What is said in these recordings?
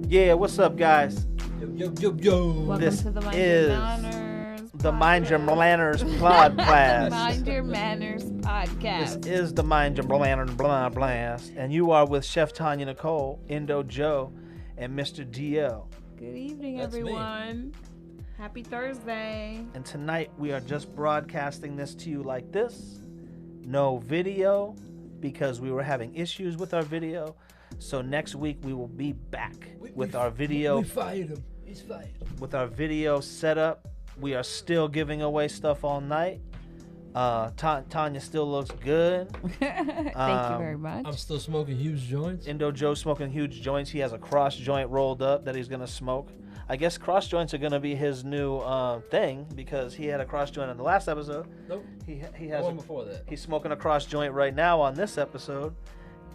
Yeah, what's up, guys? Yo. Welcome This to the Mind is Your Manners The Mind Your podcast. Manners podcast. Mind Your Manners podcast. This is the Mind Your Manners blast, and you are with Chef Tanya Nicole, Indo Joe, and Mr. DL. Good evening, That's me. everyone. Happy Thursday. And tonight we are just broadcasting this to you like this. No video, because we were having issues with our video. So next week we will be back with our video. We fired him. He's fired. With our video setup. We are still giving away stuff all night. Tanya still looks good. Thank you very much. I'm still smoking huge joints. Indo Joe smoking huge joints. He has a cross joint rolled up that he's gonna smoke. I guess cross joints are gonna be his new thing because he had a cross joint in the last episode. Nope. He has One before that. He's smoking a cross joint right now on this episode.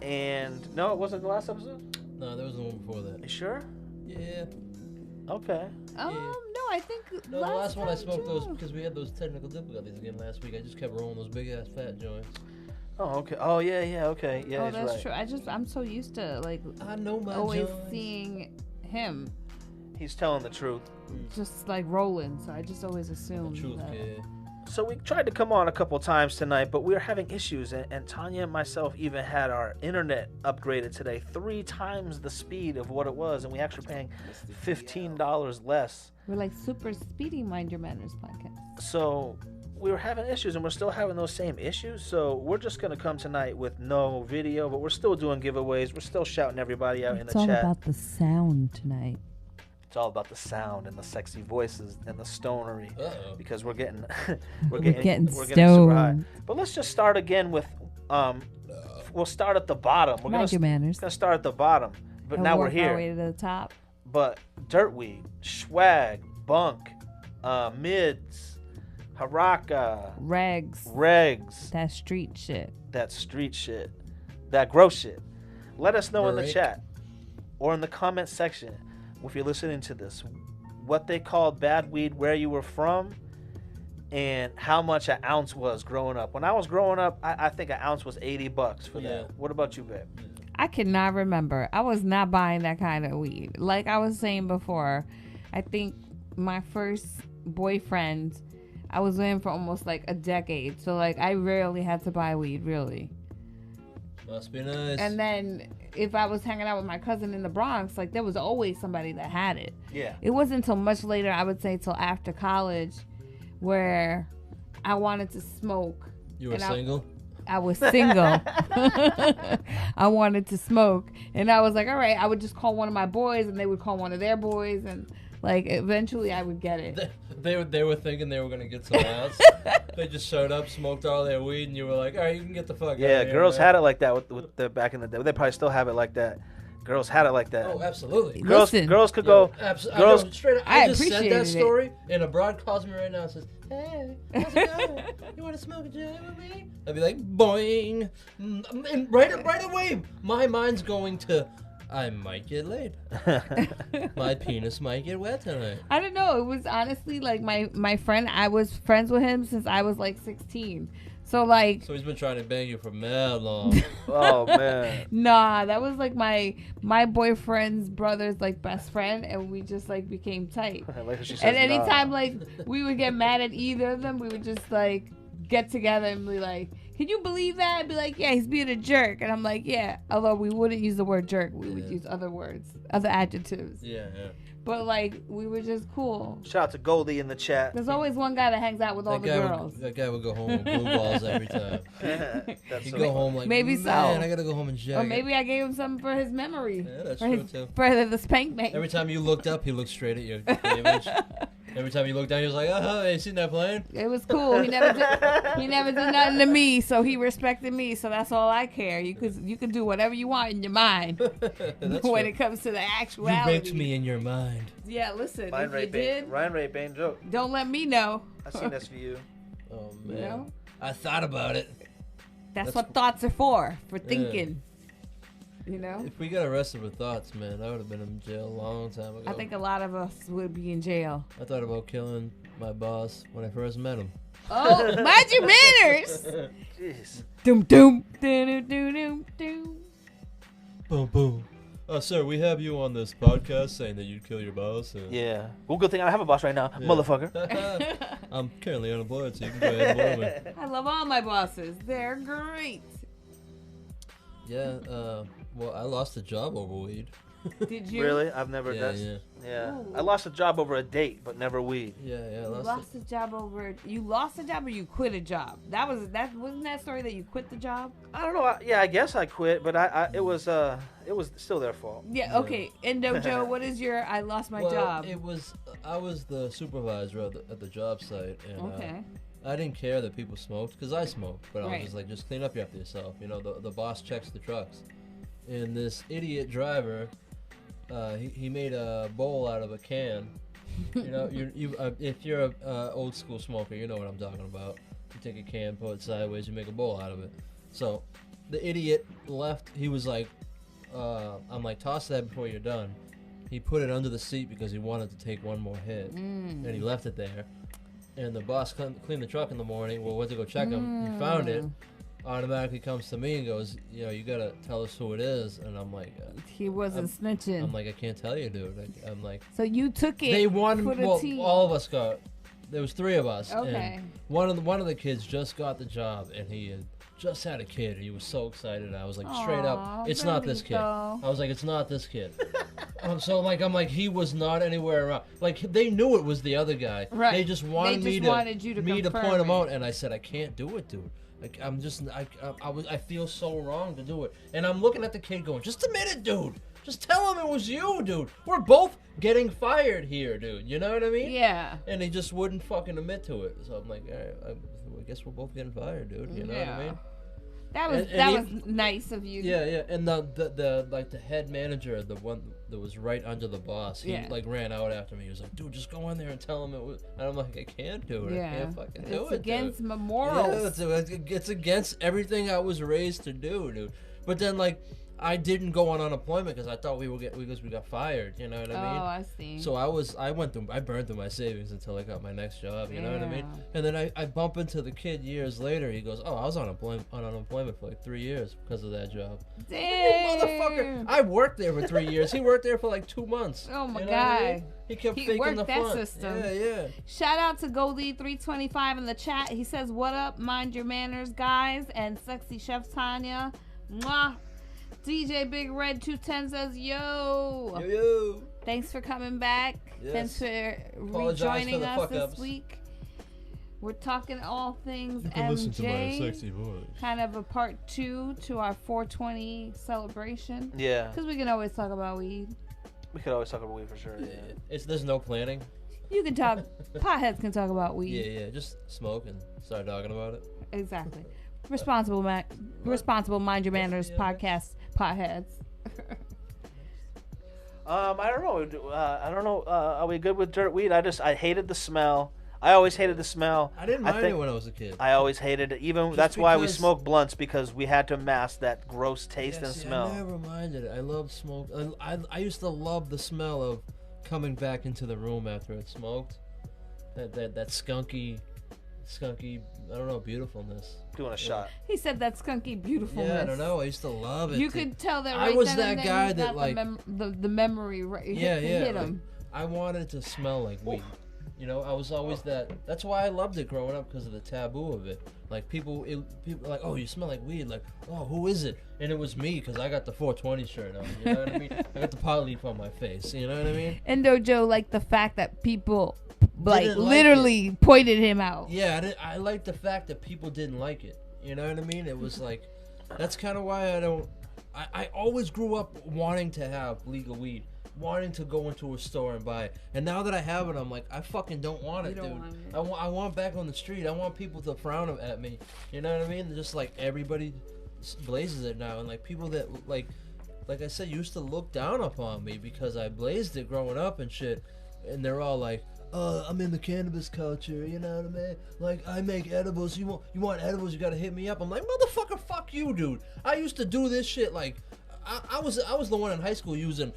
And no, it wasn't the last episode. No, there was the one before that. You sure? Yeah. Okay. No, I think No, the last one I time, smoked those too. because we had those technical difficulties again last week. I just kept rolling those big ass fat joints. Oh, okay. Oh, yeah. Okay. Yeah, Oh, he's that's right. true. I'm so used to like I know my always joints. seeing him He's telling the truth. just like rolling, so I just always The assumed truth, that. kid. So we tried to come on a couple times tonight, but we were having issues, and Tanya and myself even had our internet upgraded today 3 times the speed of what it was, and we actually paying $15 less. We're like super speedy Mind Your Manners podcast. So we were having issues, and we're still having those same issues. So we're just gonna come tonight with no video, but we're still doing giveaways. We're still shouting everybody out in the It's all chat. about the sound tonight. It's all about the sound and the sexy voices and the stonery. Uh-oh. Because we're getting We're getting super high. stoned. But let's just start again with we'll start at the bottom. We're Mind your manners. gonna start at the bottom, but And now we're work our way here. to the top. But dirtweed, swag, bunk, mids, haraka, regs, That street shit. that street shit, that gross shit. Let us know in the Break. chat or in the comment section if you're listening to this what they called bad weed, where you were from, and how much an ounce was growing up. When I was growing up, I think an ounce was $80 for Yeah. that. What about you, babe? I cannot remember. I was not buying that kind of weed. Like I was saying before, I think my first boyfriend, I was with him for almost like a decade. So like I rarely had to buy weed, really. Must be nice. And then if I was hanging out with my cousin in the Bronx, like there was always somebody that had it. Yeah. It wasn't until much later, I would say till after college, where I wanted to smoke. You were and single? I was single. I wanted to smoke. And I was like, all right, I would just call one of my boys and they would call one of their boys. And like eventually I would get it. They were thinking they were going to get some else. They just showed up, smoked all their weed, and you were like, all right, you can get the fuck out Yeah, of here. girls man. had it like that with the back in the day. They probably still have it like that. Girls had it like that. Oh, absolutely. Listen. Girls could go. Girls- Straight up, I I just said appreciated that it. story, and a broad calls me right now and says, hey, how's it going? You want to smoke a joint with me? I'd be like, boing. And right away, my mind's going to, I might get laid. My penis might get wet tonight. I don't know. It was honestly like my friend, I was friends with him since I was like 16. So like, So he's been trying to bang you for mad long. Oh man. nah, that was like my boyfriend's brother's like best friend. And we just like became tight. Like she says, And nah. anytime like we would get mad at either of them, we would just like get together and be like, can you believe that? And be like, yeah, he's being a jerk. And I'm like, yeah. Although we wouldn't use the word jerk, we would Yeah. use other words, other adjectives. Yeah. But like we were just cool. Shout out to Goldie in the chat. There's always one guy that hangs out with all the girls. That guy would go home with blue balls every time. That's He'd so go funny. home like, Maybe so. man, I gotta go home and jack Or it." maybe I gave him something for his memory. Yeah, that's for true his, too. For the spank bank. Every time you looked up, he looked straight at your image. Every time you looked down, he was like, "Oh, you seen that plane?" It was cool. He never did nothing to me, so he respected me. So that's all I care. You could do whatever you want in your mind That's when true. it comes to the You actuality. raped me in your mind. Yeah, listen. Ryan if you Ray did, Ryan Ray Bane joke. don't let me know. I seen this for you. Oh You man, know? I thought about it. That's That's- what thoughts are for thinking. You know? If we got arrested with thoughts, man, I would have been in jail a long time ago. I think a lot of us would be in jail. I thought about killing my boss when I first met him. Oh, mind your manners. Jeez. Doom doom. Doom doom doom doom. Boom, boom. Sir, we have you on this podcast saying that you'd kill your boss. Yeah. Well, good thing I have a boss right now, motherfucker. I'm currently unemployed, so you can go ahead and blow me. I love all my bosses. They're great. Yeah, well, I lost a job over weed. Did you? Really? I've never. Yeah. I lost a job over a date, but never weed. Yeah, You lost a job over. You lost a job or you quit a job? Wasn't that story that you quit the job? I don't know. I guess I quit, but it was still their fault. Yeah. Okay. Indo Joe, what is your? I lost my job. I was the supervisor at the job site, and Okay. I didn't care that people smoked because I smoked, but I was Right. just like, just clean up after yourself. You know, the boss checks the trucks, and this idiot driver. He made a bowl out of a can. You know, if you're a old school smoker, you know what I'm talking about. You take a can, put it sideways, you make a bowl out of it. So the idiot left. He was like, I'm like, toss that before you're done. He put it under the seat because he wanted to take one more hit, and he left it there. And the boss cleaned the truck in the morning. Well, went to go check him. He found it. Automatically comes to me and goes, you know, you gotta tell us who it is. And I'm like, he wasn't snitching. I'm like, I can't tell you, dude. I'm like, so you took it. they wanted. for the Well, team. all of us got. There was 3 of us. Okay. And one of the kids just got the job, and he had just had a kid. He was so excited. I was like, straight Aw, up, it's not this kid. Benito. I was like, it's not this kid. So I'm like, he was not anywhere around. Like, they knew it was the other guy. Right. They just wanted They just wanted you to me to confirm point him it. out, and I said, I can't do it, dude. Like, I feel so wrong to do it. And I'm looking at the kid going, just admit it, dude. Just tell him it was you, dude. We're both getting fired here, dude. You know what I mean? Yeah. And he just wouldn't fucking admit to it. So I'm like, all right, I guess we're both getting fired, dude. You know what I mean? That was And was nice of you. Yeah. And the like the head manager, the one that was right under the boss, he like ran out after me. He was like, dude, just go in there and tell him it was. And I'm like, I can't do it. Yeah. I can't fucking do It's it. against dude. my morals. Yeah, it's against everything I was raised to do, dude. But then like, I didn't go on unemployment because I thought we got fired. You know what I mean? Oh, I see. So I burned through my savings until I got my next job. You know what I mean? Yeah. And then I bump into the kid years later. He goes, "Oh, I was on unemployment for like 3 years because of that job." Damn. Motherfucker! I worked there for 3 years. He worked there for like 2 months. Oh my You know what I mean? God. He kept He faking worked the that front. system. Yeah. Shout out to Goldie325 in the chat. He says, "What up? Mind your manners, guys." And sexy Chef Tanya. Mwah. DJ Big Red 210 says, "Yo." Yo. Thanks for coming back. Yes. Thanks for Apologize rejoining for the us this fuck-ups. week. We're talking all things You can listen to my MJ. sexy voice. Kind of a part 2 to our 420 celebration. Yeah. Because we can always talk about weed. We could always talk about weed for sure. Yeah. There's no planning. You can talk, potheads can talk about weed. Yeah. Just smoke and start talking about it. Exactly. Responsible mind your manners podcast, potheads. I don't know. Are we good with dirt weed? I hated the smell. I always hated the smell. I didn't mind it when I was a kid. I always hated it. Even Just that's why we because- smoked blunts, because we had to mask that gross taste and See, smell. I never minded it. I love smoke. I used to love the smell of coming back into the room after it smoked. That skunky, I don't know, beautifulfulness. Doing a shot. He said that skunky beautifulness. Yeah, I don't know. I used to love it. You could tell that I right was then that and then guy he that, got like- the memory right, hit like, him. I wanted to smell like weed. You know, I was always that. That's why I loved it growing up, because of the taboo of it. Like people like, oh, you smell like weed. Like, oh, who is it? And it was me, because I got the 420 shirt on. You know what I mean? I got the pot leaf on my face. You know what I mean? Indo Joe liked the fact that people like Didn't like literally pointed him out. Yeah, I like the fact that people didn't like it. You know what I mean? It was like, that's kind of why I always grew up wanting to have legal weed, wanting to go into a store and buy it. And now that I have it, I'm like, I fucking don't want it, You don't dude. want it. I want back on the street. I want people to frown at me. You know what I mean? Just like everybody blazes it now, and like people that like I said, used to look down upon me because I blazed it growing up and shit. And they're all like, I'm in the cannabis culture, you know what I mean? Like, I make edibles. You want edibles? You gotta hit me up. I'm like, motherfucker, fuck you, dude. I used to do this shit like. I was the one in high school using.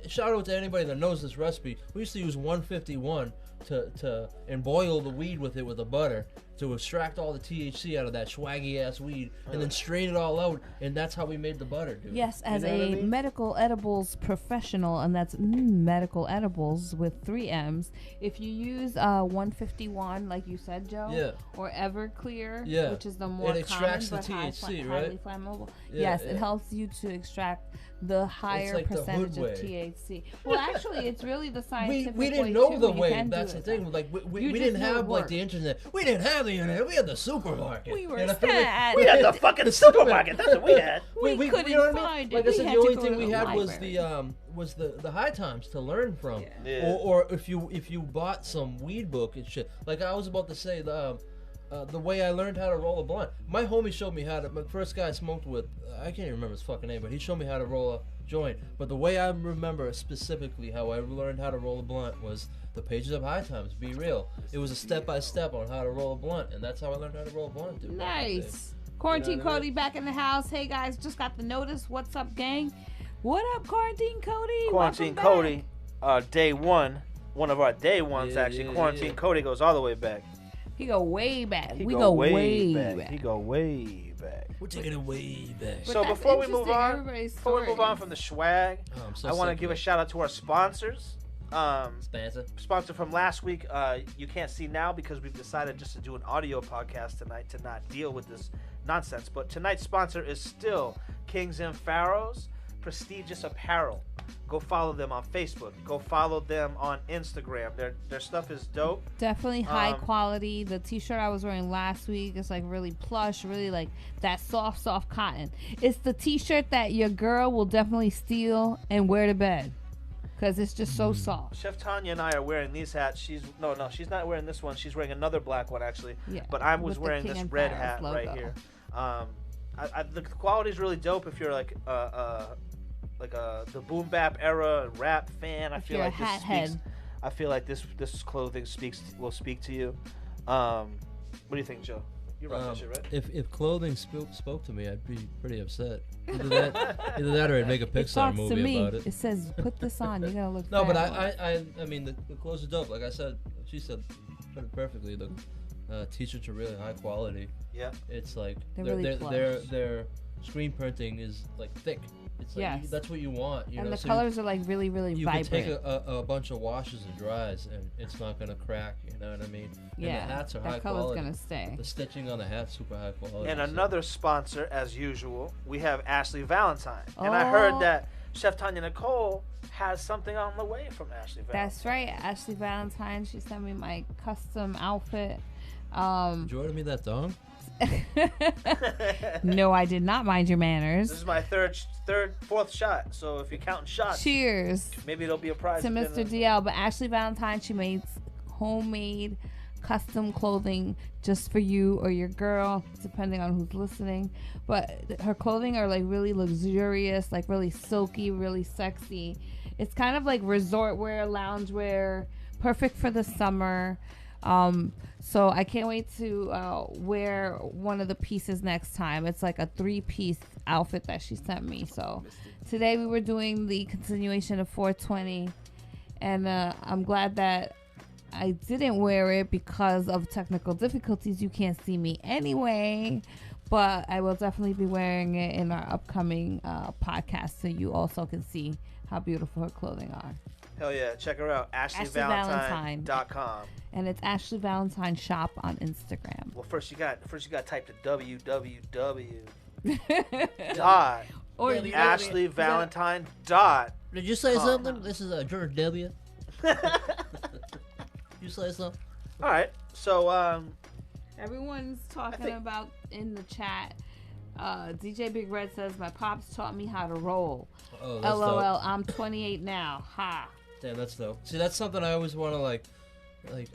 Shout out to anybody that knows this recipe. We used to use 151 and boil the weed with it with the butter to extract all the THC out of that swaggy ass weed, and then strain it all out, and that's how we made the butter, dude. Yes, as You know what I mean? medical edibles professional, and that's medical edibles with 3 M's. If you use 151, like you said, Joe, Yeah. or Everclear, Yeah. which is the more It extracts common, the but THC, highly right? flammable. Yeah, Yes, yeah. it helps you to extract the higher like the percentage hood of way. THC. Well, actually, it's really the We scientific way didn't know too. the You way. can That's do the it thing. that Like way. we You didn't just know have it like the works. internet. We didn't have the internet. We had the supermarket. We were You know? sad. We had the fucking supermarket. That's what we had. We couldn't you know what I mean? find it. Like I We said, had the to only go thing to we the had library. was the high times to learn from. Yeah. Or if you bought some weed book and shit. Like I was about to say the way I learned how to roll a blunt. My homie showed me how to. My first guy I smoked with, I can't even remember his fucking name, but he showed me how to roll a joint. But the way I remember specifically how I learned how to roll a blunt was the pages of High Times. Be real. It was a step by step on how to roll a blunt, and that's how I learned how to roll a blunt, dude. Nice. Quarantine You know what I Cody back in the house. Hey guys, just got the notice. What's up, gang? What up, Quarantine Cody? Quarantine Welcome Cody, day one of our day ones Yeah, actually. yeah, Quarantine yeah. Cody goes all the way back. back. He go way back. He We go way back. back. He go way back. We're taking it way back. But So that's before we move interesting, on, everybody's before we move on stories. from the swag, Oh, I'm so I want to sick give of a it. shout out to our sponsors. Spencer. Sponsor from last week, you can't see now because we've decided just to do an audio podcast tonight to not deal with this nonsense. But tonight's sponsor is still Kings and Pharaohs Prestigious Apparel. Go follow them on Facebook. Go follow them on Instagram. Their stuff is dope. Definitely high Um, quality. The t-shirt I was wearing last week is like really plush, really like that soft cotton. It's the t-shirt that your girl will definitely steal and wear to bed because it's just so soft. Chef Tanya and I are wearing these hats. She's not wearing this one. She's wearing another black one actually. Yeah, But I was with the wearing King this and red Pharaohs hat right logo. here. The quality is really dope if you're like the boom bap era rap fan. I If feel you're a like this hat speaks. head. I feel like this clothing will speak to you. What do you think, Joe? You rock that shit, right? If clothing spoke to me, I'd be pretty upset. Either that or I'd make a It Pixar talks to movie me. about it. It says, "Put this on. You're gonna look." No, but fabulous." I mean the clothes are dope. Like I said, she said put it perfectly. The t-shirts are really high quality. Yeah. It's like They're really their screen printing is like thick. It's like Yes. that's what you want. You and know? the So colors are like really you vibrant. can take a bunch of washes and dries, and it's not gonna crack. You know what I mean? yeah, And the hats are high that color's quality. gonna stay. The stitching on the hat's super high quality. And so- another sponsor, as usual, we have Ashley Valentine. And I heard Oh. that Chef Tanya Nicole has something on the way from Ashley Valentine. That's right, Ashley Valentine. She sent me my custom outfit. Did you order me that dong? No, I did not. Mind your This manners. is my fourth shot. So if you're counting shots, Cheers maybe it'll be a prize. to at the Mr. end of- DL. But Ashley Valentine, she makes homemade custom clothing just for you or your girl, depending on who's listening. But her clothing are like really luxurious, like really silky, really sexy. It's kind of like resort wear, lounge wear, perfect for the summer. So I can't wait to wear one of the pieces next time. It's like a 3-piece outfit that she sent me. So today we were doing the continuation of 420, and I'm glad that I didn't wear it because of technical difficulties. You can't see me anyway, but I will definitely be wearing it in our upcoming podcast so you also can see how beautiful her clothing are. Hell yeah, check her out. AshleyValentine.com. And it's Ashley Valentine Shop on Instagram. Well, first you got to type the www dot Or Yeah, Ashley Valentine dot. Did you say Calm something? down. This is George W. You say something? All right, so everyone's talking think- about in the chat. DJ Big Red says my pops taught me how to roll. Oh, that's LOL. dope. I'm 28 now. Ha. Damn, that's dope. See, that's something I always want to like.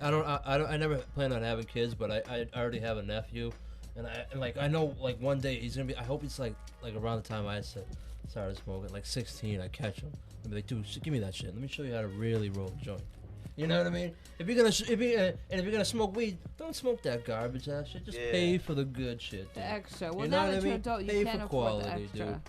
I never plan on having kids, but I already have a nephew, and I know like one day he's gonna be. I hope it's like around the time I started smoking, like 16. I catch him. I'll be like, dude, give me that shit. Let me show you how to really roll a joint. You know what I mean? If you're gonna smoke weed, don't smoke that garbage ass shit. Just Yeah. pay for the good shit. The Dude. extra. Well, You know now what that I you're mean? adult, you Pay can't for afford the quality, extra. dude.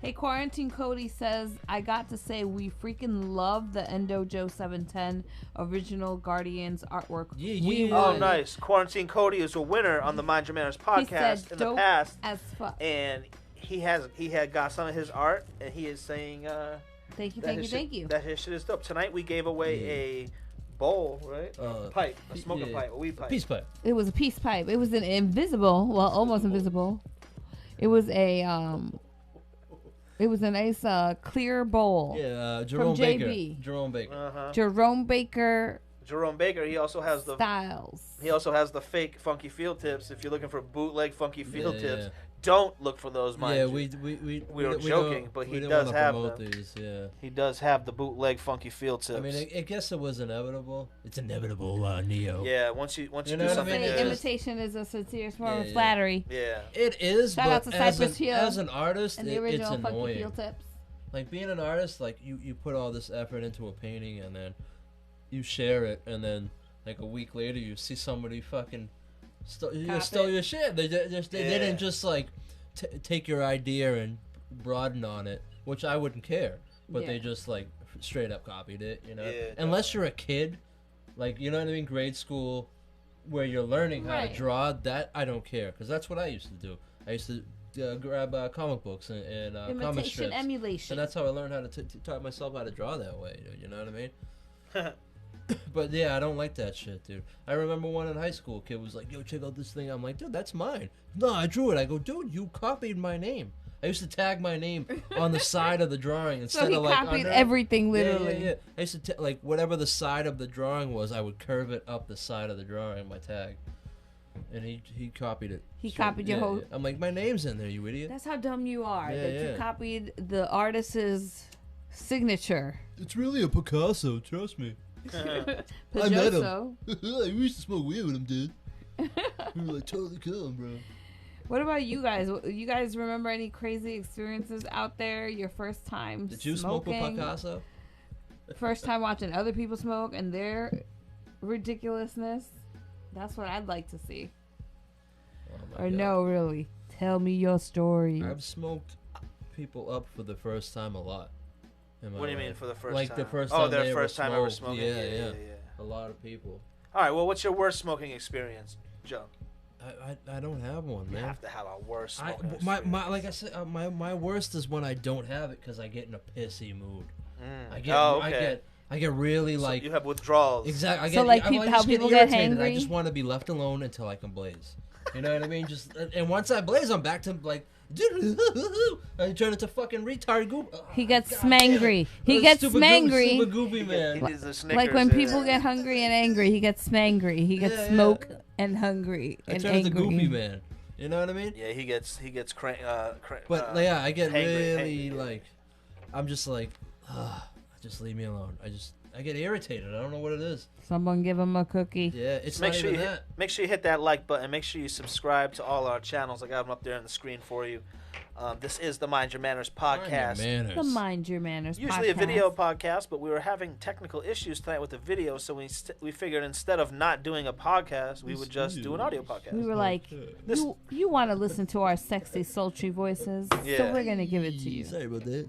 Hey, Quarantine Cody says, I got to say we freaking love the Indo Joe 710 original Guardians artwork. Yeah. We Oh, would. nice. Quarantine Cody is a winner on the Mind Your Manners podcast in the dope past, as fuck. and he had got some of his art, and he is saying Thank you, that thank his you, shit- thank you. that his shit is dope. Tonight we gave away a bowl, right? Pipe, a smoking yeah. pipe, a weed pipe. Peace pipe. It was a peace pipe. It was an invisible, well, almost invisible. It was a nice clear bowl. Yeah, Jerome Baker. JB. Jerome Baker. Uh-huh. Jerome Baker Jerome Baker. He also has the fake funky field tips. If you're looking for bootleg funky field tips, don't look for those. Mind Yeah, you. we were joking, but he don't does wanna have promote them. these. Yeah. He does have the bootleg funky field tips. I mean, I guess it was inevitable. It's inevitable, Neo. yeah, once you You know do what I something, mean? Say It imitation is a sincere form of Yeah. flattery. yeah. It is, Shout out but to as Cypress Hill an artist, And the it's original funky annoying. field tips. Like being an artist, like you put all this effort into a painting and then you share it, and then like a week later you see somebody fucking stole your shit. They didn't just like take your idea and broaden on it, which I wouldn't care. But they just like straight up copied it, you know. Yeah, Unless you're a kid, like you know what I mean, grade school, where you're learning how to draw. That I don't care, because that's what I used to do. I used to grab comic books and comic Imitation, strips. emulation. And that's how I learned how to taught myself how to draw that way. You know what I mean? But yeah, I don't like that shit, dude. I remember one in high school. Kid was like, "Yo, check out this thing." I'm like, "Dude, that's mine." No, I drew it. I go, "Dude, you copied my name." I used to tag my name on the side of the drawing instead So he of like copied under. everything, Yeah, literally. yeah. I used to like whatever the side of the drawing was, I would curve it up the side of the drawing, my tag. And he copied it. He copied your whole- I'm like, my name's in there, you idiot. That's how dumb you are. Yeah, that yeah. you copied the artist's signature. It's really a Picasso, trust me. Picasso. I used to smoke weed with him, dude. We were like totally cool, bro. What about you guys? You guys remember any crazy experiences out there? Your first time Did you smoking? smoke with Picasso? First time watching other people smoke and their ridiculousness? That's what I'd like to see. Oh my Or God. no, really. Tell me your story. I've smoked people up for the first time a lot. What do you mean for the first like time? the first Oh, time their they first ever time ever smoked. smoking. Yeah. Yeah. A lot of people. All right. Well, what's your worst smoking experience, Joe? I don't have one, You man. have to have a worst I, smoking my experience. like I said, my worst is when I don't have it because I get in a pissy mood. Mm. I get Oh, okay. I get really So like you have withdrawals. exactly. I So, get, like, I people- just how get people get irritated. I hangry? just want to be left alone until I can blaze. You know what I mean? Just and once I blaze, I'm back to like. I turn into fucking retard goop. He gets God damn it. smangry. He gets Stupid smangry. Super goopy man. He needs a Snickers, Like when yeah. people get hungry and angry, he gets smangry. He gets Yeah, yeah. smoke and hungry I and turn into angry. goopy man. You know what I mean? Yeah, he gets But yeah, I get hangry, really hangry. like, I'm just like, just leave me alone. I get irritated. I don't know what it is. Someone give him a cookie. Yeah, it's Make not sure even you that. make sure you hit that like button. Make sure you subscribe to all our channels. I got them up there on the screen for you. This is the Mind Your Manners podcast. The Mind Your Manners Usually podcast. a video podcast, but we were having technical issues tonight with the video, so we figured instead of not doing a podcast, we would just do an audio podcast. We were like, This- you want to listen to our sexy, sultry voices, so Yeah. we're going to give it to you. Sorry about that.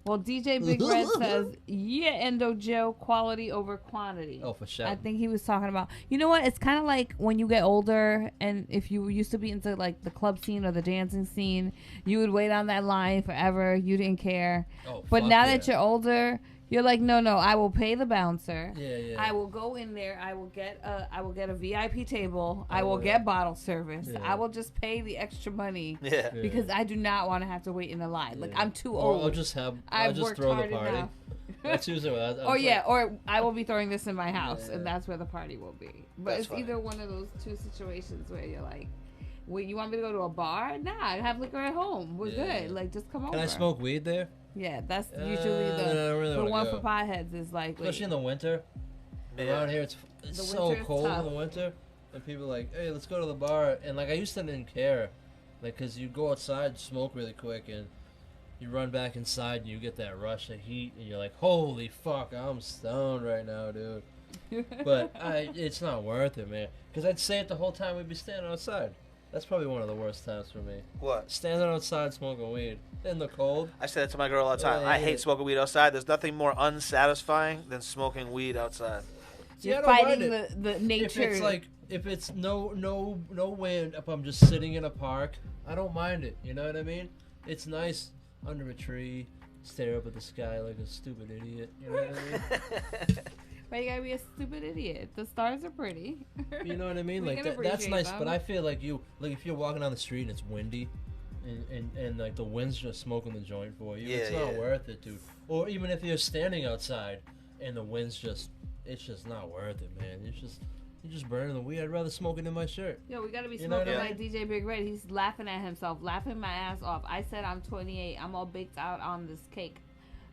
Well, DJ Big Red says, yeah, Endo Joe, quality over quantity. Oh, for sure. I think he was talking about, you know what? It's kind of like when you get older and if you used to be into like the club scene or the dancing scene, you would wait on that line forever. You didn't care. Oh, But fuck now yeah. that you're older, you're like, no, I will pay the bouncer. Yeah. I will go in there. I will get a VIP table. I Oh, will yeah. get bottle service. Yeah. I will just pay the extra money Yeah. Yeah. because I do not want to have to wait in a line. Like Yeah. I'm too Or old. I'll just I've just worked throw the hard party. enough. That's usually what I Or yeah, or I will be throwing this in my house, Yeah. and that's where the party will be. But That's it's funny. either one of those two situations where you're like, "Wait, you want me to go to a bar? Nah, I have liquor at home. We're Yeah. good. Like, just come over." Can I smoke weed there? Yeah, that's usually I don't really the wanna one go. for potheads is like, wait, Especially in the winter. Yeah. Around here, it's The so winter is cold tough. in the winter, and people are like, hey, let's go to the bar. And like I used to didn't care, like, cause you go outside, smoke really quick, and you run back inside, and you get that rush of heat, and you're like, holy fuck, I'm stoned right now, dude. But it's not worth it, man. Cause I'd say it the whole time we'd be standing outside. That's probably one of the worst times for me. What? Standing outside smoking weed in the cold. I say that to my girl all the time. I hate smoking weed outside. There's nothing more unsatisfying than smoking weed outside. See, You're I don't fighting mind it. the nature. If it's no wind, if I'm just sitting in a park, I don't mind it. You know what I mean? It's nice under a tree, stare up at the sky like a stupid idiot. You know what I mean? Why you gotta be a stupid idiot? The stars are pretty. You know what I mean? We Like can that's appreciate nice, them. but I feel like if you're walking down the street and it's windy, and like the wind's just smoking the joint for you, it's not worth it, dude. Or even if you're standing outside and the wind's it's just not worth it, man. You're just burning the weed. I'd rather smoke it in my shirt. Yo, we gotta be You know smoking what I like DJ Big Red. He's laughing at himself, laughing my ass off. I said I'm 28. I'm all baked out on this cake.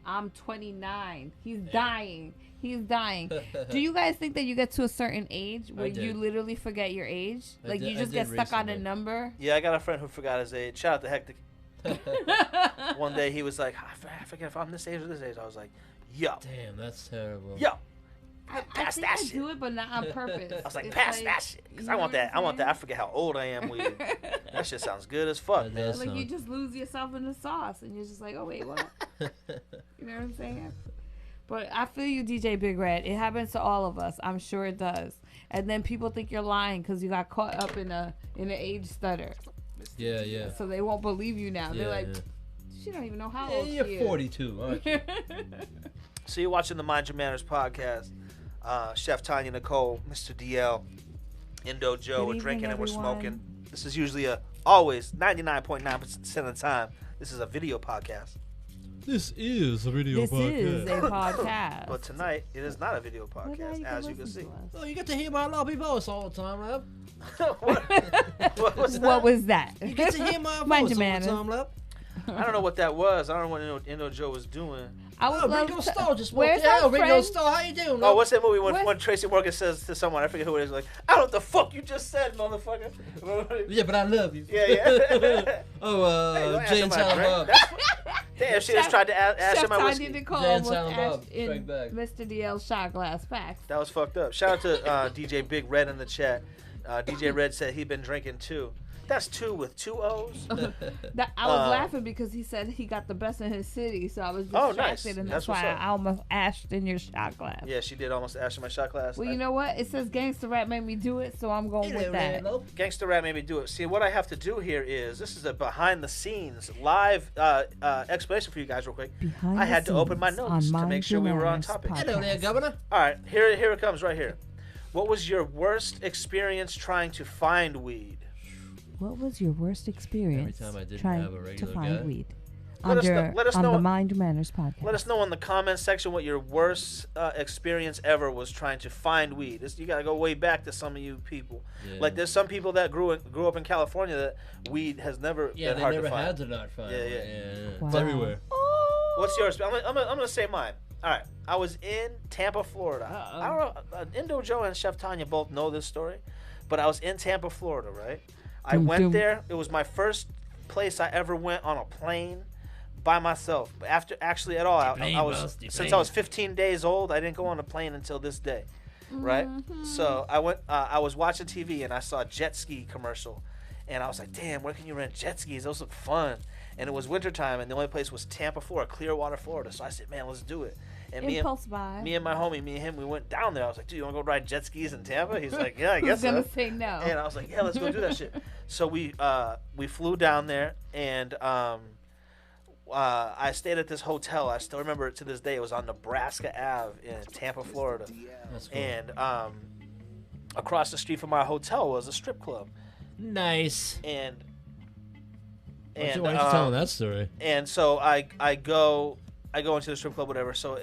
I'm 29. He's dying. He's dying. Do you guys think that you get to a certain age where you literally forget your age? Like you just get stuck on a number? Yeah, I got a friend who forgot his age. Shout out to Hectic. One day he was like, I forget if I'm this age or this age. I was like, yo. Damn, that's terrible. Yo. I Pass think that I shit. do it, but not on purpose. I was like, It's pass that shit. Because I want that. I want that. I forget how old I am. Weed. That shit sounds good as fuck, That man. does. Like you just lose yourself in the sauce, and you're just like, oh wait, what? You know what I'm saying? But I feel you, DJ Big Red. It happens to all of us. I'm sure it does. And then people think you're lying because you got caught up in an age stutter. Yeah. So they won't believe you now. They're like, she don't even know how old she you're is. 42, aren't you? So you're watching the Mind Your Manners podcast. Chef Tanya Nicole, Mr. DL, Indo Joe. Good We're drinking evening, and we're everyone. smoking. This is usually always 99.9% of the time. This is a video podcast. This is a video This is a podcast. But tonight, it is not a video Well, now podcast, you as you can listen see. to us. Oh, you get to hear my lobby voice all the time, love. What was that? What was that? You get to hear my Mind voice your all the manners. time, love. I don't know what that was. I don't know what Indo Joe was doing. I would Oh, love Ringo to- Starr just Where's walked out. our Ringo friend? Starr, how you doing, Oh, love? what's that movie when What? Tracy Morgan says to someone, I forget who it is, like, I don't know what the fuck you just said, motherfucker. Yeah, but I love you. Yeah. Hey, don't Jay ask and him Silent my Bob. friend. Damn, she just tried to ask Chef him my Tanya whiskey. Nicole Jay and almost Silent Bob, asked in straight back. Mr. DL's shot glass facts. That was fucked up. Shout out to DJ Big Red in the chat. DJ Red said he'd been drinking too. That's two with two O's. That, I was laughing because he said he got the best in his city, so I was Oh, distracted, nice. and That's that's what's why up. I almost ashed in your shot glass. Yeah, she did almost ask in my shot glass. Well, you know what? It says gangster rap made me do it, so I'm going with that. Gangster Rap made me do it. See, what I have to do here is, this is a behind the scenes live explanation for you guys real quick. Behind I the had to open my scenes notes on to make Mind sure we Your were on Manners topic. podcast. Hello there, Governor. All right, here it comes right here. What was your worst experience trying to find weed? What was your worst experience Every time I didn't trying have a to regular find guy. weed? Let us On know- the Mind Manners podcast. Let us know in the comments section what your worst experience ever was trying to find weed. You gotta go way back to some of you people. Yeah. Like there's some people that grew up in California that weed has never been they hard never to find. had to not find Yeah, it. yeah. Wow. It's everywhere. What's yours? I'm gonna say mine. All right, I was in Tampa, Florida. I don't know. Indo Joe and Chef Tanya both know this story, but I was in Tampa, Florida. Right, I Dum, went dum. there. It was my first place I ever went on a plane by myself. But after actually at all, I was since I was 15 days old. I didn't go on a plane until this day. Right, so I went. I was watching TV and I saw a jet ski commercial, and I was like, "Damn, where can you rent jet skis? Those look fun." And it was wintertime, and the only place was Tampa, Florida, Clearwater, Florida. So I said, "Man, let's do it." And Impulse buy. me and my homie, me and him, we went down there. I was like, "Dude, you want to go ride jet skis in Tampa?" He's like, "Yeah, I Who's guess so." gonna say no? And I was like, "Yeah, let's go do that shit." So we flew down there, and I stayed at this hotel. I still remember it to this day. It was on Nebraska Ave in Tampa, Florida. That's cool. And across the street from our hotel was a strip club. Nice. And Why don't you tell that story? and so I go into the strip club, whatever. So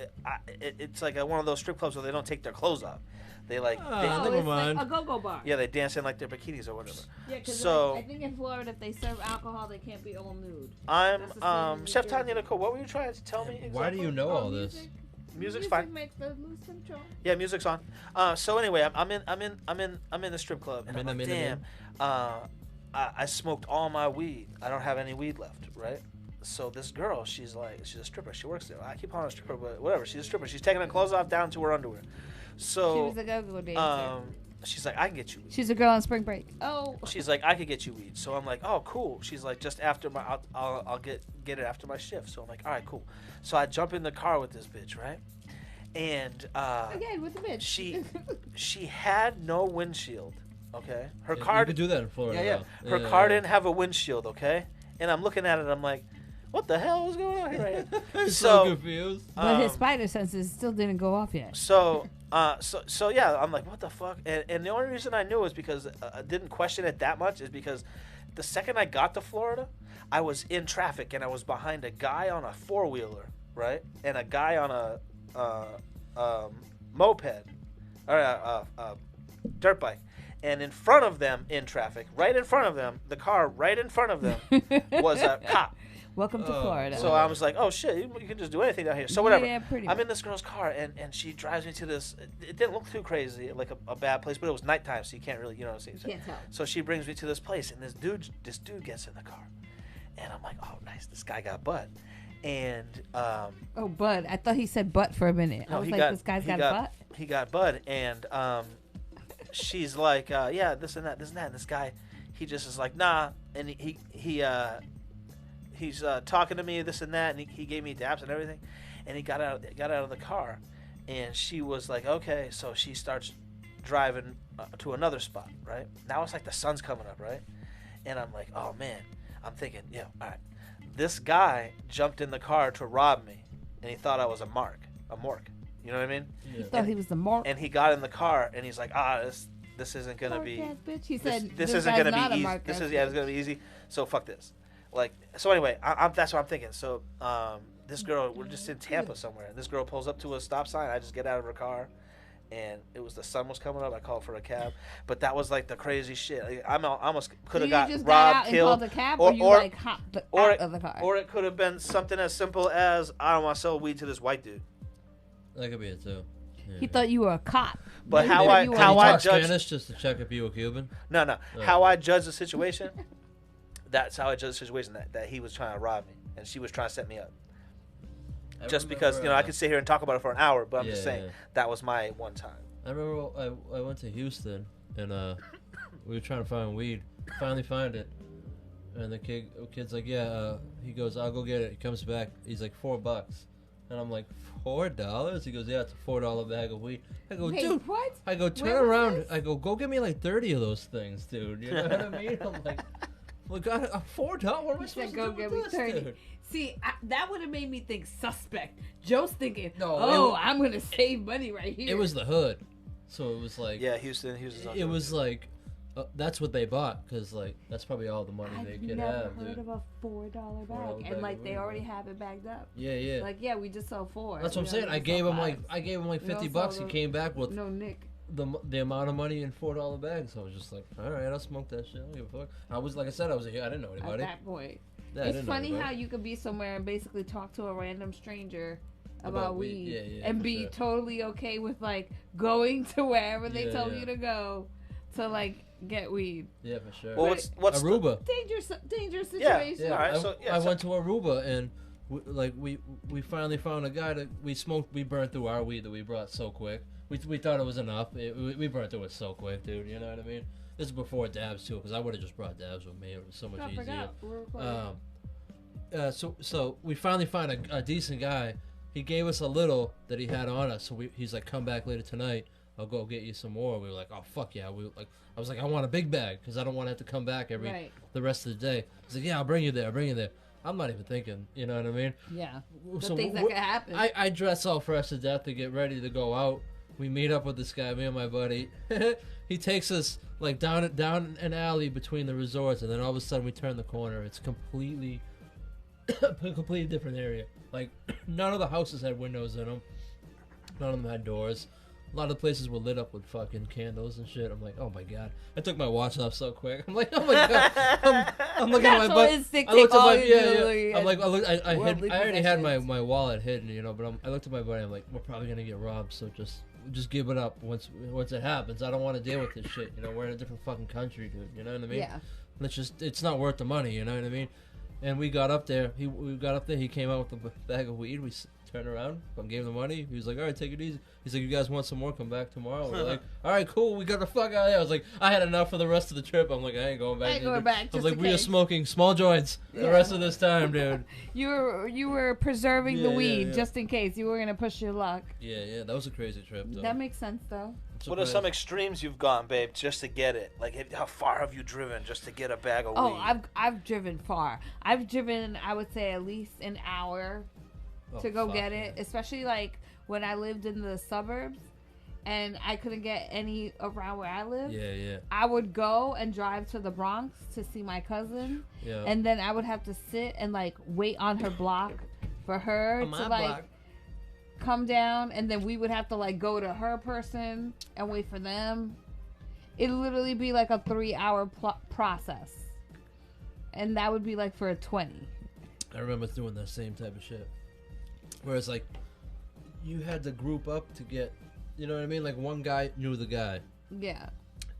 it's like one of those strip clubs where they don't take their clothes off. They like Never it's mind. like a go-go bar. yeah, they dance in like their bikinis or whatever. Yeah, because So- I think in Florida, if they serve alcohol, they can't be all nude. I'm That's the same in Chef New Tanya Jersey. Nicole. What were you trying to tell me? Exactly? Why do you know all this? Music's Music fine. makes the lose control. Yeah, music's on. So anyway, I'm in the strip club, and I'm like, damn. I smoked all my weed. I don't have any weed left, right? So this girl, she's a stripper. She works there. I keep calling her a stripper, but whatever. She's a stripper. She's taking her clothes off down to her underwear. So She was a go-go dancer. she's like, I can get you weed. She's a girl on spring break. Oh. She's like, I could get you weed. So I'm like, oh, cool. She's like, just after my, I'll get it after my shift. So I'm like, all right, cool. So I jump in the car with this bitch, right? And Again, with the bitch. she had no windshield. Okay, her car. You could do that in Florida. Yeah. Her car didn't have a windshield. Okay, and I'm looking at it. I'm like, what the hell is going on here? Right now? So confused. But his spider senses still didn't go off yet. So yeah, I'm like, what the fuck? And the only reason I knew is because I didn't question it that much is because the second I got to Florida, I was in traffic and I was behind a guy on a 4-wheeler, right, and a guy on a moped or a dirt bike. And in front of them, in traffic, right in front of them, the car right in front of them was a cop. Welcome to Florida. So I was like, oh shit, you can just do anything down here. So whatever. Yeah, pretty I'm much. in this girl's car, and she drives me to this. It didn't look too crazy, like a bad place, but it was nighttime, so you can't really, see. Can't tell. So she brings me to this place, and this dude gets in the car, and I'm like, oh nice, this guy got butt, and Oh, bud. I thought he said butt for a minute. I was like, this guy's got a butt. He got bud, and she's like, yeah, this and that, and this guy, he just is like, nah, and he's talking to me, this and that, and he gave me daps and everything, and he got out of the car, and she was like, okay, so she starts driving to another spot, right? Now it's like the sun's coming up, right? And I'm like, oh man, I'm thinking, yeah, all right, this guy jumped in the car to rob me, and he thought I was a mork. You know what I mean? Yeah. He thought he was the mark. And he got in the car, and he's like, this isn't gonna be. Bitch. He said, This this isn't guy's gonna not be a easy. mark This ass is bitch. it's gonna be easy. So fuck this. Like, so anyway, that's what I'm thinking. So this girl, we're just in Tampa somewhere, and this girl pulls up to a stop sign. I just get out of her car, and the sun was coming up. I called for a cab, but that was like the crazy shit. Like, I almost could have got just robbed, got out killed, and called a cab, or you like hopped out of the car? or it could have been something as simple as I don't want to sell weed to this white dude. That could be it too. Yeah. He thought you were a cop. But Maybe how you I were- how Did he I talk judge Spanish just to check if you were Cuban? no how I judge the situation. That's how I judge the situation. That he was trying to rob me, and she was trying to set me up. Just because I could sit here and talk about it for an hour, but I'm just saying that was my one time. I remember I went to Houston and we were trying to find weed. Finally find it, and the kid's like, yeah. He goes, I'll go get it. He comes back. He's like $4, and I'm like, $4? He goes, yeah, it's a $4 bag of weed. I go, Wait, dude. what? I go, turn Where was around. this? I go get me like 30 of those things, dude. You know what I mean? I'm like, look, $4. What am I He supposed said, to go do get with me this, 30. dude? See, that would have made me think suspect. Joe's thinking, No, I'm going to save money right here. It was the hood, so it was like, Yeah, Houston. it was like, that's what they bought because like that's probably all the money they I've could never have, heard dude. of a $4 $4 bag. bag And like of they weed, already bro. have it bagged up. Yeah, yeah. Like, yeah, we just sell 4. That's what I'm We saying. don't I even gave sell him like fives. $50. sell He the- came back with No, Nick. the amount of money in $4 bags. So I was just like, all right, I'll smoke that shit. I don't give a fuck. I was like I said, I didn't know At anybody. that point. Yeah, I It's didn't know funny anybody. how you could be somewhere and basically talk to a random stranger about weed, Yeah, yeah, and for be sure. totally okay with like going to wherever they Yeah, told yeah. you to go to like get weed. Yeah, for sure. Well, what's the, Aruba. Dangerous Yeah, situation. Yeah, All right, I, so, I went to Aruba and we finally found a guy that we burned through our weed that we brought so quick. We thought it was enough. We burned through it so quick, dude. You know what I mean? This is before dabs too, because I would have just brought dabs with me. It was so much I easier. forgot. We're recording. So we finally found a decent guy. He gave us a little that he had on us. So he's like, come back later tonight. I'll go get you some more. We were like, oh fuck yeah. I was like, I want a big bag because I don't want to have to come back Right. the rest of the day. He's like, yeah, I'll bring you there. I'm not even thinking. You know what I mean? Yeah. The So things that could happen. I dress all fresh to death to get ready to go out. We meet up with this guy, me and my buddy. He takes us like down an alley between the resorts, and then all of a sudden we turn the corner. It's completely different area. Like none of the houses had windows in them. None of them had doors. A lot of the places were lit up with fucking candles and shit. I'm like, oh my god. I took my watch off so quick. I'm like, oh my god. I'm looking at my That's butt. so instinct. I looked at all my you do, yeah. looking I'm at like, I worldly already had possessions. my wallet hidden, you know. But I looked at my buddy. I'm like, we're probably gonna get robbed. So just give it up once it happens. I don't want to deal with this shit. You know, we're in a different fucking country, dude. You know what I mean? Yeah. It's not worth the money. You know what I mean? And we got up there. He came out with a bag of weed. We turned around, gave him the money. He was like, all right, take it easy. He's like, you guys want some more? Come back tomorrow. We're like, all right, cool. We got the fuck out of here. I was like, I had enough for the rest of the trip. I'm like, I ain't going back. I was like, we are smoking small joints the rest of this time, dude. You were preserving the weed just in case you were gonna push your luck. Yeah, that was a crazy trip, though. That makes sense, though. What are some extremes you've gone, babe, just to get it? Like, how far have you driven just to get a bag of weed? Oh, I've driven far. I've driven, I would say, at least an hour to go get it, especially like when I lived in the suburbs and I couldn't get any around where I live. Yeah. I would go and drive to the Bronx to see my cousin, and then I would have to sit and like wait on her block for her to like come down, and then we would have to like go to her person and wait for them. It'd literally be like a 3-hour process, and that would be like for a 20. I remember doing that same type of shit. Whereas, like, you had to group up to get, you know what I mean? Like, one guy knew the guy. Yeah.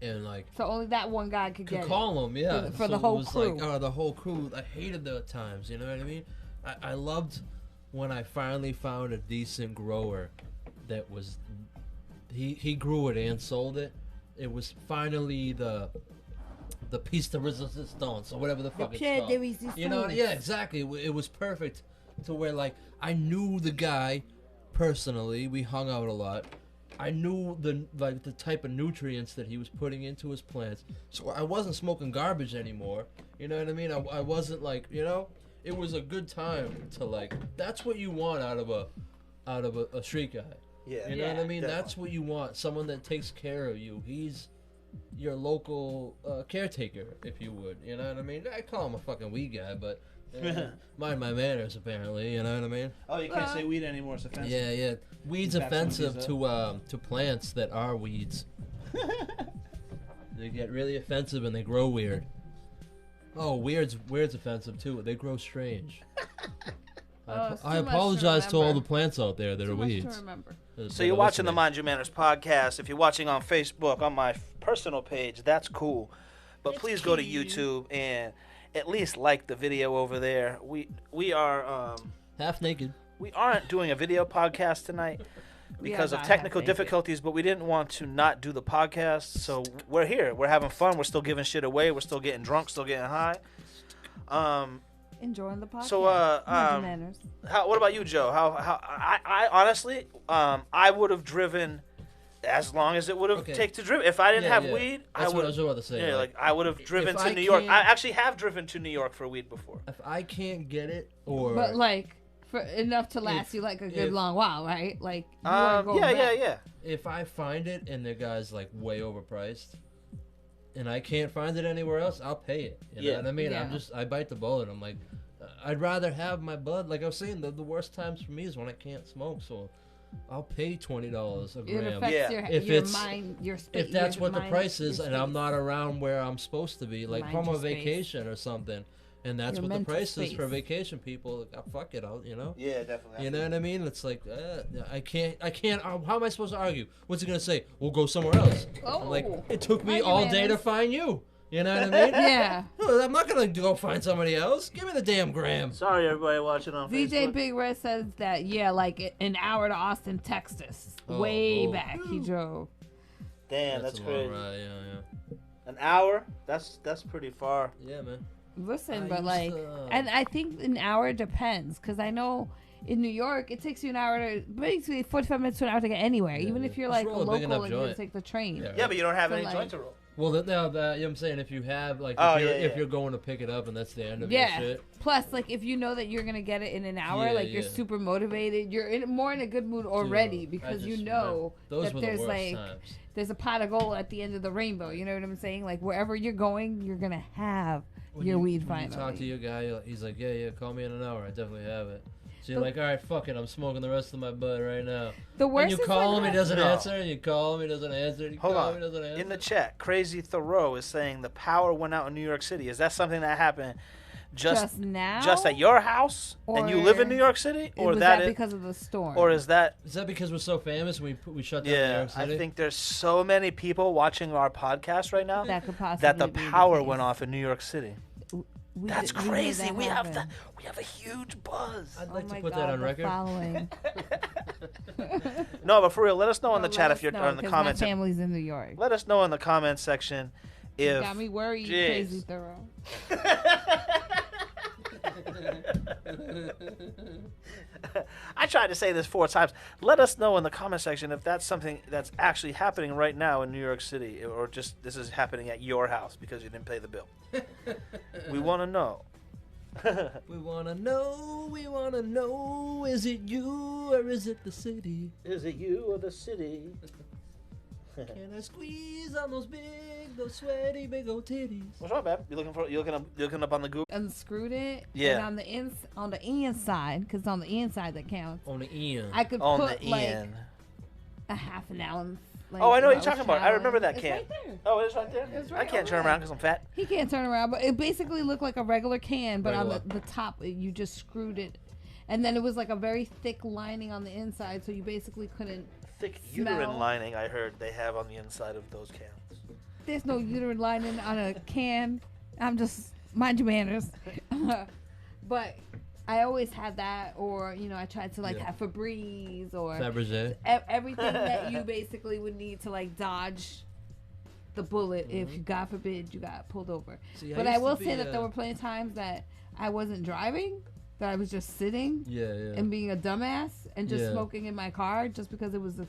And, like... So only that one guy could get call him, yeah. For the whole crew. Like, the whole crew. I hated the times, you know what I mean? I loved when I finally found a decent grower that was... He grew it and sold it. It was finally the piece de resistance, or whatever the fuck it's called. You know, yeah, exactly. It was perfect to where, like, I knew the guy personally. We hung out a lot. I knew the type of nutrients that he was putting into his plants. So I wasn't smoking garbage anymore. You know what I mean? I wasn't like, you know, it was a good time to, like, that's what you want out of a street guy. Yeah. You know what I mean? Definitely. That's what you want. Someone that takes care of you. He's your local caretaker, if you would. You know what I mean? I call him a fucking weed guy, but mind my manners, apparently. You know what I mean? Oh, you can't say weed anymore. It's offensive. Yeah. Weed's offensive to plants that are weeds. They get really offensive and they grow weird. Oh, weird's offensive too. They grow strange. I apologize to all the plants out there that are weeds. So you're watching the Mind Your Manners podcast. If you're watching on Facebook, on my personal page, that's cool. But please go to YouTube and at least like the video over there. We are half naked. We aren't doing a video podcast tonight because of technical difficulties, but we didn't want to not do the podcast. So we're here. We're having fun. We're still giving shit away. We're still getting drunk, still getting high. Enjoying the podcast. So, what about you, Joe? I honestly, I would have driven as long as it would have taken to drive. If I didn't have weed, that's what I was about to say. Yeah, like I would have driven to New York. I actually have driven to New York for weed before. If I can't get it, or but like for enough to last you like a good long while, right? Like you yeah. If I find it and the guy's like way overpriced, and I can't find it anywhere else, I'll pay it. You know what I mean? Yeah. I bite the bullet. I'm like, I'd rather have my bud. Like I was saying, the worst times for me is when I can't smoke. So I'll pay $20 a gram. It affects your mind, your space. If that's what the price is, and I'm not around where I'm supposed to be, like from a vacation or something, and that's what the price is for vacation people. Like, fuck it, you know. Yeah, definitely. You know what I mean? It's like I can't. How am I supposed to argue? What's he gonna say? We'll go somewhere else. I'm like, it took me all day to find you. You know what I mean? Yeah. I'm not gonna go find somebody else. Give me the damn gram. Sorry, everybody watching on VJ Facebook. Big Red says that like an hour to Austin, Texas. Way back he drove. Damn, that's crazy. Ride, yeah. An hour? That's pretty far. Yeah, man. Listen, but like, and I think an hour depends, because I know in New York it takes you an hour to basically 45 minutes to an hour to get anywhere. Even if you're like a local and you take the train. Yeah, but you don't have any joint to roll. Well, now you know what I'm saying, if you have like, if you're going to pick it up and that's the end of your shit. Plus, like if you know that you're gonna get it in an hour, you're super motivated. You're more in a good mood already because you know that there's there's a pot of gold at the end of the rainbow. You know what I'm saying? Like wherever you're going, you're gonna have your weed finally. You talk to your guy, he's like, yeah, call me in an hour. I definitely have it. So you're like, all right, fuck it, I'm smoking the rest of my bud right now. The worst and you call him, he doesn't answer, and you call him, he doesn't answer, Hold on. In the chat, Crazy Thoreau is saying the power went out in New York City. Is that something that happened just now? Just at your house? And you live in New York City? Or was that because of the storm? Or is that because we're so famous and we shut down New York City? I think there's so many people watching our podcast right now that could possibly that the power went off in New York City. That's we made crazy. that We have happen. a huge buzz. I'd Oh like to my put God, that on the record. following. No, but for real, let us know in the No, chat let if you're us know, in the 'cause comments. My family's in New York. Let us know in the comments section You if got me worried, Jeez. crazy thorough. I tried to say this 4 times. Let us know in the comment section if that's something that's actually happening right now in New York City, or just this is happening at your house because you didn't pay the bill. We want to know. We wanna know, is it you or is it the city? Is it you or the city? Can I squeeze on those sweaty, big old titties? What's wrong, babe? You looking up on the Google? Unscrewed it. Yeah. And on the inside, because on the inside that counts. On the end. I could On put the like end. a half an ounce. Like, Oh, I know what if you're was talking about. I remember traveling. that It's can. right there. Oh, it is right there? It's I right can't over turn there. around because I'm fat. He can't turn around, but it basically looked like a regular can, but on Regular. the top, you just screwed it. And then it was like a very thick lining on the inside, so you basically couldn't. Thick Smell. uterine lining, I heard they have on the inside of those cans. There's no uterine lining on a can. I'm just mind your manners. But I always had that, or I tried to Yeah. have Febreze or Fabergé. everything that you basically would need to dodge the bullet if, God forbid, you got pulled over. See, But used I to will be, say that there were plenty of times that I wasn't driving, that I was just sitting Yeah. and being a dumbass and just Yeah. smoking in my car just because it was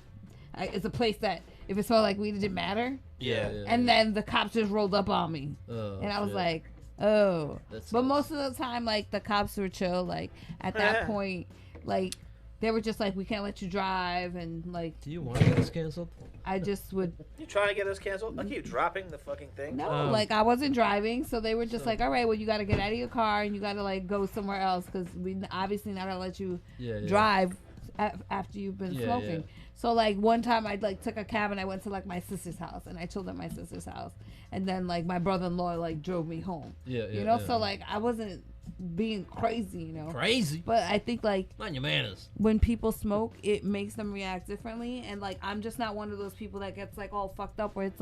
it's a place that if it smelled like weed, it didn't matter. Yeah. And then the cops just rolled up on me. Oh, And I was shit. like, oh. That But sucks. most of the time, the cops were chill. At that point, they were just we can't let you drive. And, Do you want to get this canceled? I just would, You trying to get us canceled? I keep dropping the fucking thing. no, Um, I wasn't driving. So they were just so- all right, well, you got to get out of your car and you got to, go somewhere else because we obviously not going to let you Yeah. drive after you've been Yeah, smoking. yeah. So one time I took a cab and I went to my sister's house and I chilled at my sister's house, and then my brother-in-law drove me home. Yeah. So I wasn't being crazy, Crazy. But I think Mind your manners. when people smoke, it makes them react differently, and I'm just not one of those people that gets all fucked up where it's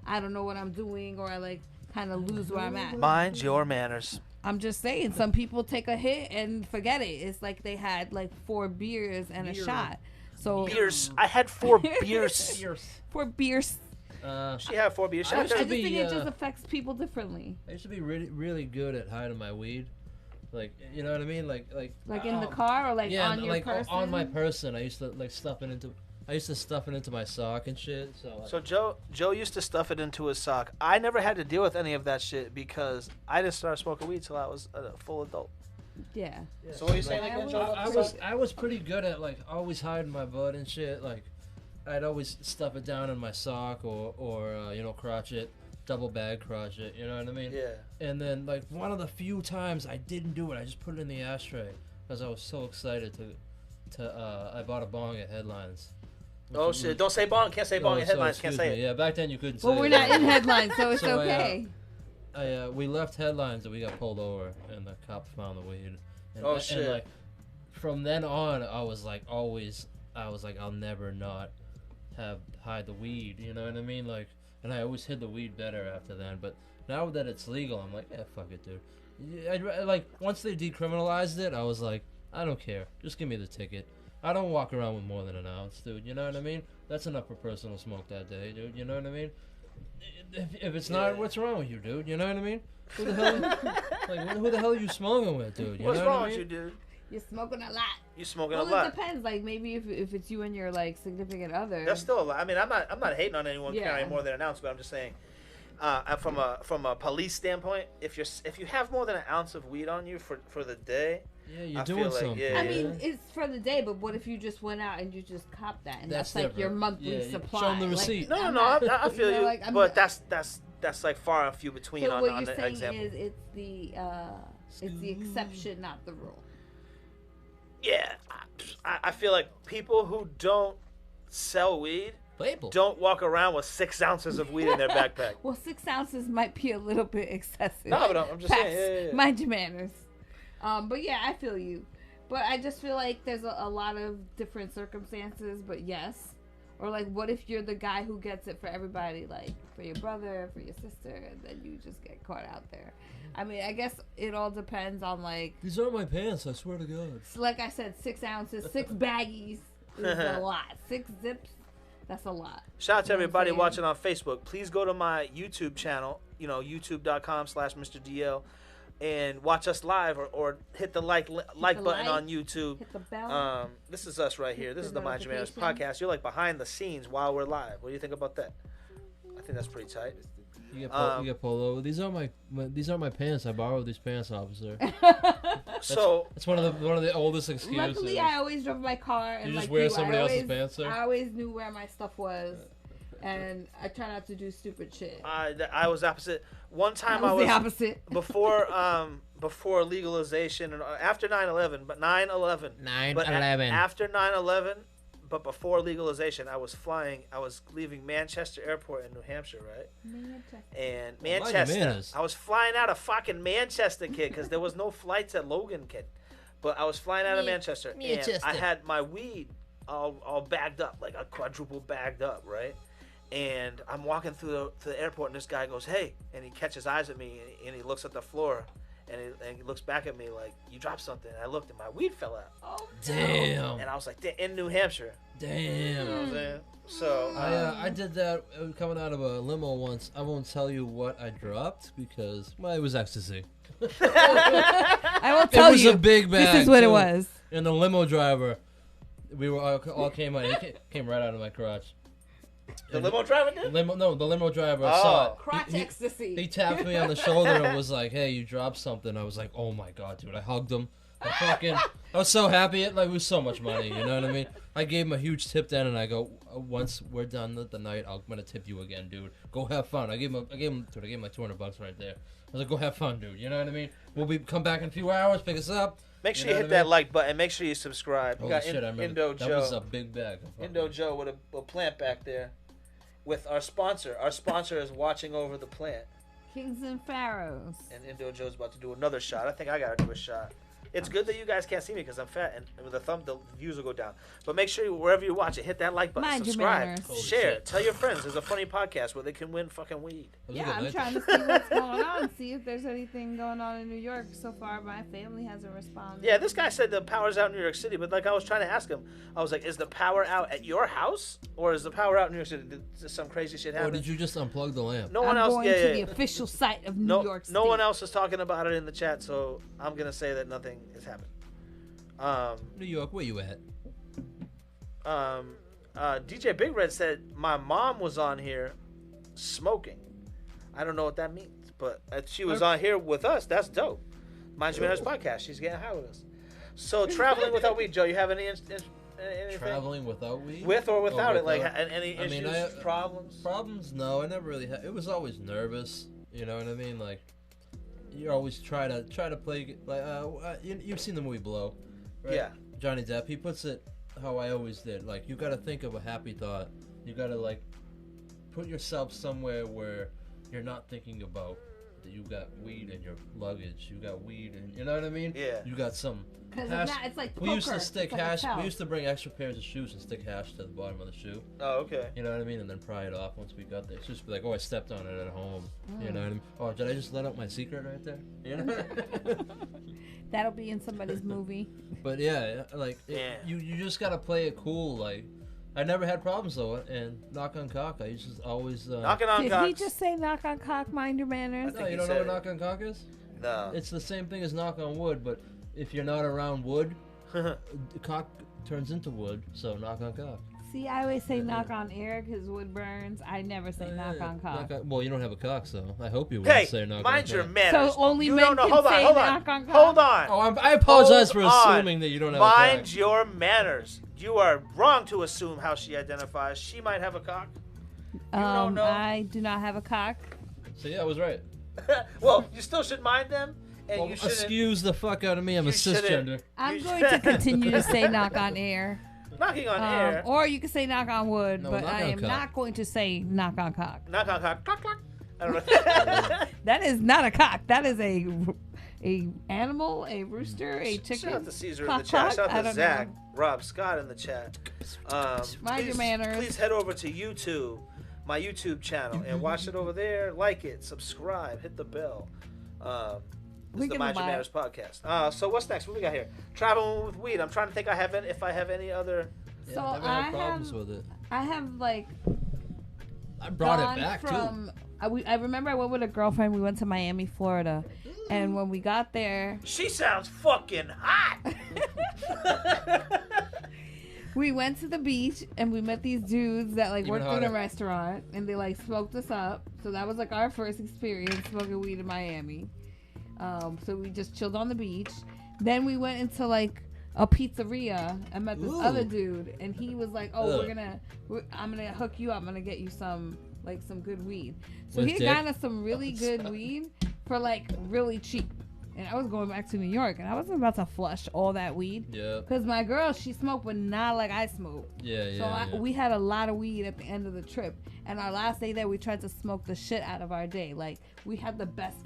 I don't know what I'm doing, or I kind of lose where I'm at. Mind your manners. I'm just saying, some people take a hit and forget it. It's they had 4 beers and a Beer. shot. So Beers. I had 4 beers. 4 beers. She had 4 beers. I I used to just be, think it just affects people differently. I used to be really, really good at hiding my weed. You know what I mean? Like In the car or yeah, on your person. on my person. I used to stuff it into my sock and shit. So Joe used to stuff it into his sock. I never had to deal with any of that shit because I didn't start smoking weed till I was a full adult. Yeah. So what are you saying I again, was- Joe? I was pretty good at always hiding my bud and shit. I'd always stuff it down in my sock or crotchet, double bag crotchet. You know what I mean? Yeah. And then one of the few times I didn't do it, I just put it in the ashtray because I was so excited to I bought a bong at Headlines. Oh shit! Don't say bong. Can't say bong in headlines. Can't say it. Yeah, back then you couldn't say Well, we're it. not in headlines, so it's So, okay. We left Headlines and we got pulled over, and the cops found the weed. And, Oh, shit. And from then on, I was I'll never not hide the weed. You know what I mean? And I always hid the weed better after then. But now that it's legal, I'm like, yeah, fuck it, dude. Once they decriminalized it, I was like, I don't care. Just give me the ticket. I don't walk around with more than an ounce, dude. You know what I mean? That's enough for personal smoke that day, dude. You know what I mean? If it's not, what's wrong with you, dude? You know what I mean? Who the hell? Who the hell are you smoking with, dude? You What's know wrong what I with mean? you, dude? You're smoking a lot. You smoking Well, a lot. it depends. Maybe if it's you and your significant other. That's still a lot. I mean, I'm not hating on anyone Yeah. carrying more than an ounce, but I'm just saying, from a police standpoint, if you have more than an ounce of weed on you for the day, Yeah, you're I doing feel like, something. yeah. I mean, it's for the day, but what if you just went out and you just copped that, and That's that's your different. monthly Yeah, supply? show 'em the receipt. no, I'm no, not- I feel you, I'm but not- that's far and few between So on what the you're saying example. is it's the exception, not the rule. Yeah, I feel like people who don't sell weed People. don't walk around with 6 ounces of weed in their backpack. Well, 6 ounces might be a little bit excessive. No, but I'm just Facts. saying. Yeah. Mind your manners. But yeah, I feel you. But I just feel like there's a lot of different circumstances. But yes, Or like, what if you're the guy who gets it for everybody, like for your brother, for your sister, and then you just get caught out there? I mean, I guess it all depends on like. These aren't my pants. I swear to God. Like I said, 6 ounces, 6 baggies is a lot. 6 zips, that's a lot. Shout out to You know what I'm everybody saying? watching on Facebook. Please go to my YouTube channel, youtube.com/MrDL, and watch us live or hit the like button like, on YouTube. Hit the bell. This is us right here. This the is the Mind Your Manners notification. podcast. You're like behind the scenes while we're live. What do you think about that? I think that's pretty tight. You get polo. These aren't my pants. I borrowed these pants, officer. So It's one of the oldest excuses. Luckily, I always drove my car, and You just like wear you, somebody I else's always, pants, sir? I always knew where my stuff was, and I try not to do stupid shit. I was opposite. One time I I was was the opposite. before legalization and after 9/11, but 9/11. But 9/11. after 9/11, but before legalization, I was leaving Manchester Airport in New Hampshire, right? And Mind your Manchester, manners. I was flying out of fucking Manchester, kid, because there was no flights at Logan, kid. But I was flying out of Manchester, and I had my weed all bagged up, like a quadruple bagged up, right? And I'm walking through the airport, and this guy goes, "Hey," and he catches eyes at me, and he looks at the floor, and he looks back at me like, "You dropped something." And I looked, and my weed fell out. Oh, Damn. And I was like, in New Hampshire. You know Damn. what I'm saying? So, I did that coming out of a limo once. I won't tell you what I dropped because, well, it was ecstasy. I will tell It was you. a big bag. This is what it too. was. And the limo driver, we were all came out. He came right out of my crotch. the limo driver did? The limo driver Oh. saw it. Crotch ecstasy. He tapped me on the shoulder and was like, "Hey, you dropped something." I was like, "Oh my God, dude!" I hugged him. I was so happy. It was so much money. You know what I mean? I gave him a huge tip then, and I go, "Once we're done with the night, I'm gonna tip you again, dude. Go have fun." I gave him like $200 right there. I was like, "Go have fun, dude." You know what I mean? We'll come back in a few hours, pick us up. Make sure You you know hit what I that mean? like button. Make sure you subscribe. We Holy got shit, I remember. Indo That was a Joe. big bag. Indo Joe with a plant back there with our sponsor. Our sponsor is watching over the plant. Kings and Pharaohs. And Indo Joe's about to do another shot. I think I gotta do a shot. It's good that you guys can't see me because I'm fat, and with the views will go down. But make sure wherever you watch it, hit that like button, Mind your subscribe, manners. Holy share, shit. tell your friends. There's a funny podcast where they can win fucking weed. Yeah, I'm trying to see what's going on. See if there's anything going on in New York. So far, my family hasn't responded. Yeah, this guy said the power's out in New York City, but like I was trying to ask him, I was like, is the power out at your house or is the power out in New York City? Did some crazy shit Or happen? did you just unplug the lamp? No one I'm else. going Yeah, to yeah, the yeah. official site of New No, York State. no one else is talking about it in the chat, so I'm gonna say that nothing has happened. New York, where you at? DJ Big Red said my mom was on here smoking. I don't know what that means, but she was on here with us. That's dope. Mind Your Manners podcast. She's getting high with us. So traveling without weed, Joe. You have anything? Traveling without weed? With or without Oh, it? Like without. any I mean, issues, problems? Problems? No, I never really had. It was always nervous. You know what I mean? Like, you always try to play like you've seen the movie Blow, right? Yeah. Johnny Depp. He puts it how I always did. Like, you got to think of a happy thought. You got to like put yourself somewhere where you're not thinking about that you got weed in your luggage. You got weed, and you know what I mean? Yeah. You got some. Because hash. it's like We used poker. to stick It's like a hash. tell. We used to bring extra pairs of shoes and stick hash to the bottom of the shoe. Oh, okay. You know what I mean? And then pry it off once we got there. It's just be like, oh, I stepped on it at home. You know what I mean? Oh, did I just let out my secret right there? You know? That'll be in somebody's movie. But yeah, like, you just gotta play it cool. Like, I never had problems though. And knock on cock, I used to always. Knocking on Did cocks. he just say knock on cock, mind your manners? No, you don't know what knock on cock is? No. It's the same thing as knock on wood, but if you're not around wood, cock turns into wood. So knock on cock. See, I always say knock on air because wood burns. I never say knock on cock. Well, you don't have a cock, so I hope you wouldn't Hey, say knock on mind your cock. manners. So only you men don't know. can Hold on, say hold on. knock on cock? Hold on. Oh, I apologize for Hold on. assuming that you don't have a cock. Mind your manners. You are wrong to assume how she identifies. She might have a cock. You don't know. I do not have a cock. So yeah, I was right. Well, you still should mind them, and Well, you shouldn't. excuse the fuck out of me. I'm a You shouldn't. cisgender. I'm You going should- to continue to say knock on air. Knocking on air. Or you can say knock on wood, No, but knock I on am cock. not going to say knock on cock. Knock on cock. Clock, clock. I don't know. That is not a cock. That is a a animal, a rooster, a chicken. Shout out to Caesar in Clock, the chat. clock? Shout I out to don't Zach, know. Rob Scott in the chat. Mind your manners. Please head over to YouTube, my YouTube channel, and watch it over there. Like it, subscribe, hit the bell. This is the Mind Your Manners podcast. So what's next? What we got here? Traveling with weed. I'm trying to think if I have any other. Yeah, So I've never had problems with it. I have like I brought gone it back from, I remember I went with a girlfriend. We went to Miami, Florida, and when we got there, She sounds fucking hot. we went to the beach and we met these dudes that like Even worked in a hotter. restaurant, and they like smoked us up. So that was like our first experience smoking weed in Miami. So we just chilled on the beach. Then we went into like a pizzeria. I met this Ooh. other dude, and he was like, "Oh, Ugh. I'm gonna hook you up. I'm gonna get you some good weed." So With he dick? got us some really good weed for like really cheap. And I was going back to New York, and I wasn't about to flush all that weed. Yeah. Cause my girl, she smoked, but not like I smoke. Yeah, yeah. So we had a lot of weed at the end of the trip. And our last day there, we tried to smoke the shit out of our day. Like, we had the best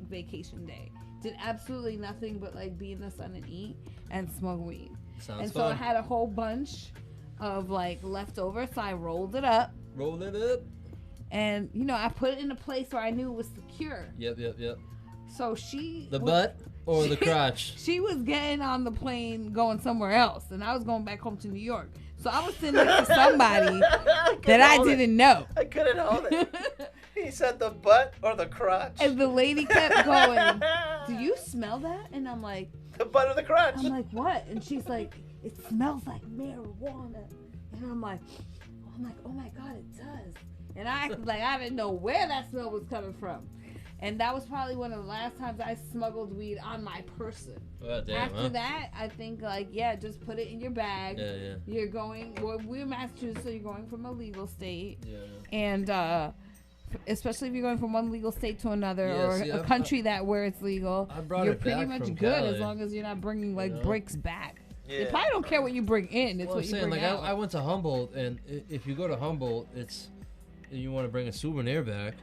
vacation day. Did absolutely nothing but, like, be in the sun and eat and smoke weed. Sounds and fun. so I had a whole bunch of, like, leftovers. So I rolled it up. Roll it up. And, you know, I put it in a place where I knew it was secure. Yep. So she... The butt or the crotch? She was getting on the plane going somewhere else. And I was going back home to New York. So I was sitting next to somebody that I didn't know. I couldn't hold it. He said the butt or the crotch. And the lady kept going, "Do you smell that?" And I'm like, The butt or the crotch. "What?" And she's like, "It smells like marijuana." And I'm like, "Oh my God, it does." And I acted like I didn't know where that smell was coming from. And that was probably one of the last times I smuggled weed on my person. Oh, damn, After that, I think just put it in your bag. Yeah. You're going. Well, we're in Massachusetts, so you're going from a legal state. Yeah. And especially if you're going from one legal state to another, Yeah, or see, a country where it's legal, I brought you're it pretty back much from good Cali. as long as you're not bringing bricks back. Yeah. They probably don't care what you bring in; it's Well, what I'm you saying, bring like, out. I went to Humboldt, and if you go to Humboldt, you want to bring a souvenir back.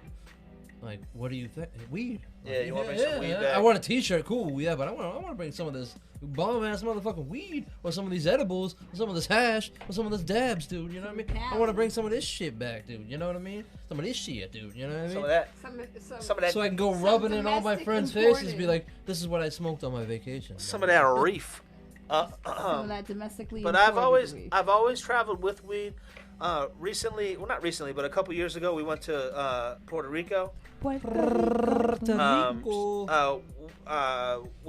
Like, what do you think? Weed. Yeah, you wanna bring some weed back. I want a T-shirt, cool, yeah, but I want to bring some of this bomb ass motherfucking weed, or some of these edibles, or some of this hash, or some of this dabs, dude. You know what I mean? I want to bring some of this shit back, dude. You know what I mean? Some of this shit, dude. You know what I mean? Some of that. Some of that. So I can go rubbing in all my domestic friends' imported. faces, be like, "This is what I smoked on my vacation." Some of that reef. Some of that domestically. But I've imported weed. always traveled with weed. Recently, well, not recently, but a couple years ago, we went to Puerto Rico. We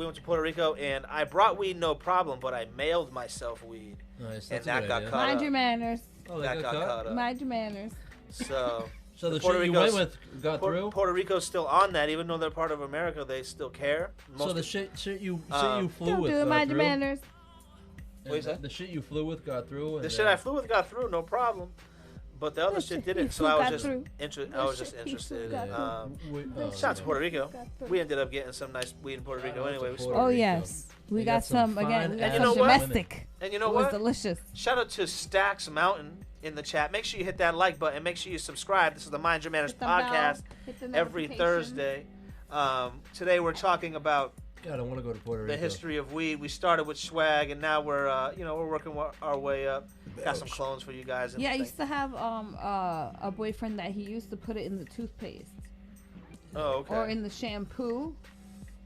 went to Puerto Rico, and I brought weed, no problem, but I mailed myself weed, Nice, and that's a that good got idea. caught Mind up. your manners. Oh, That they got got caught up. Mind your manners. So So the Puerto shit you went Rico's- with got through. Puerto Rico's still on that, even though they're part of America, they still care. So Most the of- shit you Um, flew Don't with do it. got Mind your through. manners. And What is that? The shit you flew with got through. the shit I flew with got through, no problem. But the other The shit shit didn't, you so I flew was got just through. interested. got Shout out to Puerto Rico. We ended up getting some nice weed in Puerto Rico Shout out anyway. to We Puerto Oh smoked. Rico. yes, we They got some fine again. We got And you some know what? domestic. And you know It was what? delicious. Shout out to Stacks Mountain in the chat. Make sure you hit that like button. Make sure you subscribe. This is the Mind Your Manners Hit the bell, podcast hit the every notification. Thursday. Today we're talking about God, I want to go to Puerto Rico. the history of weed. We started with swag, and now we're we're working our way up. Got some clones for you guys. And Yeah, I things. used to have a boyfriend that he used to put it in the toothpaste Oh, okay. or in the shampoo.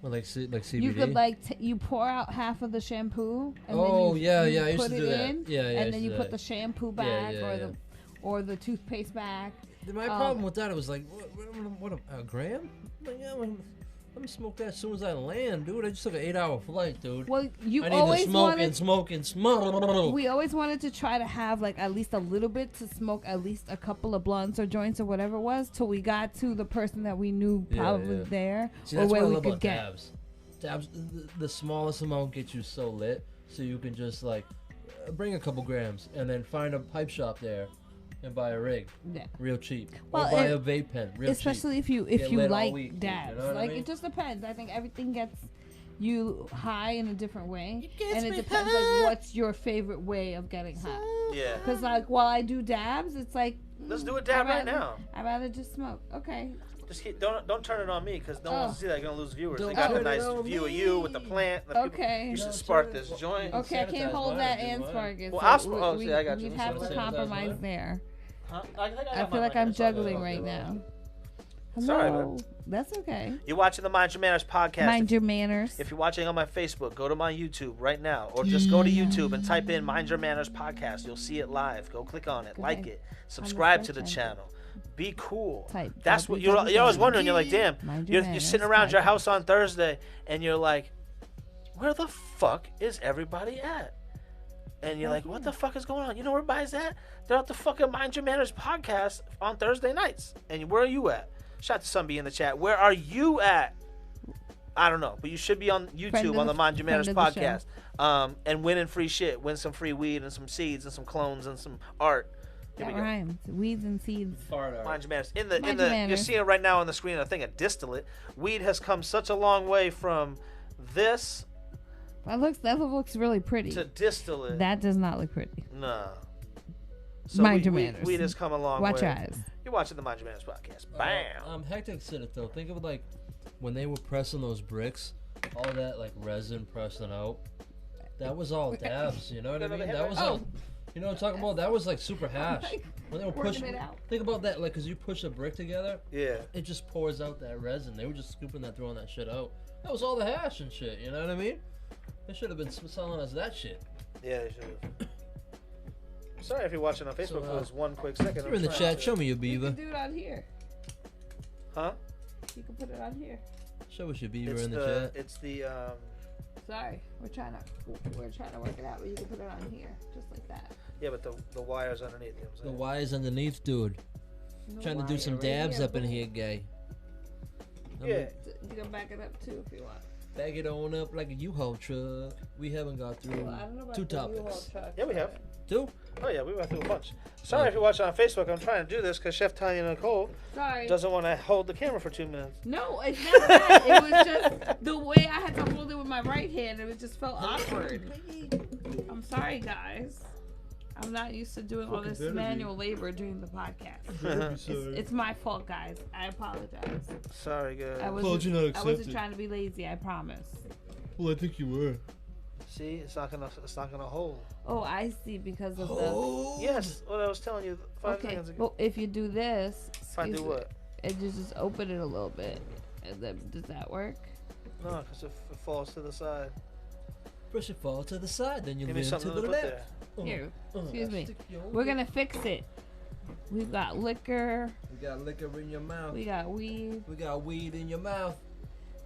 Well, like CBD. You could you pour out half of the shampoo and Oh, then yeah, you I used put to it do that. in, Yeah, I and used then to you do put that. the shampoo Yeah, back yeah. or the toothpaste back. My problem with that, it was like, what a gram? Like, yeah, let me smoke that as soon as I land, dude. I just took an 8-hour flight, dude. Well, you I need always to smoke wanted. and smoke and smoke. We always wanted to try to have like at least a little bit to smoke at least a couple of blunts or joints or whatever it was till we got to the person that we knew probably yeah. there See, or that's where what I we love could about get. dabs. Dabs, the smallest amount gets you so lit, so you can just like bring a couple grams and then find a pipe shop there and buy a rig, Yeah. real cheap. Well, or buy a vape pen, real cheap. Especially if you Get lit all like week, dude, dabs. you know what I Like mean? it just depends. I think everything gets you high in a different way, gets and it me depends high. like what's your favorite way of getting high. Yeah. Because like while I do dabs, it's like Let's do a dab right I'd rather- now. I'd rather just smoke. Okay. Just don't turn it on me because no one wants to see that. You're gonna lose viewers. Don't They got the turn nice it on view of me. you with the plant. The people. Okay. You should Don't spark turn this it- joint. Okay, I can't Sanitize hold mine, that do and mine. spark it. Well, so I'll sp- oh, see, I got you. We'd have So to sanitize compromise mine? there. Huh? I feel like I'm juggling right now. Sorry, Hello. That's okay. You're watching the Mind Your Manners podcast. Mind your manners. If you're watching on my Facebook, go to my YouTube right now, or just go to YouTube and type in Mind Your Manners podcast. You'll see it live. Go click on it, Go like ahead. it, subscribe to search the engine. channel. Be cool. Type That's what you're always wondering. You're like, damn, Mind your you're sitting manners around your podcast. house on Thursday, and you're like, where the fuck is everybody at? And you're like, what the fuck is going on? You know where everybody's at? They're at the fucking Mind Your Manners podcast on Thursday nights. And where are you at? Shout out to Sunby in the chat. Where are you at? I don't know, but you should be on YouTube on the Mind Your Manners podcast. And winning free shit. Win some free weed and some seeds and some clones and some art. Here That we go. rhymes. Weeds and seeds. Fart art. Mind Your Manners. Mind your You're manners. seeing it right now on the screen. I think a distillate. Weed has come such a long way from this That looks really pretty. to distillate. That does not look pretty. No. So Mind your manners. Weed has come a long Watch way. your eyes. You're watching the Mind Your Manners podcast. Bam. Hectic said it though. Think of it like when they were pressing those bricks, all that like resin pressing out. That was all dabs. You know what I mean? That was all. You know what I'm talking about? That was like super hash. When they were Working pushing it out. Think about that, like, cause you push a brick together, Yeah. it just pours out that resin. They were just scooping that, throwing that shit out. That was all the hash and shit. You know what I mean? They should have been selling us that shit. Yeah, they should have. Sorry if you're watching on Facebook for this one quick second. You're in the chat. Show me your You beaver. can do it on here. Huh? You can put it on here. Show us your beaver It's in the the chat. it's the Sorry, we're trying to work it out, but you can put it on here, just like that. yeah, but the wires underneath. You know what I'm The saying? wires underneath, dude. No Trying to do wire some right dabs here, up in boom. here, guy. Yeah. You can back it up too if you want. Bag it on up like a U-Haul truck. We haven't got through Well, I don't know about two the U-Haul topics. truck, Yeah, we have. Two? Oh yeah, we went through a bunch. Sorry if you're watching on Facebook. I'm trying to do this because Chef Tanya Nicole Sorry. doesn't want to hold the camera for 2 minutes. No, it's not that. It was just the way I had to hold it with my right hand. It just felt awkward. I'm sorry, guys. I'm not used to doing all this manual labor during the podcast. It's my fault, guys. I apologize. Sorry, guys. I wasn't trying to be lazy. I promise. Well, I think you were. See, it's not gonna hold. Oh, I see. Because of Yes, what I was telling you the. 5 Okay. seconds ago. Well, if you do this, If I do excuse me, what? and you just open it a little bit, and then does that work? No, because it falls to the side. Brush it fall to the side, then you Give me lean to something the to put left. there. Here, excuse me. Stick your- We're gonna fix it. We've got liquor. We got liquor in your mouth. We got weed. We got weed in your mouth.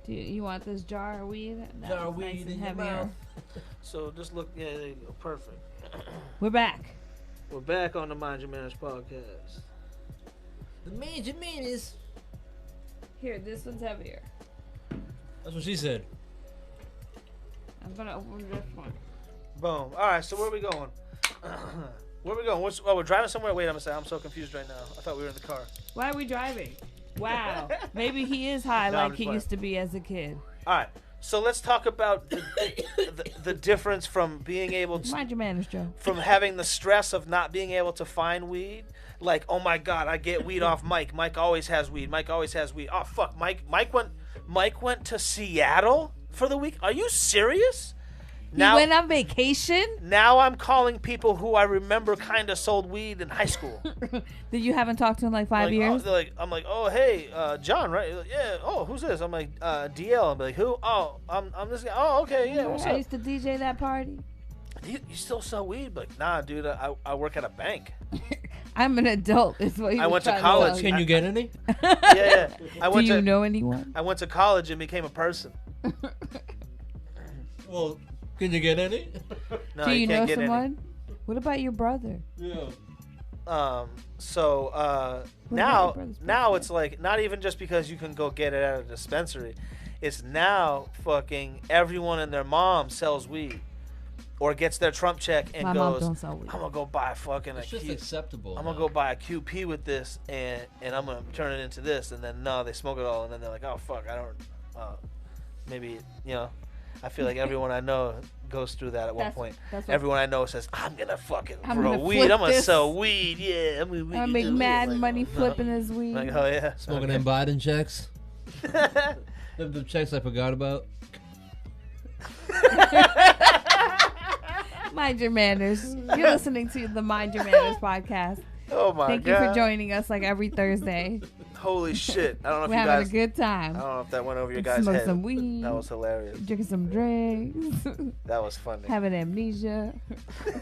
Do you want this jar of weed? That Jar of was nice weed and in your heavier. mouth. So just look. Yeah, there you go. Perfect. We're back. We're back on the Mind Your Manners podcast. The major menace. Here, this one's heavier. That's what she said. I'm gonna open this one. Boom. All right. So where are we going? Where are we going? We're driving somewhere. Wait, I'm so confused right now. I thought we were in the car. Why are we driving? Wow. Maybe he is high No, I'm like just he playing. used to be as a kid. All right. So let's talk about the difference from being able to, Mind your manners, Joe. from having the stress of not being able to find weed. Like, oh my God, I get weed off Mike. Mike always has weed. Mike always has weed. Oh fuck, Mike went to Seattle for the week. Are you serious? He went on vacation? Now I'm calling people who I remember kind of sold weed in high school. That you haven't talked to in like 5 Like, years? I'm like, oh hey, John, right? He's like, yeah. Oh, who's this? I'm like, DL. I'm like, who? Oh, I'm this guy. Oh, okay, yeah. What's I up? used to DJ that party. You still sell weed? Like, nah, dude. I work at a bank. I'm an adult. Is what he I was went to trying college. tell you. Can you get any? Yeah. I Do went you to know anyone? I went to college and became a person. Well, can you get any? No, Do you know can't get any. someone? What about your brother? Yeah. So about your now brother's it's like not even just because you can go get it at a dispensary. It's now fucking everyone and their mom sells weed or gets their Trump check and My mom goes, don't sell weed. I'm gonna go buy fucking It's a just Q. acceptable. I'm gonna go buy a QP with this and I'm gonna turn it into this, and then no, they smoke it all, and then they're like, oh fuck, I don't. Maybe I feel like everyone I know goes through that at one point. That's what Everyone I know says, I'm going to fucking I'm grow gonna weed. flip I'm going to this. sell weed. Yeah. I'm I make mad money flipping his weed. Like, oh, yeah. Smoking them Biden checks. The checks I forgot about. Mind your manners. You're listening to the Mind Your Manners podcast. Oh, my Thank God. you for joining us like every Thursday. Holy shit. I don't know if We're you having guys... a good I time. don't know if that went over your guys' Smoke head. some weed. That was hilarious. Drinking some drinks. That was funny. Having amnesia. I'm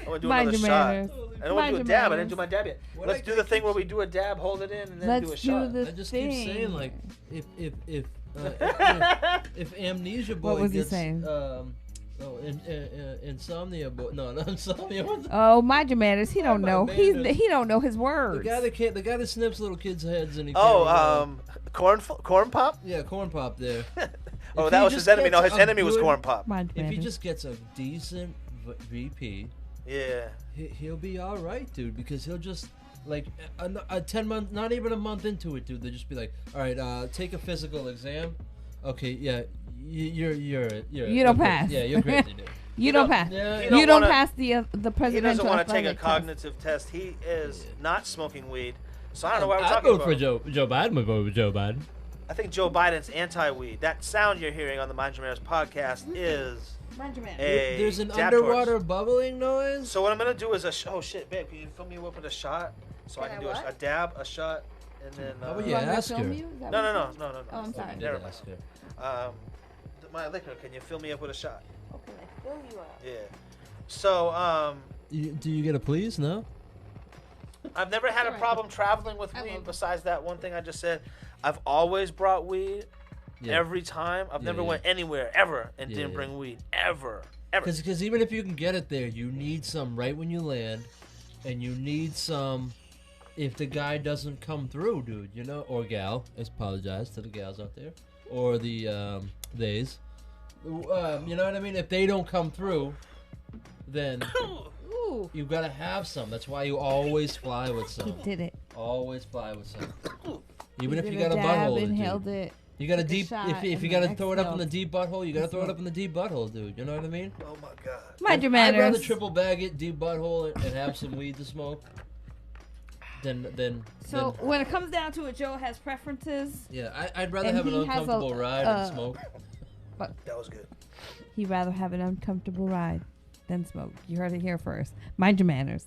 going to do Mind another your shot. manners. I don't want to Mind do a your dab. I manners. didn't do my dab yet. What Let's I- do the thing where we do a dab, hold it in, and then Let's do a do shot. the I just thing. keep saying, like, if Amnesia Boy What was he gets, saying? Insomnia Boy, no, not Insomnia. What's Oh, mind your manners. He don't My know. manners. He don't know his the words. the guy that snips little kids' heads and he Oh, corn pop? yeah, Corn Pop there. Oh, If that he was just his enemy. No, gets his a enemy was good- corn pop. Mind your If he manners. just gets a decent VP, Yeah. he'll be all right, dude. Because he'll just like a 10 month, not even a month into it, dude. They'll just be like, all right, take a physical exam. Okay, yeah, you're You don't pass. Yeah, you're crazy, dude. You don't don't- pass. Yeah, he You don't don't wanna- pass the He presidential doesn't want to take a athletic test. cognitive test. He is not smoking weed. So I don't know why we're I'd talking vote about for it. Joe Biden. Would vote for Joe Biden. I think Joe Biden's anti-weed. That sound you're hearing on the Mind Your Manners podcast is Mind your manners. a There's an dab underwater torch. bubbling noise. So what I'm gonna do is oh shit, babe, can you fill me up with a shot so I Can can I do what? a dab, a shot, and then. How about You Yeah, want me to ask film her. you? Is that No, what no, you no, said? no, no, no. Oh, I'm sorry. Never mind. Ask her. My liquor. Can you fill me up with a shot? Okay, fill you up. Yeah. So Do you get a please? No. I've never had a Alright. problem traveling with I weed love- besides that one thing I just said. I've always brought weed Yeah. every time. I've Yeah, never yeah. went anywhere ever and Yeah, didn't yeah. bring weed ever. Because even if you can get it there, you need some right when you land, and you need some if the guy doesn't come through, dude. You know, or gal. I apologize to the gals out there, or the theys. You know what I mean? If they don't come through, then Ooh, you gotta have some. That's why you always fly with he some. did it. Always fly with some. Even He if you did got a dab, butthole, inhaled dude. it. You got a took a deep. shot, If and you gotta then throw it up in the exhaled. deep butthole, you gotta throw it Exhaled. up in the deep butthole, dude. You know what I mean? Oh my god. Mind your I'd rather manners. triple bag it, deep butthole, and have some weed to smoke. Than So when it comes down to it, Joe has preferences. yeah, I'd rather And have an he has a- uncomfortable ride and smoke. That was good. He'd rather have an uncomfortable ride than smoke. You heard it here first. Mind your manners.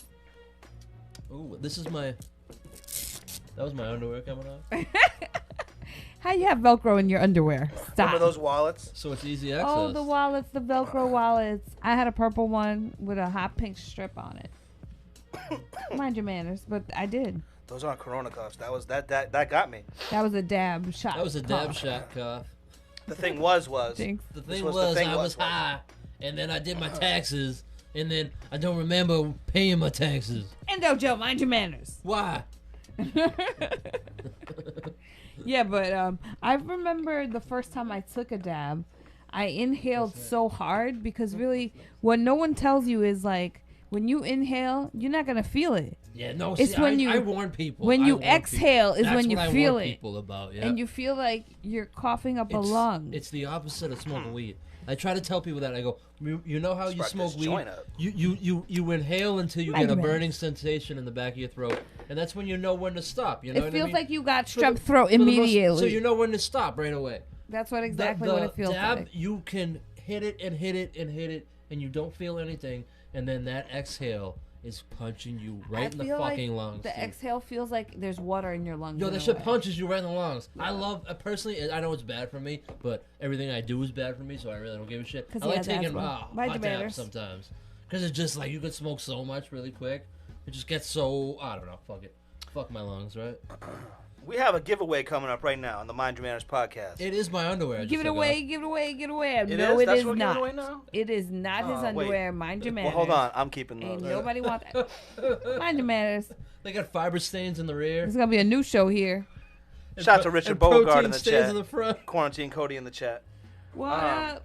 Ooh, this is my. That was my underwear coming off. How you have Velcro in your underwear? Stop. Remember those wallets? So it's easy access. Oh, the wallets, the Velcro wallets. I had a purple one with a hot pink strip on it. Mind your manners, but I did. Those aren't Corona cuffs. That got me. That was a dab shot. That was a dab cough. shot cough. The thing was Jinx. The This thing was was, the thing I was- was high, and then I did my taxes, and then I don't remember paying my taxes. Indo Joe, mind your manners. Why? Yeah, but I remember the first time I took a dab, I inhaled so hard because really what no one tells you is like when you inhale, you're not gonna feel it. Yeah, no. It's see, when I, you- I warn people. when I you warn people. exhale is That's when you what feel I warn it. people about, yeah. And you feel like you're coughing up a lung. It's the opposite of smoking weed. I try to tell people that. I go, you know how you Spark smoke this weed? joint up. You inhale until you Mind get a your manners. burning sensation in the back of your throat, and that's when you know when to stop. You know It what feels I mean? like you got For the- strep throat for the most- immediately. so you know when to stop right away. That's what exactly the what it feels dab, like. you can hit it and hit it and hit it, and you don't feel anything, and then that exhale is punching you right in the feel fucking like lungs. the dude. exhale feels like there's water in your lungs. Yo, in that a shit way. punches you right in the lungs. I love, personally, I know it's bad for me, but everything I do is bad for me, so I really don't give a shit. 'Cause I he like has taking asthma. hot Mind your dabs manners. sometimes. Because it's just like, you can smoke so much really quick. It just gets so, I don't know, fuck it. Fuck my lungs, right? We have a giveaway coming up right now on the Mind Your Manners podcast. It is my underwear. I Give just it took away, off. give it away, give it away. It No, is? it That's is what we're giving not. away now? It is not his Wait. underwear. Mind your Well, manners. hold on. I'm keeping Ain't those. nobody want that. Mind your manners. They got fiber stains in the rear. There's gonna be a new show here. Shout out to Richard and Beauregard protein in the stains chat. in the front. Quarantine Cody in the chat. What Um, up?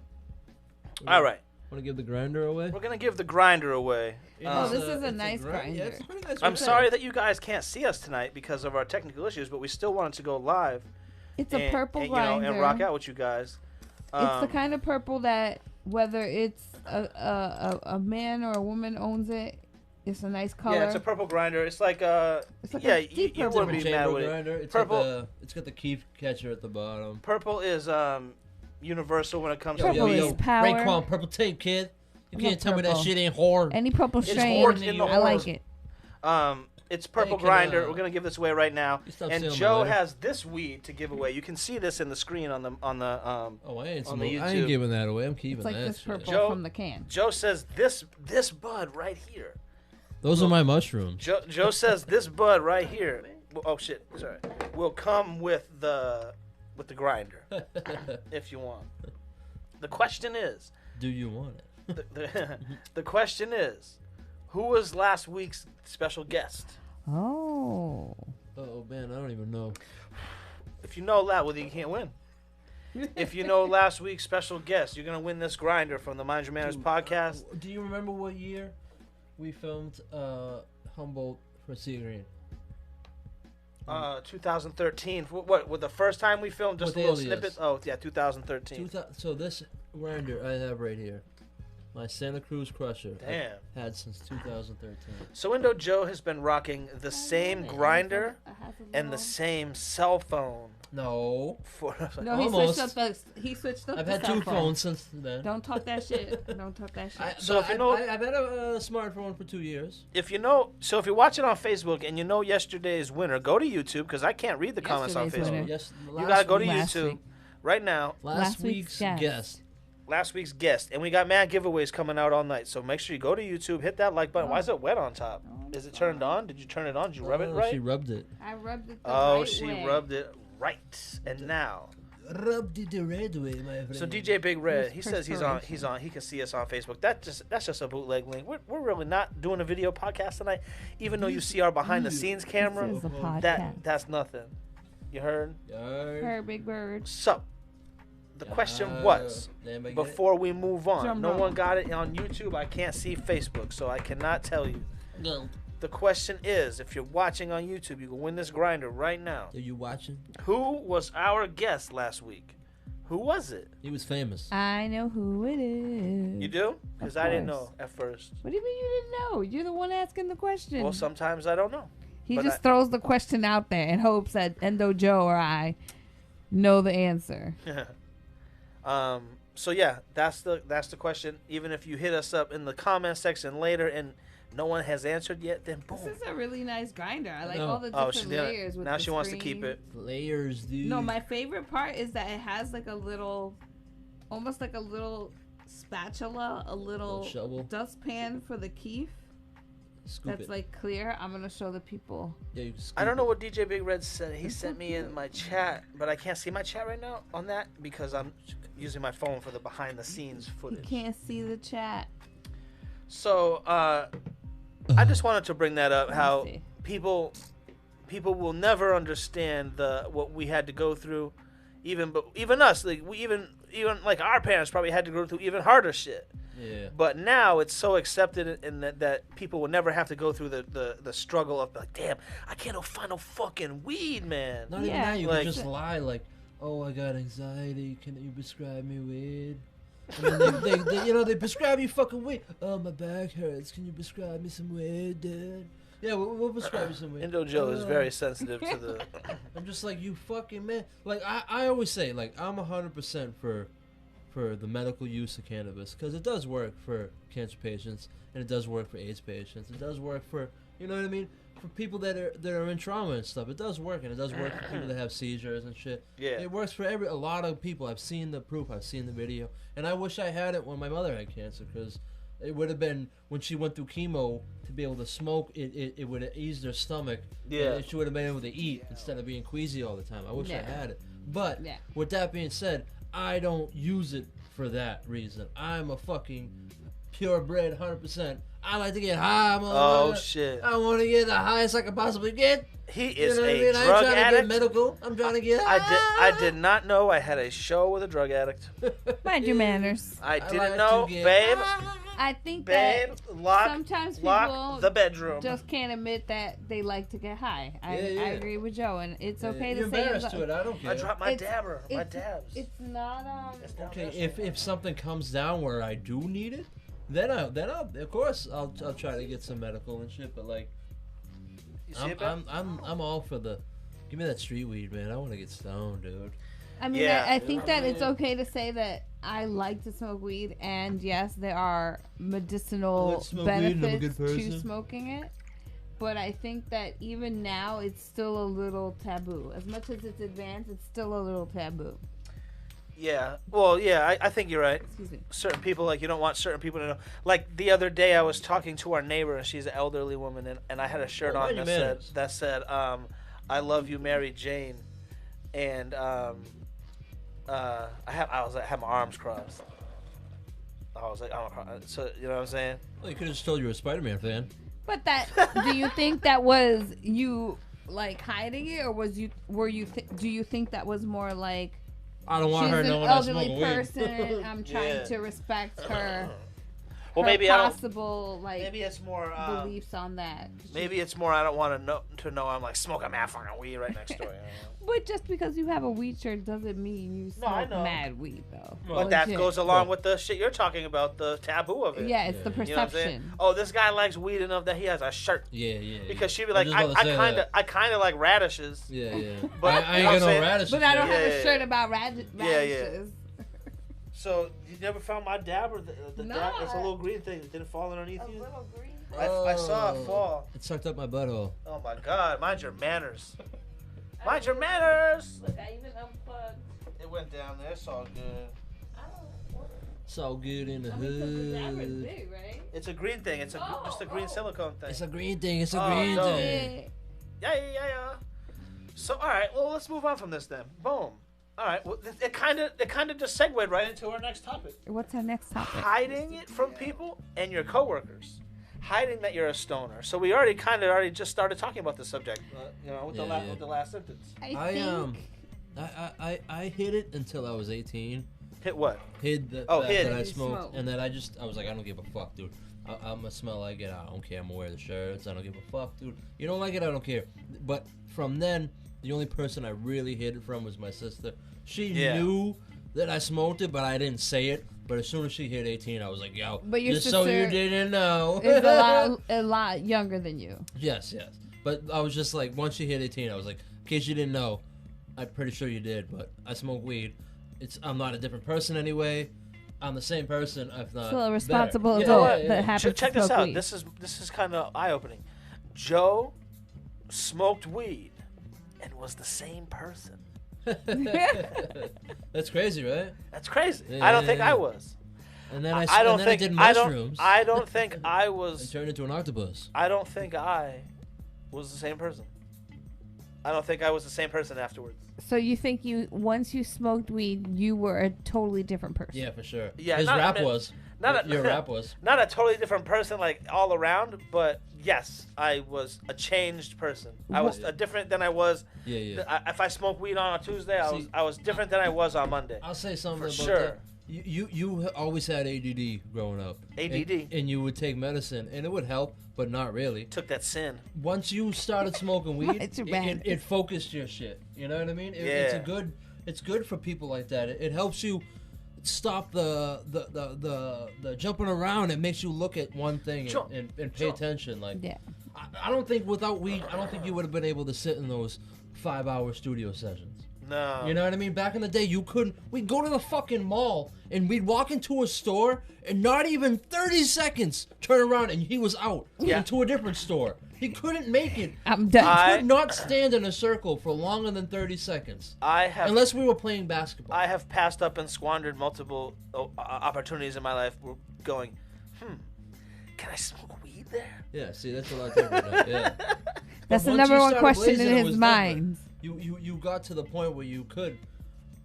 All right. Want to give the grinder away? We're going to give the grinder away. Oh, It's this is a it's nice grinder. Yeah, it's a pretty nice I'm grinder. sorry that you guys can't see us tonight because of our technical issues, but we still wanted to go live It's a purple and, grinder. and rock out with you guys. It's the kind of purple that whether it's a man or a woman owns it. It's a nice color. Yeah, it's a purple grinder. It's like It's like a deep you purple. wouldn't be mad with it. grinder. It's Purple. It's got the key catcher at the bottom. Purple is universal when it comes Purple to is power. Raekwon, purple tape, kid. You I can't love tell me that purple. shit ain't hard. Any purple It's strain, horse in the I like horse. it. It's purple Hey, can, grinder. We're gonna give this away right now. You stop And stealing my Joe lighter. has this weed to give away. You can see this in the screen on the Oh, I ain't on the I YouTube. ain't giving that away. I'm keeping It's like that this shit. purple Joe- from the can. Joe says this bud right here. Those are my mushrooms. Joe says this bud right here. Oh shit, sorry. Will come with the grinder if you want. The question is, Do you want it? the question is, who was last week's special guest? Oh. Oh man, I don't even know. If you know that, well, you can't win. If you know last week's special guest, you're gonna win this grinder from the Mind Your Manners podcast. Do you remember what year we filmed Humboldt for Sea Green? 2013. What? With the first time we filmed just What a little the snippet? alias? Oh yeah, 2013. So this grinder I have right here, my Santa Cruz Crusher. Damn. I've had since 2013. So Indo Joe has been rocking the same grinder and the same cell phone No, for. No, he Almost. switched up I've the had cell two phone. phones since then. Don't talk that shit. Don't talk that shit. So if you know- I've had a smartphone for 2 years. If you know, so if you're watching on Facebook and you know yesterday's winner, go to YouTube because I can't read the comments on Yesterday's Facebook. winner. Yes, You gotta go to Last YouTube week. right now. Last week's guest. Last week's guest, and we got mad giveaways coming out all night. So make sure you go to YouTube, hit that like button. Why is it wet on top? Is it turned on? Did you turn it on? Did you rub it Oh, right? She rubbed it. I rubbed it the Oh, right she way. rubbed it right. And now, Rubbed it the red way, my friend. so DJ Big Red, he There's says he's on. He can see us on Facebook. That's just a bootleg link. We're really not doing a video podcast tonight, even though you see our behind the scenes camera. This is a podcast. That's nothing. You heard? Her big bird. So, the question was, before we move on, Drum no roll. one got it on YouTube. I can't see Facebook, so I cannot tell you. No. The question is, if you're watching on YouTube, you can win this grinder right now. Are you watching? Who was our guest last week? Who was it? He was famous. I know who it is. You do? Because I didn't know course. at first. What do you mean you didn't know? You're the one asking the question. Well, sometimes I don't know. he but just throws the question out there in hopes that Endo Joe or I know the answer. So yeah, that's the question. Even if you hit us up in the comment section later and no one has answered yet, then boom. This is a really nice grinder. I like No. all the Oh, different she did layers. it. With Now the she wants to keep screen. it. Layers, dude. No, my favorite part is that it has like a little, almost like a little spatula, a little shovel. dustpan for the keef. Scoop That's it. like clear. I'm gonna show the people. Yeah, you scoop I don't know it. what DJ Big Red said. He sent me in my chat, but I can't see my chat right now on that because I'm using my phone for the behind the scenes You footage. can't see the chat. So I just wanted to bring that up. Let me How see. people will never understand what we had to go through, even us. Like we even like our parents probably had to go through even harder shit. Yeah. But now it's so accepted in that people will never have to go through the struggle of like, damn, I can't find no fucking weed, man. Not even Yeah. that. You Like- can just lie like, "Oh, I got anxiety. Can you prescribe me weed?" And then they prescribe you fucking weed. "Oh, my back hurts. Can you prescribe me some weed, dude?" Yeah, we'll prescribe you some weed. Indo Joe is very sensitive to the. I'm just like, you fucking man. Like I always say, like I'm 100% for the medical use of cannabis because it does work for cancer patients and it does work for AIDS patients. It does work for, you know what I mean, for people that are in trauma and stuff. It does work, and it does work for people that have seizures and shit. Yeah. It works for a lot of people. I've seen the proof. I've seen the video, and I wish I had it when my mother had cancer because it would have been when she went through chemo to be able to smoke. It would have eased her stomach. Yeah. And she would have been able to eat instead of being queasy all the time. I wish I Yeah. had it. But Yeah. with that being said, I don't use it for that reason. I'm a fucking purebred 100%. I like to get high. Oh shit! I want to get the highest I can possibly get. He You is know what I a mean? I ain't drug trying to get addict. medical. I'm trying to get I did not know I had a show with a drug addict. Mind your manners. I didn't like know, to get babe. high. I think Babe, that sometimes people lock the bedroom. just can't admit that they like to get high. I agree with Joe, and it's okay You're to say embarrassed to it. I don't care. I dropped my dabber. My dabs. It's not Okay, if something comes down where I do need it, then I'll of course I'll try to get some medical and shit. But like, I'm all for the. Give me that street weed, man. I want to get stoned, dude. I mean, I think that it's okay to say that I like to smoke weed, and yes, there are medicinal benefits to smoking it. But I think that even now, it's still a little taboo. As much as it's advanced, it's still a little taboo. Yeah. Well, yeah, I think you're right. Excuse me. Certain people, like, you don't want certain people to know. Like, the other day, I was talking to our neighbor, and she's an elderly woman, and I had a shirt on that said, I love you, Mary Jane. And I had my arms crossed. I was like, so you know what I'm saying? Well, you could have just told you were a Spider-Man fan. But do you think that was you like hiding it, or do you think that was more like I don't want her knowing I smoke weed. She's an elderly person. I'm trying to respect her. Well, maybe possible maybe it's more beliefs on that. Maybe it's more I don't want to know I'm like smoking mad fucking weed right next door. But just because you have a weed shirt doesn't mean you smoke mad weed, though. But that goes along with the shit you're talking about, the taboo of it. Yeah, it's the perception. You know oh, this guy likes weed enough that he has a shirt. Yeah. Because she'd be like, I kind of like radishes. Yeah. But I ain't got no radishes. But I don't have a shirt about radishes. Yeah. So you never found my dab or the dab? It's a little green thing. Did it fall underneath you? A little green. I saw it fall. It sucked up my butthole. Oh my God! Mind your manners. Mind your manners. Look, I even unplugged. It went down there. It's all good. It's all good in the hood. The dab is big, right? It's a green thing. It's just a green silicone thing. It's a green thing. It's a green thing. Yeah. So all right. Well, let's move on from this then. Boom. All right. Well, it kind of just segued right into our next topic. What's our next topic? Hiding it from people and your coworkers. Hiding that you're a stoner. So we already just started talking about this subject. With the last sentence. I hid it until I was 18. Hid what? Hid that I smoked, and then I was like, I don't give a fuck, dude. I'm gonna smell like it. I don't care. I'm gonna wear the shirts. I don't give a fuck, dude. You don't like it, I don't care. But from then, the only person I really hid it from was my sister. She knew that I smoked it, but I didn't say it. But as soon as she hit 18, I was like, yo, but your just so you didn't know. Is a lot younger than you. Yes. But I was just like, once she hit 18, I was like, in case you didn't know, I'm pretty sure you did, but I smoke weed. I'm not a different person anyway. I'm the same person, if not still a responsible adult that happens to smoke Check this out. weed. This is kind of eye-opening. Joe smoked weed and was the same person. That's crazy, right? That's crazy. I don't think I was. And then I did mushrooms. I don't think I was. And turned into an octopus. I don't think I was the same person. I don't think I was the same person afterwards. So you think once you smoked weed, you were a totally different person? Yeah, for sure. Yeah, your rap was. Not a totally different person, like all around, but yes, I was a changed person. I was different than I was. Yeah. If I smoked weed on a Tuesday, I was different than I was on Monday. I'll say something for about sure. that. You always had ADD growing up. ADD. And you would take medicine, and it would help, but not really. Took that sin. Once you started smoking weed, it focused your shit. You know what I mean? It's good for people like that. It helps you stop the jumping around. It makes you look at one thing and pay attention. Like, I don't think without weed, you would have been able to sit in those 5-hour studio sessions. No. You know what I mean? Back in the day, you couldn't. We'd go to the fucking mall and we'd walk into a store and not even 30 seconds turn around and he was out into a different store. He couldn't make it. I'm done. He could not stand in a circle for longer than 30 seconds. Unless we were playing basketball. I have passed up and squandered multiple opportunities in my life going, can I smoke weed there? Yeah, see, that's a lot different. Yeah. That's the number one question in his mind. You got to the point where you could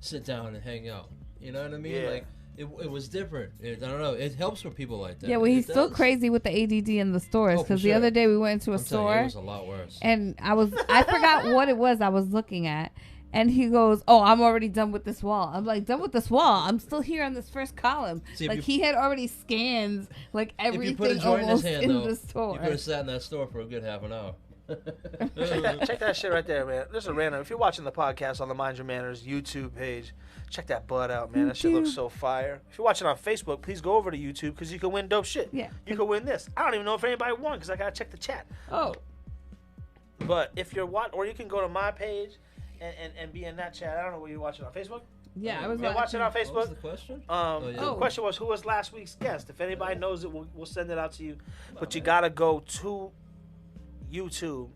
sit down and hang out. You know what I mean? Yeah. Like it was different. I don't know. It helps for people like that. Yeah, well, he's still crazy with the ADD in the stores because the other day we went into a store. It was a lot worse. And I forgot what it was I was looking at, And he goes, "Oh, I'm already done with this wall." I'm like, "Done with this wall? I'm still here on this first column." See, like he had already scanned like if you everything put a joint in his almost hand, in though, the store. you could have sat in that store for a good half an hour. Check that shit right there, man. There's a random. If you're watching the podcast on the Mind Your Manners YouTube page, check that butt out, man. That shit looks so fire. If you're watching on Facebook, please go over to YouTube because you can win dope shit. Yeah. You can win this. I don't even know if anybody won because I gotta check the chat. Oh. But if you're or you can go to my page and be in that chat. I don't know what you're watching on Facebook. Yeah, I was watching on Facebook. What was the question? The question was, who was last week's guest? If anybody knows it, we'll send it out to you. But you gotta go to YouTube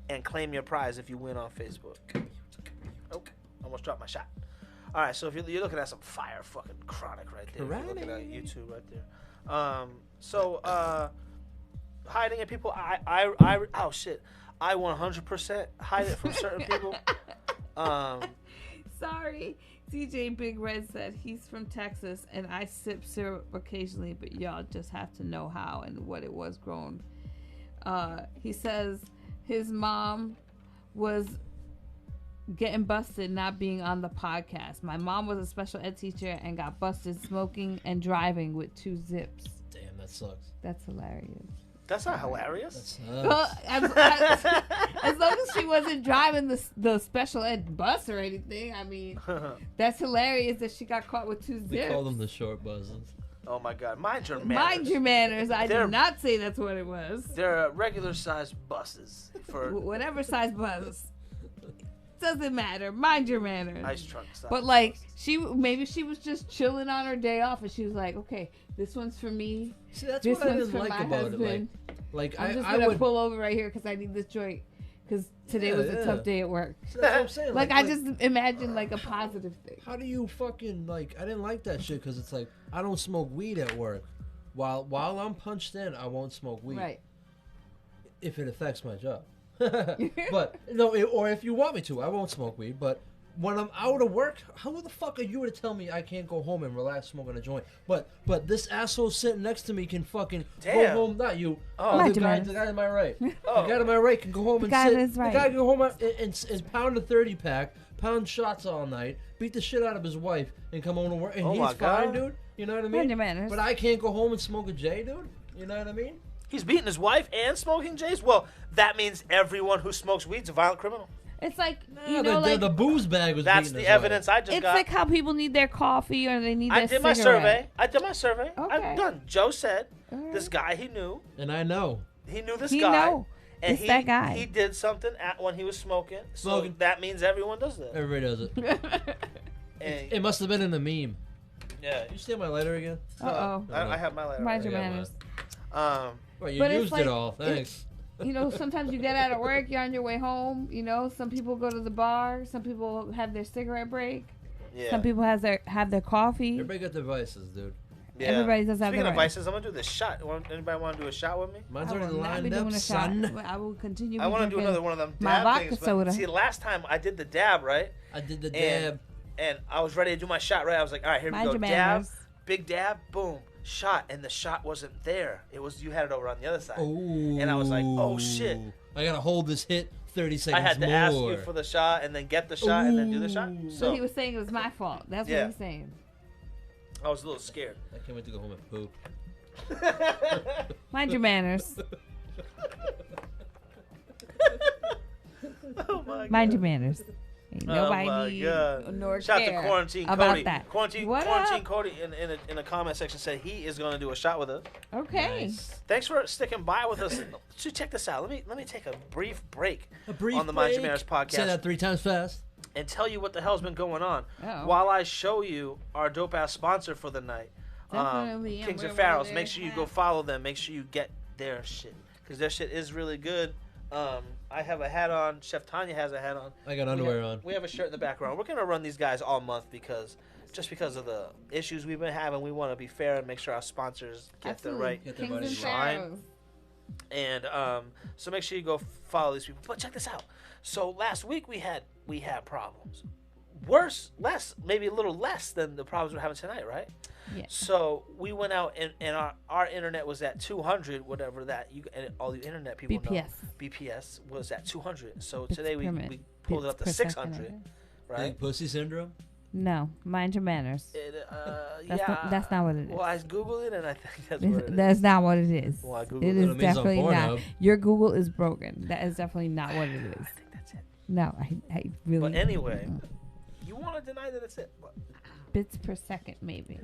and claim your prize if you win on Facebook. Oh, almost dropped my shot. All right, so if you're looking at some fire fucking chronic right there, if you're looking at YouTube right there. Hiding it, people. Oh shit, I 100% hide it from certain people. Sorry. DJ Big Red said he's from Texas and I sip syrup occasionally, but y'all just have to know how and what it was grown. He says his mom was getting busted not being on the podcast. My mom was a special ed teacher and got busted smoking and driving with 2 zips. Damn, that sucks. That's hilarious. That's not hilarious. Well, as long as she wasn't driving the special ed bus or anything, I mean, that's hilarious that she got caught with 2 zips. They call them the short buzzers. Oh my God, mind your manners. Mind your manners. I did not say that's what it was. They're regular sized buses for whatever size bus. Doesn't matter. Mind your manners. ice trunk size. But like maybe she was just chilling on her day off and she was like, okay, this one's for me. See, that's this what I one's didn't for like my about husband. it. Like I'm just I gonna would pull over right here because I need this joint. Because today was a tough day at work. See, that's what I'm saying. Like I just imagine like a positive thing. How do you fucking like? I didn't like that shit because it's like I don't smoke weed at work. While I'm punched in, I won't smoke weed. Right. If it affects my job. But no, or if you want me to, I won't smoke weed. But when I'm out of work, how the fuck are you to tell me I can't go home and relax smoking a joint? But this asshole sitting next to me can fucking go home. Not you. Oh, the guy to my right. Oh. The guy to my right can go home and guy sit. is right. The guy can go home and pound a 30 pack, pound shots all night, beat the shit out of his wife, and come home to work. And Oh he's my fine, God. dude. You know what I mean? Mind your manners. But I can't go home and smoke a J, dude. You know what I mean? He's beating his wife and smoking J's? Well, that means everyone who smokes weed's a violent criminal. It's like The booze bag was That's beating the his evidence wife. I just it's got. like how people need their coffee or they need their I did my cigarette. survey. Okay. I'm done. Joe said Alright. this guy he knew. And I know. He knew this He guy. know. And It's that guy. He did something when he was smoking. So that means everyone does that. Everybody does it. And, It must have been in the meme. yeah. Can you steal my lighter again? Uh-oh. I have my lighter. Mind right your Yeah, manners. Well, you But it's used like- it all. Thanks. Sometimes you get out of work, you're on your way home. Some people go to the bar. Some people have their cigarette break. Yeah. Some people have their coffee. Everybody got devices, dude. Yeah. Everybody does have Speaking their of right. vices, I'm gonna do this shot. Anybody want to do a shot with me? Mine's I already will not be lined up, doing a shot. son. I will continue. I want to do drinking another one of them my dab vodka things. But soda. see, last time I did the dab, right? I did the And- dab. And I was ready to do my shot, right? I was like, all right, here Mind we your go. Dab, manners. big dab, boom, shot. And the shot wasn't there. It was, you had it over on the other side. Ooh. And I was like, oh, shit. I gotta hold this hit 30 I seconds had to more. ask you for the shot and then get the shot and then do the shot. Ooh. So he was saying it was my fault. That's what Yeah. he was saying. I was a little scared. I can't wait to go home and poop. Mind your manners. Oh my God. Mind your manners. Ain't Oh nobody my need God. nor Shout out care to Quarantine about Cody. that. Quarantine What up? Cody in the comment section said he is going to do a shot with us. Okay. Nice. Thanks for sticking by with us. So check this out. Let me take a brief break A brief on the Mind Your break. Manners podcast Say that 3 times fast. and tell you what the hell's been going on Uh-oh. while I show you our dope ass sponsor for the night. Definitely am. Kings and We're Pharaohs. really Make sure you there. go follow them. Make sure you get their shit because their shit is really good. I have a hat on. Chef Tanya has a hat on. I got underwear on. We have a shirt in the background. We're gonna run these guys all month because of the issues we've been having. We want to be fair and make sure our sponsors get the Absolutely. right Get their Kings money and shine. Pharaohs. and so make sure you go follow these people. But check this out. So last week we had problems. Worse, less, maybe a little less than the problems we're having tonight, right? Yeah. So we went out and our internet was at 200, whatever that you and all you internet people know. BPS. BPS was at 200. So today we per minute. pulled it up to Per second, 600. right? Big pussy syndrome. No, mind your manners. That's not what it is. Well, I googled it and I think that's what it is. That's not what it is. Well, I googled It it. is It means on definitely not. Pornhub. Your Google is broken. That is definitely not what it is. I think that's it. No, I really. But anyway, you want to deny that it's it? What? Bits per second, maybe.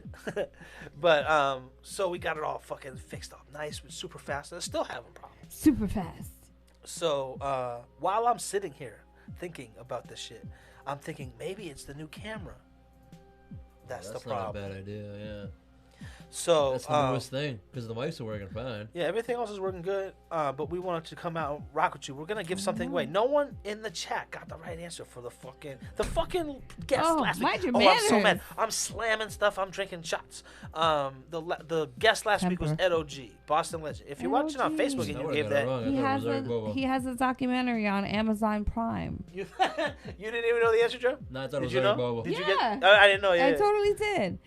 But so we got it all fucking fixed up, nice, super fast. And still having problems. Super fast. So while I'm sitting here thinking about this shit, I'm thinking maybe it's the new camera. That's the problem. Not a bad idea. Yeah. So That's the newest thing because the mics are working fine. yeah, everything else is working good. But we wanted to come out and rock with you. We're gonna give something away. No one in the chat got the right answer for the fucking guest last week. mind your I'm so mad. manners. I'm slamming stuff. I'm drinking shots. The guest last week was Ed OG, Boston legend. If you're watching on OG. Facebook and you gave that, He has a documentary on Amazon Prime. you didn't even know the answer, Joe. No, I thought it Did was you Eric know? Bobo. Did you Yeah. get? I didn't know. Yeah. I totally did.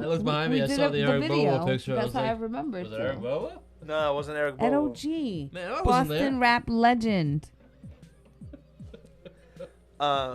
I looked behind me. We I did saw the Eric video. Bobo picture. I That's was how I like, remember was it. it Eric Bobo? No, it wasn't Eric Ed Bobo. OG. Man, I wasn't Boston there. rap legend.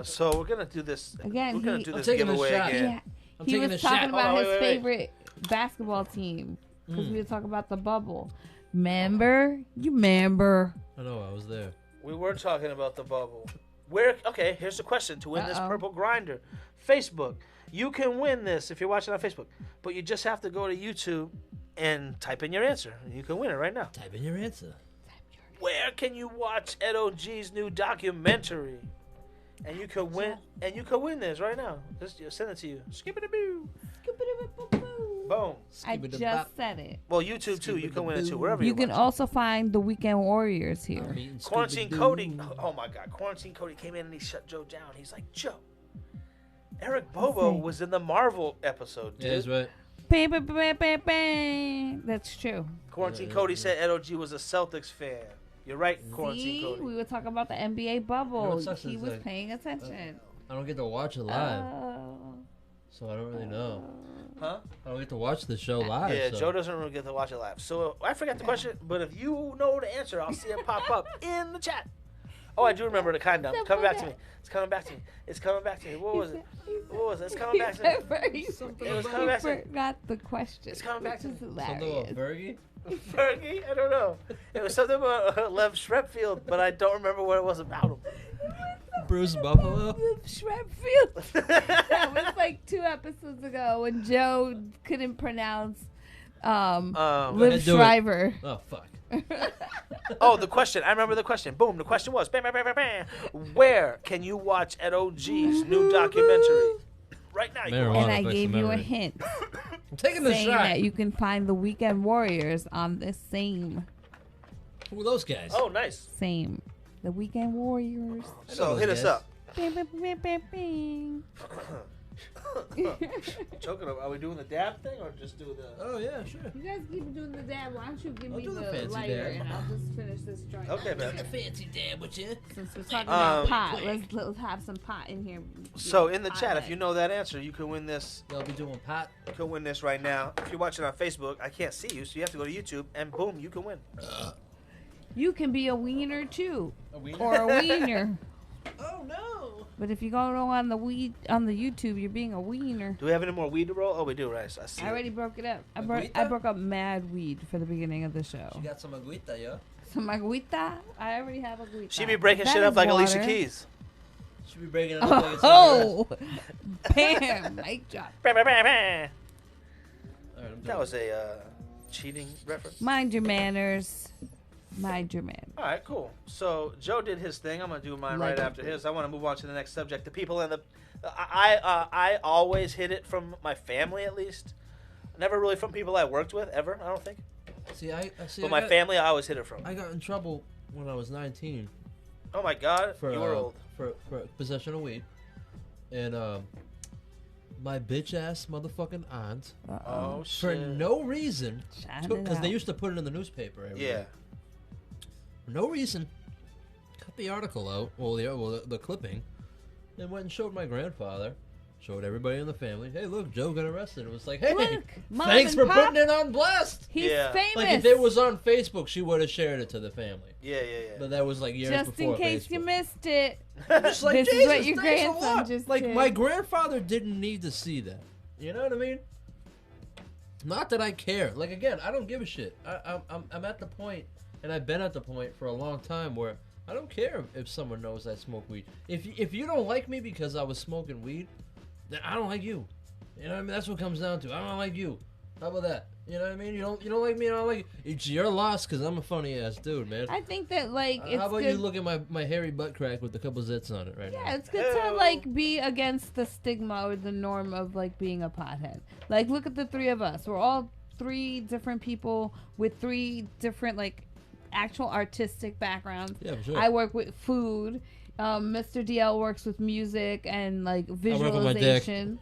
So we're gonna do this Again, We're gonna he- do I'm this taking a giveaway shot. again. Yeah. I'm He taking was a shot. talking about Hold on, his wait. favorite basketball team because we were talking about the bubble. Remember? You remember? I know. I was there. We were talking about the bubble. Where? Okay, here's the question to win this Uh-oh. purple grinder. Facebook. You can win this if you're watching on Facebook, but you just have to go to YouTube and type in your answer. You can win it right now. Type in your answer. Where can you watch Ed OG's new documentary? And you can win. And you can win this right now. Just send it to you. Skip it a boo. Boom. I just said it. Well, YouTube too. You can win it too. Wherever You can watch. also find the Weekend Warriors here. I'm eating Quarantine Scooby-Doo. Cody. Oh my God. Quarantine Cody came in and he shut Joe down. He's like, Joe, Eric Bobo Okay. was in the Marvel episode, dude. Yeah, that's right. Bang, bang, bang, bang, bang. That's true. Quarantine Cody said Ed OG was a Celtics fan. You're right, Quarantine See, Cody. we were talking about the NBA bubble. You know what sucks He is, was like, paying attention. I don't get to watch it live, Oh. so I don't really know. Huh? I don't get to watch the show live. Yeah, so. Joe doesn't really get to watch it live. So I forgot the question, but if you know the answer, I'll see it pop up in the chat. Oh, I do remember the condom. It's coming back to me. It's coming back to me. It's coming back to me. What was it? What was it? It's coming back to me. It was coming back to me. Forgot the question. It's coming back to which me. is Something hilarious. about Fergie? Fergie? I don't know. It was something about Lev Shrepfield, but I don't remember what it was about him. Bruce Buffalo? Shrepfield. That was like 2 episodes ago when Joe couldn't pronounce Liv ahead, do it. Shriver. Oh, fuck. Oh, the question. I remember the question. Boom. The question was, bam, bam, bam, bam, bam. Where can you watch Ed OG's new documentary? Right now. You can Marijuana. watch And I affects the gave you a memory. hint I'm taking the saying shot. that you can find the Weekend Warriors on this same. Who are those guys? Oh, nice. The Weekend Warriors. So those hit us guys. up. Bing, bing, bing, bing, bing. Joking. Are we doing the dab thing or just do the? Oh, yeah, sure. You guys keep doing the dab. Why don't you give I'll me do the the fancy lighter dab. and I'll just finish this joint. Okay, man. A fancy dab with you. Since we're talking about pot, quick. let's have some pot in here. So in the Pot chat, light. if you know that answer, you can win this. They'll be doing pot. You can win this right now. If you're watching on Facebook, I can't see you, so you have to go to YouTube, and boom, you can win. You can be a wiener too, A wiener? or a wiener. Oh, no. But if you go on the YouTube, you're being a wiener. Do we have any more weed to roll? Oh, we do, right? So I see. I already broke it up. I Agüita? broke up mad weed for the beginning of the show. She got some agüita, yo. Some agüita. I already have agüita. She be breaking That shit up is like Alicia water. Keys. She be breaking it up like it's not Oh, bam! Mic drop. Bam, bam, bam, bam. Alright, I'm doing That was a cheating reference. Mind your manners. Mind your man. All right, cool. So Joe did his thing. I'm gonna do mine right after his. I want to move on to the next subject. The people in the, I always hid it from my family at least. Never really from people I worked with ever. I don't think. See, But my family, I always hid it from. I got in trouble when I was 19 Oh my God, for you were old. for possession of weed, and my bitch ass motherfucking aunt Oh for shit. no reason, Shout it because they out. used to put it in the newspaper. Every Yeah. day. For no reason, cut the article out, the clipping, and went and showed my grandfather. Showed everybody in the family. Hey, look, Joe got arrested. It was like, hey, Look, Mom thanks and for Pop, putting it on blast. He's Yeah. famous. Like if it was on Facebook, she would have shared it to the family. Yeah. But that was like years just before in case Facebook. you missed it. Just like, This is Jesus, what your thanks a grandson lot. just like did. my grandfather didn't need to see that. You know what I mean? Not that I care. Like again, I don't give a shit. I'm at the point, and I've been at the point for a long time where I don't care if someone knows I smoke weed. If you don't like me because I was smoking weed, then I don't like you. You know what I mean? That's what it comes down to. I don't like you. How about that? You know what I mean? You don't like me, I don't like you. It's your loss because I'm a funny ass dude, man. I think that like it's How about good. you look at my hairy butt crack with a couple zits on it right now? Yeah, it's good to like be against the stigma or the norm of like being a pothead. Like look at the three of us. We're all three different people with three different like actual artistic backgrounds. Yeah, for sure. I work with food. Mr. DL works with music and like work with my dick. visualization.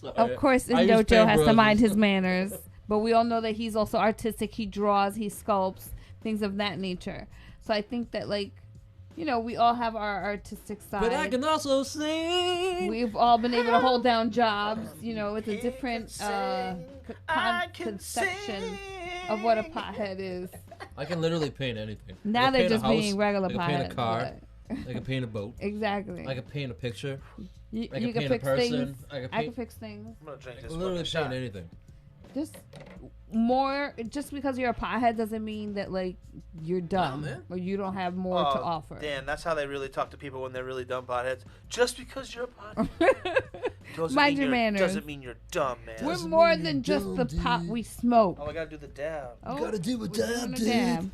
Sorry. Of course, I use Indo Joe has to paintbrushes. mind his manners, but we all know that he's also artistic. He draws, he sculpts, things of that nature. So I think that, like, you know, we all have our artistic side. But I can also sing. We've all been able to hold down jobs. You know, it's a different conception of what a pothead is. I can literally paint anything. I Now can they're paint a just house, being regular I can potheads. paint a car. but- I can paint a boat. Exactly. I can paint a picture. You I can can paint a fix person. things. I can I paint. can fix things. I'm gonna drink this Literally fucking paint shot. anything. Just more. Just because you're a pothead doesn't mean that like you're dumb man. or you don't have more to offer. Dan, that's how they really talk to people when they're really dumb potheads. Just because you're a pothead doesn't Mind mean your manners. doesn't mean you're dumb, man. We're Doesn't more mean than you're just dumb, the pot dude. we smoke. Oh, I gotta do the dab. Oh, gotta do a we're dab, doing a dude. dab.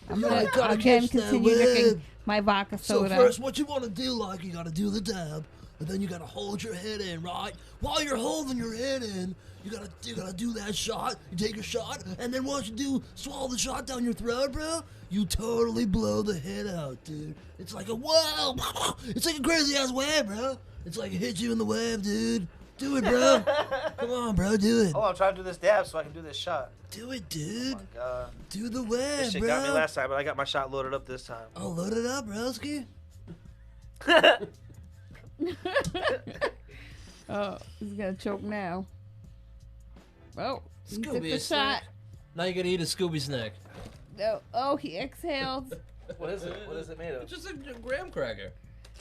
I'm You gonna gotta again catch that continue wave. drinking my vodka So soda. first, what you want to do, like, you got to do the dab, and then you got to hold your head in, right? While you're holding your head in, you gotta do that shot. You take a shot, and then once you do swallow the shot down your throat, bro, you totally blow the head out, dude. It's like a whoa, it's like a crazy ass wave, bro. It's like it hits you in the wave, dude. Do it, bro. Come on, bro, do it. Oh, I'm trying to do this dab so I can do this shot. Do it, dude. Oh my god. Do the This wave, shit bro. got me last time, but I got my shot loaded up this time. Oh, load it up, broski. Oh, he's gonna choke now. Oh, he took Scooby the shot. Now you gotta eat a Scooby snack. No. Oh, he exhaled. What is it? What is it made of? It's just a graham cracker.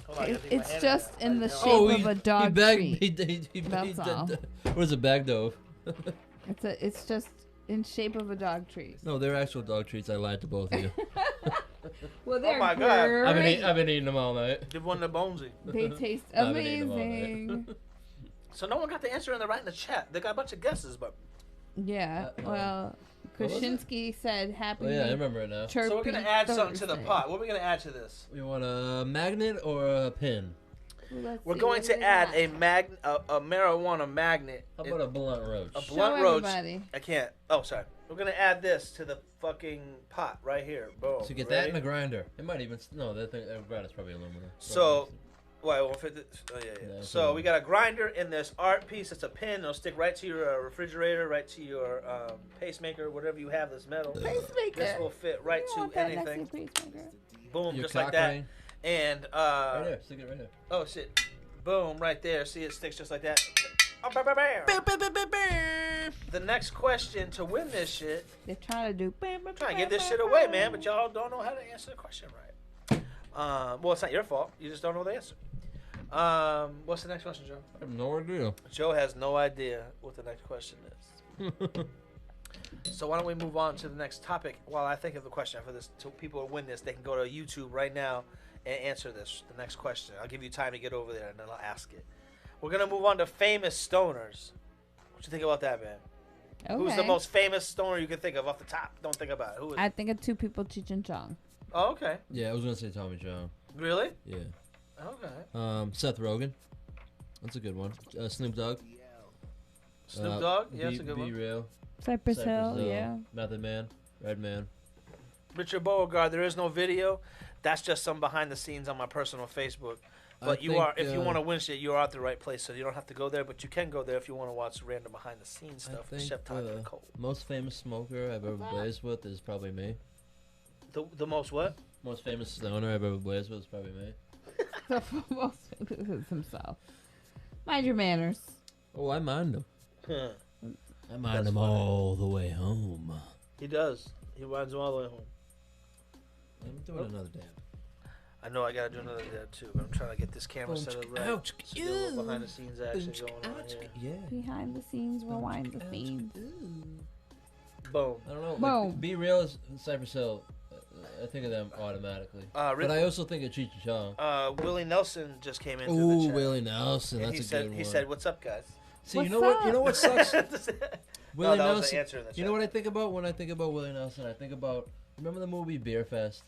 Hold on, I gotta take my It's hand just there. in the I shape know. of a dog he bagged, treat. he That's all. what is a bag dove? It's just in shape of a dog treat. No, they're actual dog treats. I lied to both of you. Well, they're my God. great. I've been eating them all night. Give one to Bonesy. They taste I've been eating them all night. amazing. So no one got the answer in the right in the chat. They got a bunch of guesses, but Yeah. Well, what was it? Krasinski said happy. Oh yeah, I remember it now. Chirpy so we're gonna add something to the Thursday. pot. What are we gonna add to this? You want a magnet or a pin? Well, let's We're see, going what to do we add got? a marijuana magnet. How about a blunt roach? A Show blunt roach. everybody. I can't. Oh, sorry. We're gonna add this to the fucking pot right here. Boom. To get Ready? that in the grinder. It might even no. That grinder's probably aluminum. So, wait, we'll fit this. Oh yeah, yeah. Yeah, So so- we got a grinder in this art piece. It's a pin. It'll stick right to your refrigerator, right to your pacemaker, whatever you have. This metal. Pacemaker. This will fit right You to want that next anything. to your pacemaker. Boom, Your just like cock that. ring? And Right there. Stick it right there. oh shit, boom, right there. See, it sticks just like that. Oh, the next question to win this shit. They're trying to do. Trying to get this shit away, man, but y'all don't know how to answer the question right. Well, it's not your fault. You just don't know the answer. What's the next question, Joe? I have no idea. Joe has no idea what the next question is. So why don't we move on to the next topic while I think of the question for this. So people who win this, they can go to YouTube right now and answer this. The next question. I'll give you time to get over there, and then I'll ask it. We're gonna move on to famous stoners. What you think about that, man? Okay. Who's the most famous stoner you can think of off the top? Don't think about it. Who is I it? think of two people, Cheech and Chong. Oh, okay. Yeah, I was gonna say Tommy John. Really? Yeah. Okay. Seth Rogen. That's a good one. Snoop Dogg. Snoop Dogg? Yeah, that's a good Be one. Real. Cypress Hill, yeah. Method Man. Redman. Richard Beauregard, there is no video. That's just some behind the scenes on my personal Facebook. But if you want to win shit, you are at the right place. So you don't have to go there, but you can go there if you want to watch random behind the scenes stuff with Chef Tanya Nicole. Most famous smoker I've ever blazed with is probably me. The most what? Most famous stoner I've ever blazed with is probably me. The most famous is himself. Mind your manners. Oh, I mind them. Huh. I mind That's them funny. all the way home. He does. He winds them all the way home. I'm doing another dab. I know I gotta do another dab too, but I'm trying to get this camera set up right. Ouch. So get a little behind the scenes action going on Ouch. here. Yeah. Behind the scenes, rewind the scenes. Boom. I don't know. Boom. Like, Be Real is Cypress Hill. I think of them automatically. Rip- But I also think of Cheech and Chong. Willie Nelson just came into the Ooh, chat. Willie Nelson. And That's he a said, good one. He said, "What's up, guys?" See, What's you know what? up? You know what sucks? No, Willie that was Nelson. the answer in the chat. You know what I think about when I think about Willie Nelson? I think about, remember the movie Beer Fest?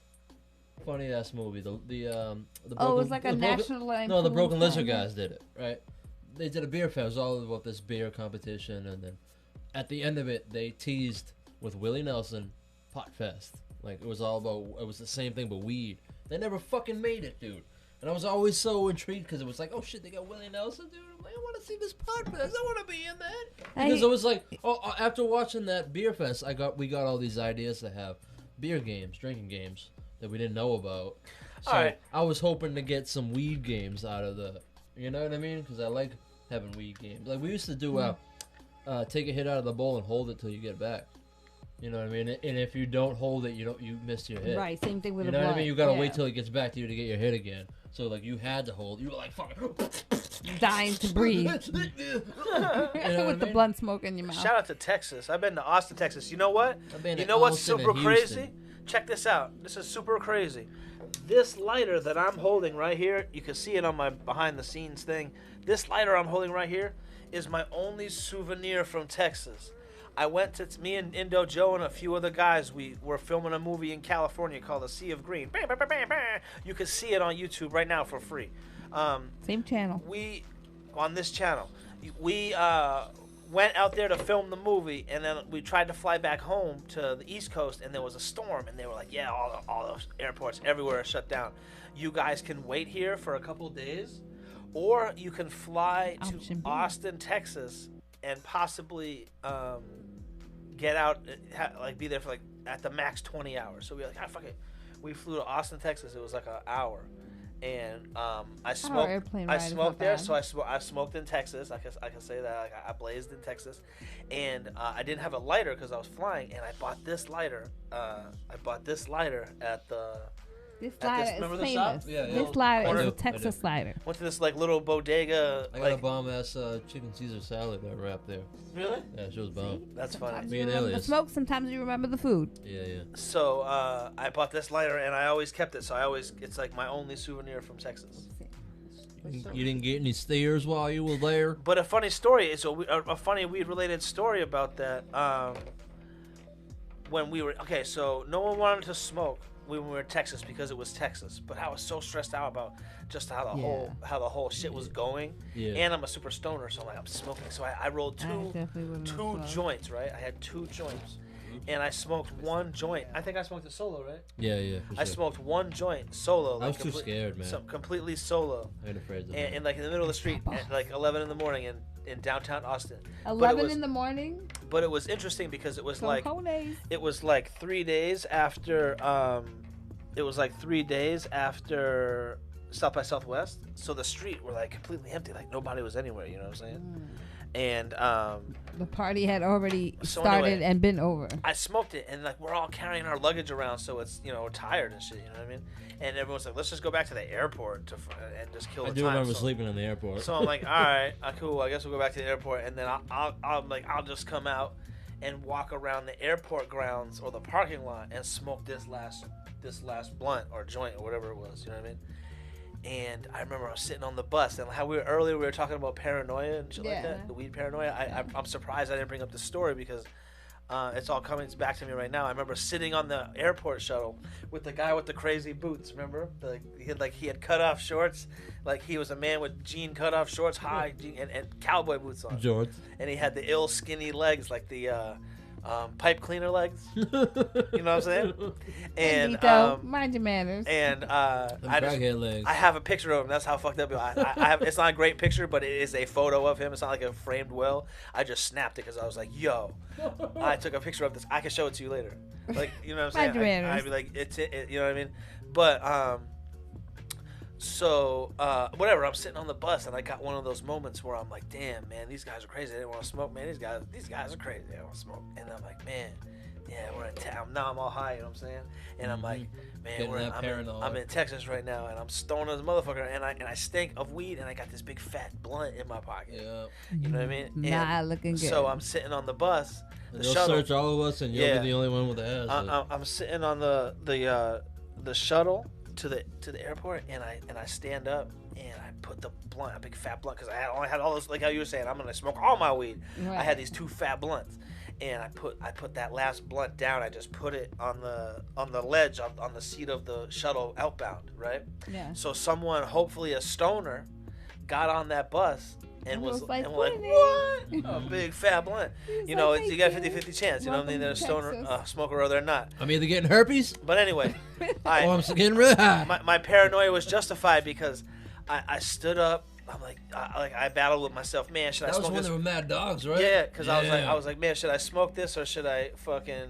Funny ass movie. The broken, Oh, it was like a the broken- national. No, the Broken Lizard guy. guys did it, right? They did a beer fest. It was all about this beer competition, and then at the end of it, they teased with Willie Nelson Pot Fest. Like, it was all about, it was the same thing but weed. They never fucking made it, dude. And I was always so intrigued because it was like, oh shit, they got Willie Nelson, dude. I'm like, I want to see this Pot Fest. I want to be in that. Because it was like, oh, after watching that beer fest, we got all these ideas to have beer games, drinking games that we didn't know about. So Alright. I was hoping to get some weed games out of the, you know what I mean? Because I like having weed games. Like we used to do, take a hit out of the bowl and hold it till you get back. You know what I mean? And if you don't hold it, you missed your hit. Right, same thing with You the know blood. what I mean? You gotta Yeah. wait till it gets back to you to get your hit again. So like you had to hold. You were like fucking Dying to breathe. You know what I With the mean? blunt smoke in your mouth. Shout out to Texas. I've been to Austin, Texas. You know what? I've been You to know what's Austin super and crazy? Houston. Check this out. This is super crazy. This lighter that I'm holding right here, you can see it on my behind the scenes thing. This lighter I'm holding right here is my only souvenir from Texas. I went to me and Indo, Joe, and a few other guys. We were filming a movie in California called The Sea of Green. Bam, bam, bam, bam, bam. You can see it on YouTube right now for free. Same channel. We on this channel, we went out there to film the movie, and then we tried to fly back home to the East Coast, and there was a storm, and they were like, yeah, all those airports everywhere are shut down. You guys can wait here for a couple days, or you can fly to Option B. Austin, Texas, and possibly get out, like be there for like at the max 20 hours. So we were like, fuck it. We flew to Austin, Texas. It was like an hour. And I smoked. airplane I ride is smoked not there, bad. so I smoked in Texas. I can say that. Like, I blazed in Texas, and I didn't have a lighter because I was flying. And I bought this lighter. At the. This At this- slider is remember the shop? famous. Yeah, yeah. This slider Corner- is I a do. Texas slider. Went to this like little bodega. I got a bomb ass chicken Caesar salad that I wrapped there. Really? Yeah, she was bomb. That's funny. Sometimes Me you and remember the Elias. smoke, sometimes you remember the food. Yeah, yeah. So I bought this lighter, and I always kept it. So it's like my only souvenir from Texas. You didn't get any stairs while you were there? But a funny story is a funny weed related story about that. When we were so no one wanted to smoke when we were in Texas because it was Texas. But I was so stressed out about just how the whole shit was going. Yeah. And I'm a super stoner, so I'm smoking. So I rolled two joints, right? I had 2 joints, and I smoked 1 joint. I think I smoked it solo, right? Yeah, yeah. For I sure. smoked 1 joint solo. I was too scared, man. Completely solo. I ain't afraid of And like in the middle of the street at like 11 in the morning in downtown Austin. 11 in the morning. But it was interesting because it was From like Cones. it was like 3 days after South by Southwest. So the street were like completely empty, like nobody was anywhere, you know what I'm saying? And The party had already So started anyway, and been over. I smoked it, and like we're all carrying our luggage around, so it's we're tired and shit, you know what I mean? And everyone's like, let's just go back to the airport and just kill I the do time. remember So- sleeping in the airport. So I'm like, all right, cool. I guess we'll go back to the airport, and then I'll just come out and walk around the airport grounds or the parking lot and smoke this last blunt or joint or whatever it was. You know what I mean? And I remember I was sitting on the bus, and how we were talking about paranoia and shit like Yeah. that, the weed paranoia. I'm surprised I didn't bring up this story because it's all coming back to me right now. I remember sitting on the airport shuttle with the guy with the crazy boots. Remember, he had cut off shorts, like he was a man with jean cut off shorts, high jean, and cowboy boots on. George. And he had the ill skinny legs, like the pipe cleaner legs. You know what I'm saying? And Nico, mind your manners. and I Crackhead legs. have a picture of him. That's how fucked up. I have. It's not a great picture, but it is a photo of him. It's not like a framed well. I just snapped it because I was like, "Yo," I took a picture of this. I can show it to you later. Like, you know what I'm Mind your saying? manners. I'd be like, you know what I mean? But So, whatever, I'm sitting on the bus and I got one of those moments where I'm like, damn, man, these guys are crazy. They didn't want to smoke, man. These guys are crazy. They don't want to smoke. And I'm like, man, yeah, we're in town. Now I'm all high, you know what I'm saying? And I'm like, man, I'm in Texas right now and I'm stoned as a motherfucker and I stink of weed and I got this big fat blunt in my pocket. Yeah. You know what I mean? Not looking good. So I'm sitting on the bus. They'll search all of us and you'll be the only one with the ass. I'm sitting on the shuttle to the airport and I stand up and I put the blunt, a big fat blunt, because I only had all this, like how you were saying, I'm gonna smoke all my weed. Right. I had these 2 fat blunts, and I put that last blunt down. I just put it on the ledge on the seat of the shuttle outbound, right? Yeah. So someone, hopefully a stoner, got on that bus and was like, what? A big fat blunt. You know, you got a 50-50 chance. You know what I mean? They're a stoner smoker or they're not. I'm either getting herpes. But anyway, I'm getting really high. My paranoia was justified because I stood up. I'm like, I battled with myself. Man, should I smoke this? That was when there were mad dogs, right? Yeah, because I was like, man, should I smoke this or should I fucking,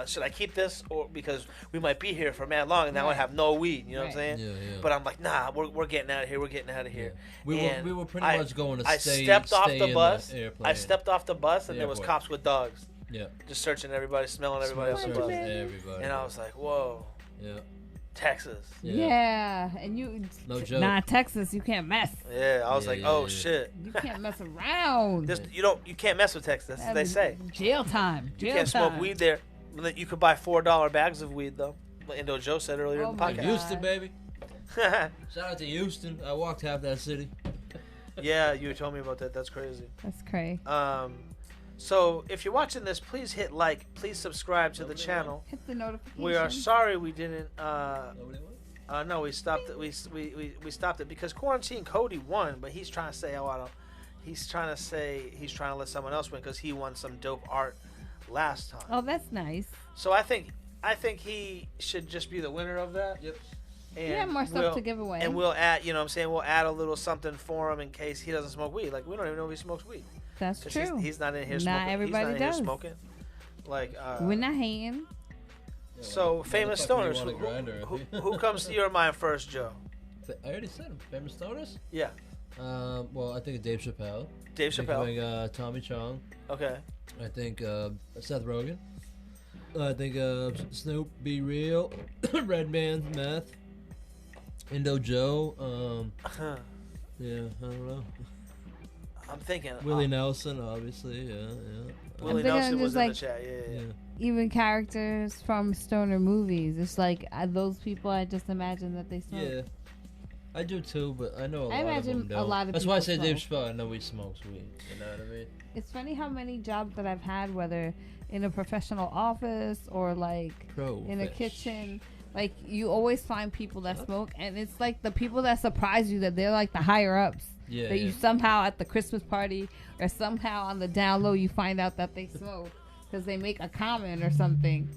should I keep this, or because we might be here for mad long and now I have no weed, you know what I'm saying? Yeah. But I'm like, nah, we're getting out of here. We're getting out of here. Yeah. We were pretty much going to I stay. stepped off the bus. I stepped off the bus and there was cops with dogs. Yeah. Just searching everybody, smelling everybody off the bus. Everybody. And I was like, whoa. Yeah. Texas. Yeah, and you. No joke. Nah, Texas, you can't mess. Yeah, I was like, oh shit. You can't mess around. You can't mess with Texas. That's what they say. Jail time. You can't smoke weed there. You could buy $4 bags of weed though. Like Indo Joe said earlier in the podcast. Houston, baby. Shout out to Houston. I walked half that city. Yeah, you told me about that. That's crazy. That's crazy. So if you're watching this, please hit like. Please subscribe to the channel. Hit the notification. We are sorry we didn't. No, we stopped it. We stopped it because Quarantine Cody won, but he's trying to say, he's trying to let someone else win because he won some dope art last time. Oh, that's nice. So I think he should just be the winner of that. Yep. And we have more stuff to give away. And we'll add, you know what I'm saying, we'll add a little something for him in case he doesn't smoke weed. Like, we don't even know if he smokes weed. That's true. He's not in here smoking. Not everybody does. Here smoking. Like, we're not hating. So, famous stoners. Who comes to your mind first, Joe? I already said him. Famous stoners? Yeah. Well, I think Dave Chappelle. Dave Chappelle. I think Tommy Chong. Okay. I think Seth Rogen. I think Snoop, Be Real, Redman, Meth, Indo Joe. Yeah, I don't know. I'm thinking Willie Nelson, obviously. Yeah. Willie Nelson was in the chat. Yeah. Even characters from stoner movies. It's like those people. I just imagine that they smoke. Yeah, I do too, but I know a lot of them don't. A lot of That's why I say Dave Chappelle. I know he smokes weed. You know what I mean? It's funny how many jobs that I've had, whether in a professional office or like in a kitchen. Like, you always find people that smoke, and it's like the people that surprise you that they're like the higher ups. Yeah. That you somehow at the Christmas party or somehow on the down low you find out that they smoke because they make a comment or something,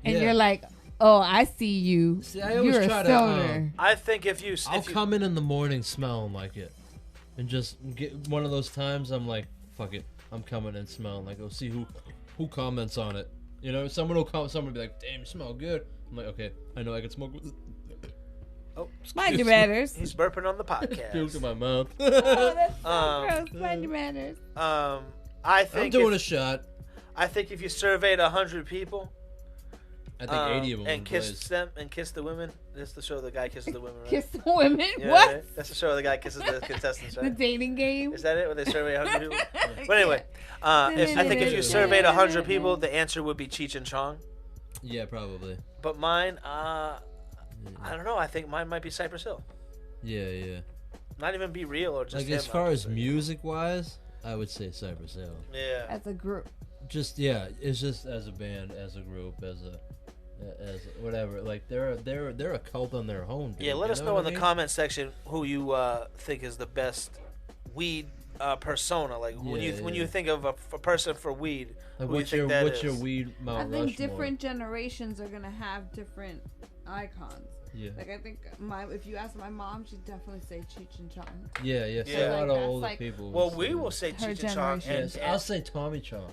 and you're like, "Oh, I see you. See, I always you're try a stoner." I think I'll come in the morning smelling like it, and just get one of those times I'm like, "Fuck it, I'm coming in smelling like." I'll see who comments on it. You know, someone will come. Someone will be like, "Damn, you smell good." I'm like, "Okay, I know I can smoke." Oh, mind your manners. He's burping on the podcast. Puke in my mouth. Oh, that's so gross. Mind your manners. I think I'm doing a shot. I think if you surveyed 100 people, I think 80 of them and kissed them and kissed the women. This is the show the guy kisses the women, right? Kiss the women? Yeah, what? Right? That's the show the guy kisses the contestants, right? The dating game? Is that it? When they survey 100 people? But anyway, I think if you surveyed 100 people, the answer would be Cheech and Chong. Yeah, probably. But mine, I don't know. I think mine might be Cypress Hill. Yeah. Not even Be Real or just like him, as far as music-wise, I would say Cypress Hill. Yeah. As a group. Just it's just as a band, as a group, as whatever. Like they're a cult on their own. Dude. Yeah, let us know in the comment section who you think is the best weed persona. Like when you think of a person for weed, like what's your weed Mount I think Rushmore? Different generations are gonna have different icons. Yeah. Like I think if you ask my mom, she'd definitely say Cheech and Chong. Yeah. So a lot of older like, people. Well, we will say Cheech and Chong. Yes, I'll say Tommy Chong.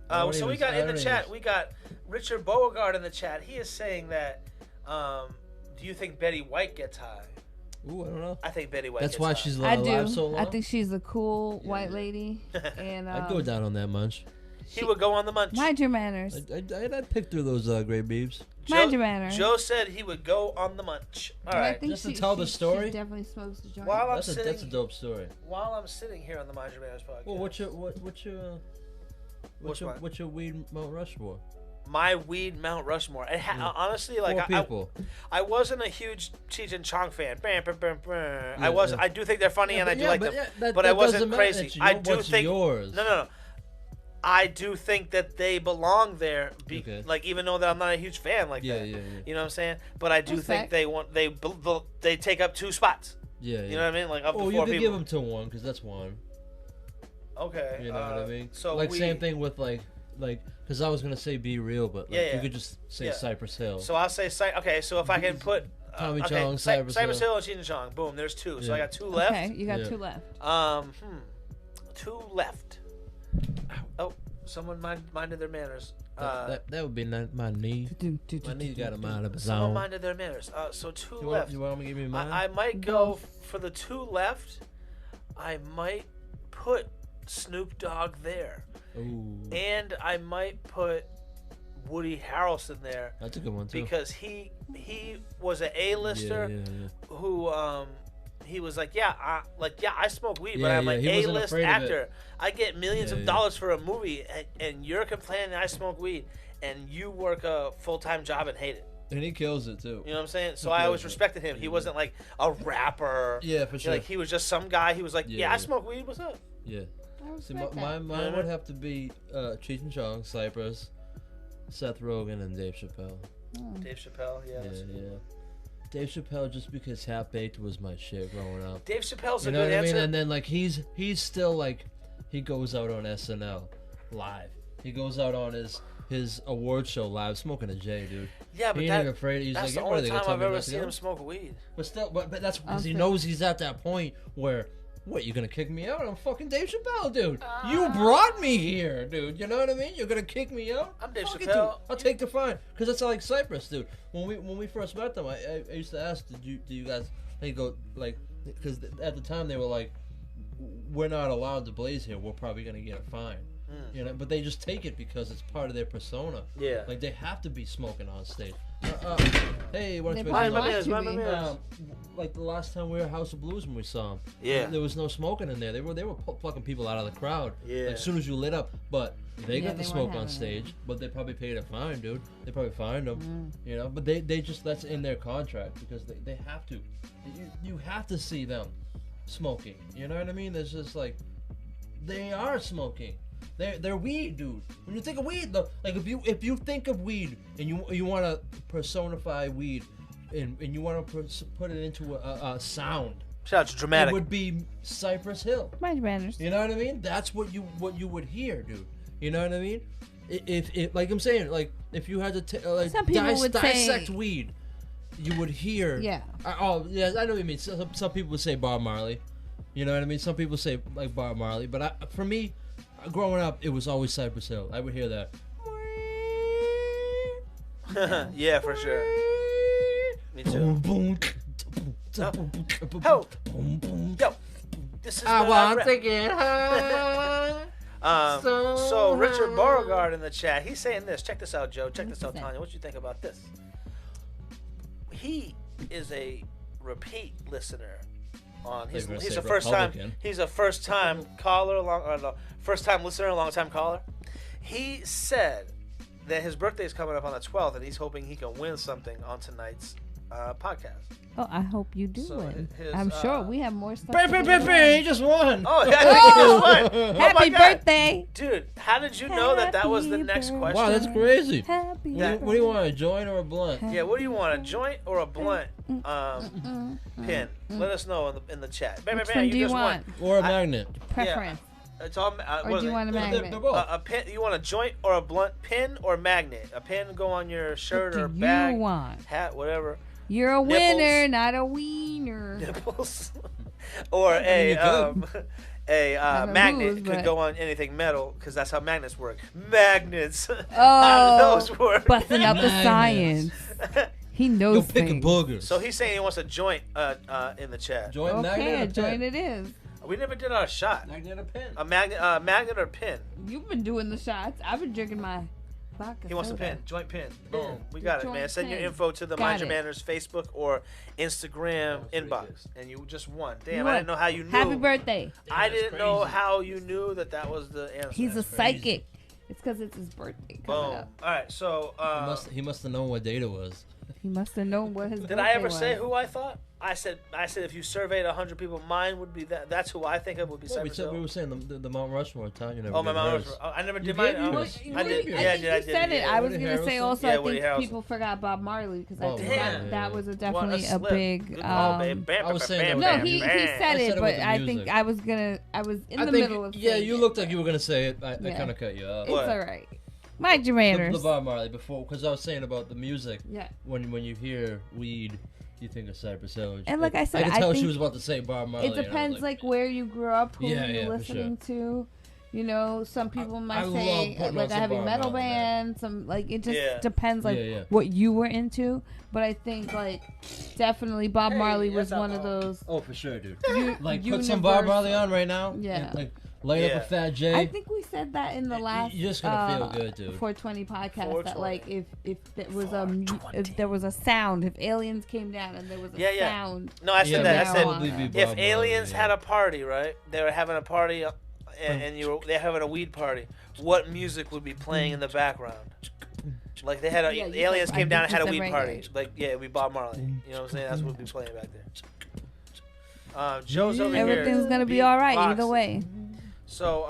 So we got in the chat, we got Richard Beauregard in the chat. He is saying that Do you think Betty White gets high? Ooh, I don't know. I think Betty White. That's gets why high. she's I alive do. so long. I think she's a cool white lady. And I'd go down on that munch. He would go on the munch. mind your manners. I'd pick through those gray beeves. Mind your manners. Joe said he would go on the munch. All right. I think Just to tell the story? She definitely smokes the joint. While I'm That's sitting, a dope story. while I'm sitting here on the Mind Your Manners podcast. Well, what's your weed Mount Rushmore? My weed Mount Rushmore. Honestly, like Four people. I wasn't a huge Cheech and Chong fan. I Yeah. I do think they're funny and I do like them, that but I wasn't doesn't matter. crazy. It's I do what's think yours. No. I do think that they belong there. Okay. Like even though that I'm not a huge fan like that. Yeah. You know what I'm saying? But I do That's think fact. they take up 2 spots. Yeah. You know what I mean? Like up to 4 you could people. give them to one because that's one. Okay. You know what I mean? So like same thing with like because I was gonna say Be Real, but like, Yeah. you could just say Cypress Hill. So I'll say okay. So if I can put Tommy Chong, Cypress Hill, and Cheech and Chong. Boom. There's 2. So I Yeah. got 2 left. Okay, you got Yeah. 2 left. 2 left. Oh, someone minded their manners. That would be my knee. My knee got a mind of its Someone own. minded their manners. So 2 You left. want me to give me mine? I might go for the 2 left. I might put Snoop Dogg there, Ooh, and I might put Woody Harrelson there that's a good one too. because he was an A-lister who he was like I smoke weed, but Yeah, I'm an he wasn't A-list afraid of actor. it. I get millions Yeah, of dollars for a movie, and you're complaining I smoke weed, and you work a full-time job and hate it. And he kills it too. You know what I'm saying? So He I kills always it. respected him. He wasn't like a rapper. Yeah, for sure. Like he was just some guy. He was like, Yeah, I yeah. smoke weed. What's up? Yeah. I See, respect that. mine would have to be Cheech and Chong, Cypress, Seth Rogen, and Dave Chappelle. Dave Chappelle. Yeah. Yeah, yeah. Dave Chappelle, just because Half Baked was my shit growing up. Dave Chappelle's You a know good what I mean? answer. And then like he's still like he goes out on SNL live. He goes out on his award show live, smoking a J, dude. Yeah, but He ain't even afraid. He's that's like, the what are only they gonna time tell I've me ever not to seen go? him smoke weed. But still, but that's because he Okay. knows he's at that point where, what, you're gonna kick me out? I'm fucking Dave Chappelle, dude. You brought me here, dude. You know what I mean? You're gonna kick me out? I'm Dave Fuck it, Chappelle. dude. I'll take the fine. Cause that's like Cypress, dude. When we first met them, I used to ask, do you guys? They go like, because at the time they were like, we're not allowed to blaze here. We're probably gonna get a fine. You know, but they just take it because it's part of their persona. Yeah. Like they have to be smoking on stage. Hey, why don't They you make probably some my want manners, to my be. manners. like the last time we were at House of Blues when we saw them. Yeah. There was no smoking in there. They were plucking people out of the crowd. Yeah. Like, as soon as you lit up, but they Yeah, got they the weren't smoke on having stage. But they probably paid a fine, dude. They probably fined them. You know, but they just that's in their contract because they have to. You have to see them smoking. You know what I mean? There's just like they are smoking. They're weed, dude. When you think of weed, though, like if you think of weed and you want to personify weed and you want to put it into a sound, Shout out to Dramatic. it would be Cypress Hill. Mind your manners. You know what I mean? That's what you would hear, dude. You know what I mean? If like I'm saying, like if you had to like Some people would dissect say- weed, you would hear. Yeah. Oh yeah, I know what you mean. Some people would say Bob Marley. You know what I mean? Some people say like Bob Marley, but for me, growing up, it was always Cypress Hill. I would hear that. Yeah, for sure. Me too. Boom, boom, Ho. boom, boom. Yo, this is I the want rap. to get high. So Richard Beauregard in the chat, he's saying this. Check this out, Joe. Check this out, Tanya. What you think about this? He is a repeat listener. He's gonna a say first time. Republican. He's a first time caller, first time listener, long time caller. He said that his birthday is coming up on the 12th, and he's hoping he can win something on tonight's podcast. Oh, I hope you do So win. his, I'm sure we have more stuff. Bang, to bang, do bang, tonight. bang, he just won. Oh, I think he just won. Oh my Happy God. birthday! Dude, how did you know that was the Happy next birthday. question? Wow, that's crazy. Happy That- What do you want, a joint or a blunt? Yeah, what do you want, a joint or a blunt pin? Let us know in the chat. Bang, Which bang, one bang, do you you just want? Or a magnet? Preference. It's all. Or what do you is want a it? magnet? They're both. A pin? You want a joint or a blunt pin or magnet? A pin go on your shirt What or do you bag, want? hat, whatever. You're a Nipples. winner, not a wiener. Nipples. Or mean, a you Never magnet moved, could but- go on anything metal because that's how magnets work. Magnets. Oh, How do those work? busting out the Magnets. science. He Go knows pick a things. booger. So he's saying he wants a joint in the chat. Joint Okay, magnet a or joint pin? it is. We never did our shot. Magnet or pin? A magnet or pin? You've been doing the shots. I've been drinking my vodka He wants a soda. pin. Joint pin. Boom. We got it, Joint man. Send your pin. info to the Got Mind Your it. Manners Facebook or Instagram That's pretty inbox. And you just won. Damn, You I didn't know how you knew. Happy birthday. I That's didn't know crazy. how you knew that was the answer. He's a That's crazy. psychic. It's because it's his birthday Boom. coming up. All right, so He must have known what date it was. He must have known what his did birthday I ever was. say who I thought? I said if you surveyed 100 people, mine would be that. That's who I think of would be Well, Cypress Hill. we were saying the Mount Rushmore. Tanya never Oh, my gave mom hers. was. I never You did mine. gave Oh, yours. I did. You Yeah, I think I you did. said it. Yeah. I was Woody gonna say Harrelson? also. Yeah, I Woody think Harrelson. people forgot Bob Marley because I Oh, think damn. that was What definitely a slip. big. Good call, babe. Bam, I was bam, saying bam, that No, bam, he bam. said I said it, it but with the I music. think I was in the think, middle of. yeah, saying you it. looked like you were gonna say it. I Yeah. kind of cut you off. It's What? all right. Mind your The manners. Bob Marley before, because I was saying about the music. Yeah. When you hear weed, you think of Cypress Hill. And like I said, I could I tell she think was about to say Bob Marley. It and I was depends, like where you grew up, who Yeah, you're yeah, for listening to. You know, some people I might love say putting like on a some heavy Bob metal Marley, man. band. Some like it just Yeah. depends like Yeah, yeah. what you were into. But I think like definitely Bob Hey, Marley was that's one of alcohol. those. Oh, for sure, dude. u- Like put some Bob universal- Marley on right now. Yeah. And, like light Yeah. up a Fat J. I think we said that in the last. You're just gonna feel good, dude. 420 podcast 420. that like if there was a sound, if aliens came down and there was a Yeah, yeah. sound. No, I said Yeah, that. I now said on probably it. be if Bob aliens Marley, had yeah. a party, right? They were having a party, and they're having a weed party. What music would be playing in the background? Like they had Yeah, the you aliens said- came I down and think had a you weed said party. reggae. Like yeah, it'd be Bob Marley. You know what I'm saying? That's what would be playing back there. Joe's over here. Everything's gonna be all right either beatboxing. way. So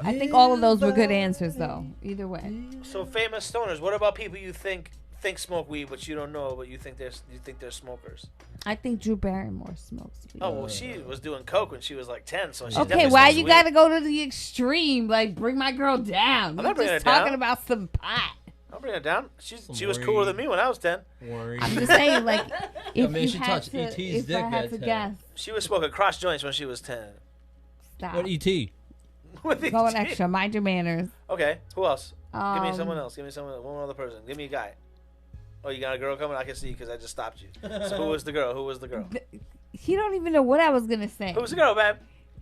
I think all of those were good answers though. Either way. so famous stoners. What about people you think smoke weed, but you don't know, but you think they're smokers? I think Drew Barrymore smokes weed. Oh well, she was doing coke when she was like 10, so she Okay, definitely why smokes you weed. gotta go to the extreme? Like, bring my girl down. I'm We're not bringing just her down. talking about some pot. I'll bring her down. Some She was cooler than me when I was 10. Worry. I'm just saying, like, if man, you she had touched to, E.T.'s if dick I had that to time. guess, She was smoking cross joints when she was 10. stop. What ET? With the Going G. extra. Mind your manners. Okay, who else? Give me Um, someone else. Give me one other person. Give me a guy. Oh, you got a girl coming? I can see because I just stopped you. So who was the girl? Who was the girl? He don't even know what I was gonna say. Who was the girl, babe?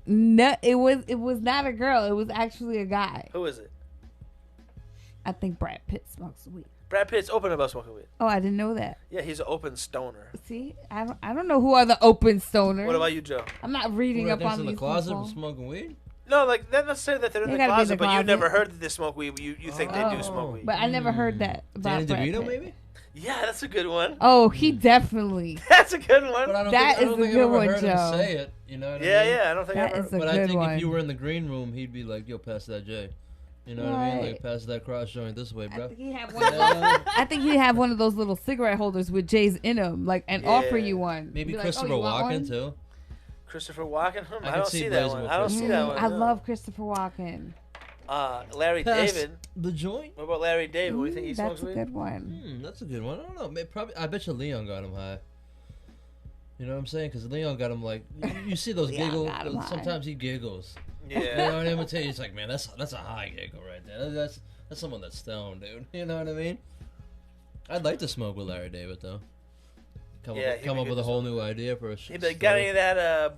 No, it was not a girl. It was actually a guy. Who is it? I think Brad Pitt smokes weed. Brad Pitt's open about smoking weed. Oh, I didn't know that. Yeah, he's an open stoner. See, I don't know who are the open stoners. What about you, Joe? I'm not reading up on in the these closet people. from smoking weed? No, like not necessarily that they're in They the gotta be in closet, the but you never closet. heard that they smoke weed. You think they do smoke weed? But I never heard that about Danny Brad DeVito, Pitt. maybe? Yeah, that's a good one. Oh, he definitely. That's a good one. But I don't That think, I is don't a think good I've ever one, heard him Joe. say it. You know what I Yeah, mean? yeah. I don't think That I ever. is a But I good think one. if you were in the green room, he'd be like, yo, pass that J. You know what I mean? Right. Like, pass that cross joint this way, I bro. think he had one. Of those, I think he'd have one of those little cigarette holders with J's in them, like, and offer Yeah. you one. Maybe Be like, Christopher you want Walken, one? too. Christopher Walken. I I can don't see see that Blazing one. with I don't see Christopher. that one. I no. love Christopher Walken. Larry Pass David. the joint? What about Larry David? What do you think he That's smokes a weed? good one. That's a good one. I don't know. Maybe, probably. I bet you Leon got him high. You know what I'm saying? Because Leon got him like you see those Leon giggles. got him high. Sometimes he giggles. You know Yeah. what I mean? He's like, man, that's a high giggle right there. That's someone that's stoned, dude. You know what I mean? I'd like to smoke with Larry David though. Come Yeah, up, he'd come be up good with a to whole smoke new idea for a He'd be like, got any of that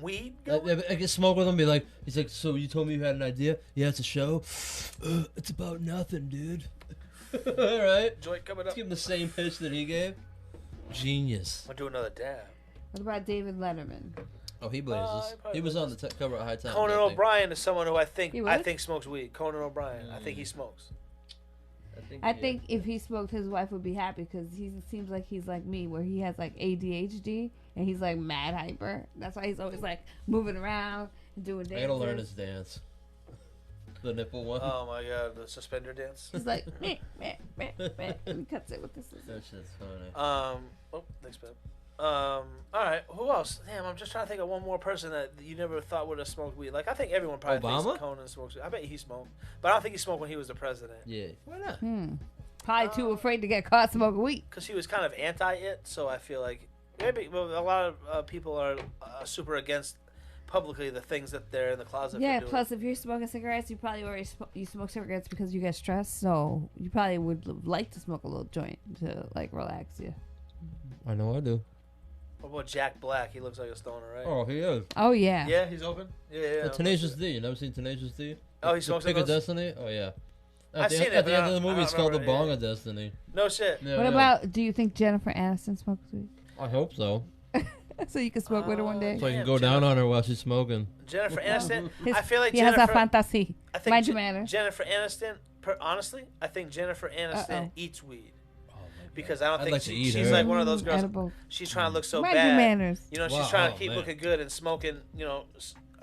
weed? going?" I can smoke with him. Be like, he's like, so you told me you had an idea? Yeah, it's a show. It's about nothing, dude. All right. Joint coming Let's up. give him the same pitch that he gave. Genius. I'll do another dab. What about David Letterman? Oh, he blazes. he probably He was on blazes. the cover of High Times. Conan I think. O'Brien is someone who I think He was? smokes weed. Conan O'Brien. I think he smokes. I think if he smoked, his wife would be happy because he seems like he's like me, where he has like ADHD and he's like mad hyper. That's why he's always like moving around and doing I dances. gotta learn his dance. The nipple one. Oh my god, the suspender dance. He's like meh, meh, meh, meh, and he cuts it with the scissors. That shit's funny. Oh, thanks, babe. All right, who else? Damn, I'm just trying to think of one more person that you never thought would have smoked weed. Like, I think everyone probably Obama? thinks Conan smokes weed. I bet he smoked, but I don't think he smoked when he was the president. Yeah. Why not? Probably too afraid to get caught smoking weed. Because he was kind of anti-it, so I feel like maybe a lot of people are super against publicly the things that they're in the closet Yeah. for doing. Plus, if you're smoking cigarettes, you probably already you smoke cigarettes because you get stressed. So you probably would like to smoke a little joint to like relax you. I know I do. What about Jack Black? He looks like a stoner, right? Oh, he is. Oh yeah. Yeah, he's open. Yeah. Tenacious D. You never seen Tenacious D? Oh, he smokes Pick of those? Destiny? Oh, yeah. I've seen it, At the but end of the I movie, don't it's called The remember, Bong yeah. of Destiny. No shit. Yeah, What yeah. about? Do you think Jennifer Aniston smokes weed? I hope so. So you can smoke with her one day. So I can Damn, go down on her while she's smoking. Jennifer Aniston. His- I feel like he has Jennifer. a fantasy. I think Mind your manners. Jennifer Aniston. Honestly, I think Jennifer Aniston Uh-oh. eats weed because I don't I'd think like to eat she's her. like one of those girls. Edible. She's trying to look so Mind your bad. manners. You know, she's Wow, trying to oh, keep man. looking good and smoking. You know,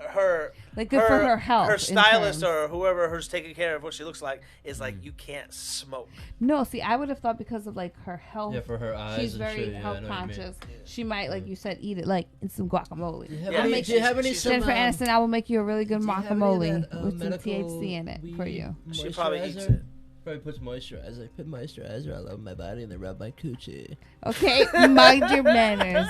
her Like good for her health. Her in stylist terms. or whoever who's taking care of what she looks like is like, you can't smoke. No, see, I would have thought because of like her health. Yeah, for her eyes She's and very shit. Yeah, I health know what you mean. conscious. She might, like you said, eat it like in some guacamole. Do you have Yeah, any, makes do you have any she's- some, Jennifer Aniston, I will make you a really good do you have any of guacamole that, with some medical THC in it for weed you. She probably eats moisturizer? it. Probably puts moisturizer. Put moisturizer all over my body and then rub my coochie. Okay, mind your manners.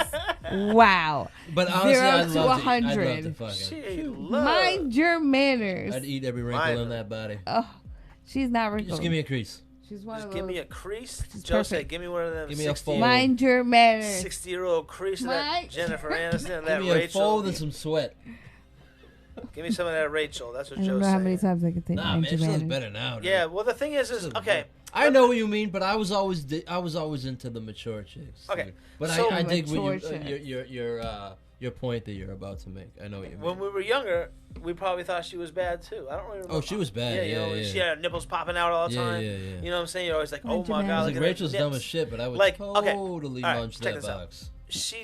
Wow. But honestly, 0 I'd to love to 100. fucking. She love. Mind your manners. I'd eat every wrinkle Mine. in that body. Oh, she's not wrinkled. Just give me a crease. She's one Just of give those. me a crease. She's Joe said, perfect. give me one of them Give me a 60, full- Mind your manners. 60-year-old crease of that Mine. Jennifer Aniston and Give that me a Rachel. fold and some sweat. Give me some of that Rachel. That's what I don't Joe's know how many saying. times I can take Nah, mind man, your she looks manners. better now. dude. Yeah, well, the thing is She looks okay. better. I know what you mean, but I was always into the mature chicks. Okay, dude. But so- I dig what Mature your point that you're about to make. I know what you mean. When we were younger, we probably thought she was bad too. I don't really remember. Oh, she was bad. Yeah, you know, yeah. she had her nipples popping out all the Yeah, time. yeah. You know what I'm saying? You're always like, Mind oh your my manners. god, I was look like, at Rachel's her dumb as nips. shit, but I would Like, okay, totally all right, munch check that this out. box.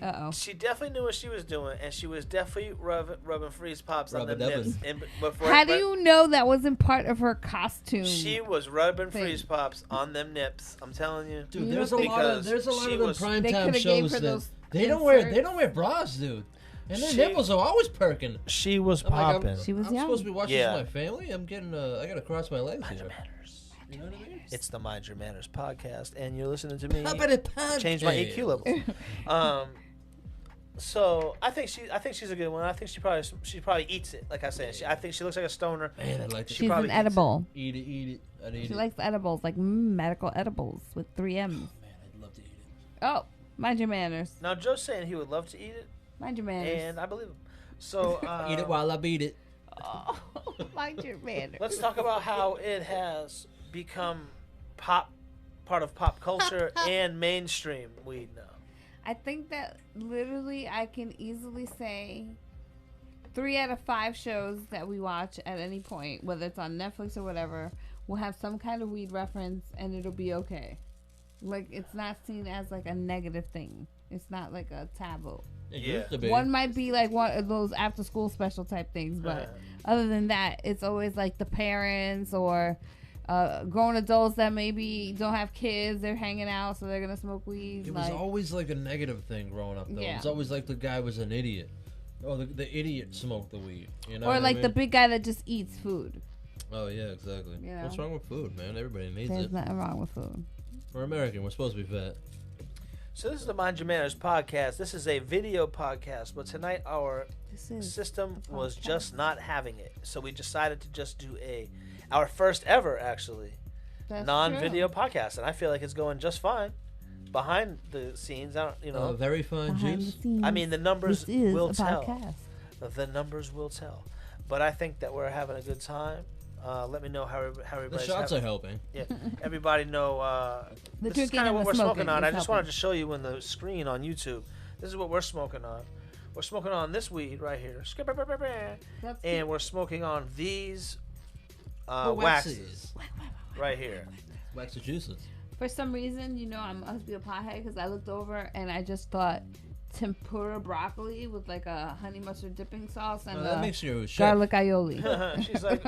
Uh-oh. She definitely knew what she was doing, and she was definitely rubbing freeze pops on the Rub-a-dubbin'. nips. And before, How do you know that wasn't part of her costume? She was rubbing thing. freeze pops on them nips. I'm telling you. Dude, You there's a don't lot of think- there's a lot She of them was- prime They time coulda gave shows her that those they don't wear bras, dude. And their She- nipples are always perking. She was I'm like, popping. She was I'm young. supposed to be watching Yeah. this with my family. I'm getting I gotta cross my legs Mind here. your manners. You know what I mean? It's the Mind Your Manners podcast, and you're listening to me How about a podcast? change my EQ levels. So I think she's a good one. I think she probably eats it. Like I said, I think she looks like a stoner. Man, I'd like to She She's probably an eats it. edible. eat it. I'd eat She it. likes edibles, like medical edibles with 3 M's. Man, I'd love to eat it. Oh, mind your manners. Now Joe's saying he would love to eat it, Mind your manners. and I believe him. So Eat it while I beat it. Oh, mind your manners. let's talk about how it has become part of pop culture and mainstream weed now. I think that literally I can easily say 3 out of 5 shows that we watch at any point, whether it's on Netflix or whatever, will have some kind of weed reference and it'll be okay. Like, it's not seen as like a negative thing. It's not like a taboo. It Yeah. used to be. One might be like one of those after school special type things, but other than that, it's always like the parents or grown adults that maybe don't have kids, they're hanging out, so they're gonna smoke weed. It like, was always like a negative thing growing up, though. Yeah. It's always like the guy was an idiot. Oh, the idiot smoked the weed. You know or what I like mean? the big guy that just eats food. Oh, yeah, exactly. You know? What's wrong with food, man? Everybody needs There's it. nothing wrong with food. We're American. We're supposed to be fat. So this is the Mind Your Manners podcast. This is a video podcast, but tonight our This is system a was podcast. just not having it, so we decided to just do our first ever actually That's non-video true. podcast, and I feel like it's going just fine behind the scenes. I don't, you know, Very fine Behind juice. the scenes, I mean the numbers this is will a tell. podcast. The numbers will tell. But I think that we're having a good time. Let me know how The everybody's shots are having. helping. Yeah, everybody know. The This is drinking kind of and what the we're smoking smoking on. is I just helping. wanted to show you in the screen on YouTube. This is what we're smoking on. We're smoking on this weed right here, That's and we're smoking on these The waxes right here. Waxy juices. For some reason, you know, I must be a pothead because I looked over and I just thought tempura broccoli with like a honey mustard dipping sauce and that makes you a chef. garlic aioli. she's like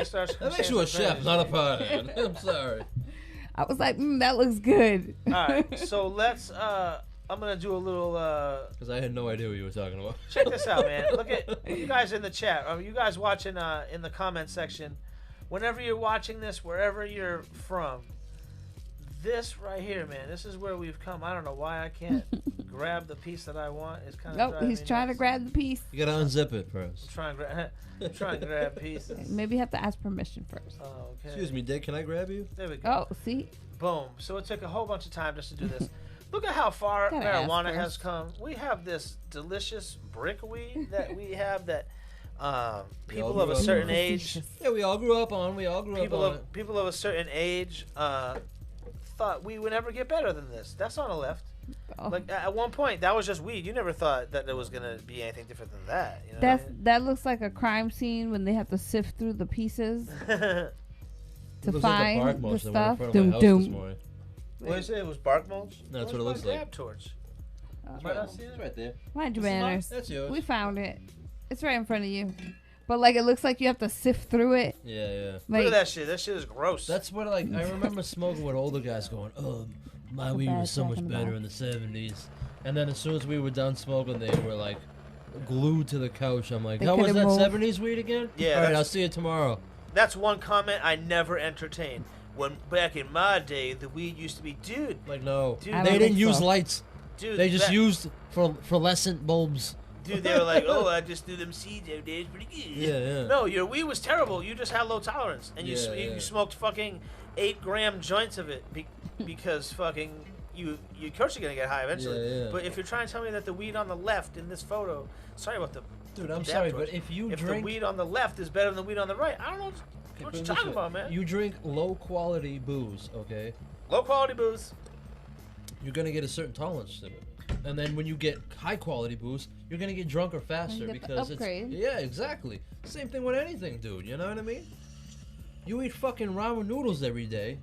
starts. That makes you a chef, not a pothead. I'm sorry. I was like, that looks good. All right, so let's. I'm gonna do a little. Because I had no idea what you were talking about. Check this out, man. Look at you guys in the chat. You guys watching in the comment section. Whenever you're watching this, wherever you're from, this right here, man. This is where we've come. I don't know why I can't grab the piece that I want. It's kind of. Nope, he's trying to grab the piece. You gotta unzip it first. I'm trying to grab pieces. Maybe you have to ask permission first. Oh, okay. Excuse me, Dick, can I grab you? There we go. Oh, see? Boom. So it took a whole bunch of time just to do this. Look at how far Gotta marijuana ask has first. come. We have this delicious brick weed that we have that people grew of a up certain on. age, Yeah, we all grew up on. people of a certain age thought we would never get better than this. That's on the left. Oh. Like at one point, that was just weed. You never thought that there was gonna be anything different than that. You know That looks like a crime scene when they have to sift through the pieces what I mean? to It looks like a find bark the mulch that went in stuff. front of my Doom house this doom. morning. What did you say? It was bark mulch. That's Where's what it looks my like. dab torch. Oh. Might not see It's it. right there. Mind your This is mine? manners. That's yours. We found it. It's right in front of you. But like it looks like you have to sift through it. Yeah. Look Like at that shit. That shit is gross. That's what I remember smoking with older guys going, my Like a weed bad was so much talking better about. in the 70s. And then as soon as we were done smoking, they were like glued to the couch. I'm like, They how was couldn't that move. 70s weed again? Yeah, All right, that's- I'll see you tomorrow. That's one comment I never entertained. When back in my day, the weed used to be, dude, Like, no. Dude, I They don't didn't think use so. lights. dude. They just that- used fluorescent bulbs. Dude, they were like, oh, I just do them seeds every day. It's pretty good. Yeah. No, your weed was terrible. You just had low tolerance, and you Yeah, you yeah. smoked fucking 8-gram joints of it because fucking you of course you're gonna get high eventually. Yeah. But if you're trying to tell me that the weed on the left in this photo, sorry about the Dude, I'm dab sorry, torch. but if you if drink... the weed on the left is better than the weed on the right, I don't know Okay, what put you're it this talking way. about, man. You drink low-quality booze, okay? Low quality booze. You're going to get a certain tolerance to it. And then when you get high-quality booze, you're going to get drunker faster get the because upgrade. it's... Yeah, exactly. Same thing with anything, dude. You know what I mean? You eat fucking ramen noodles every day,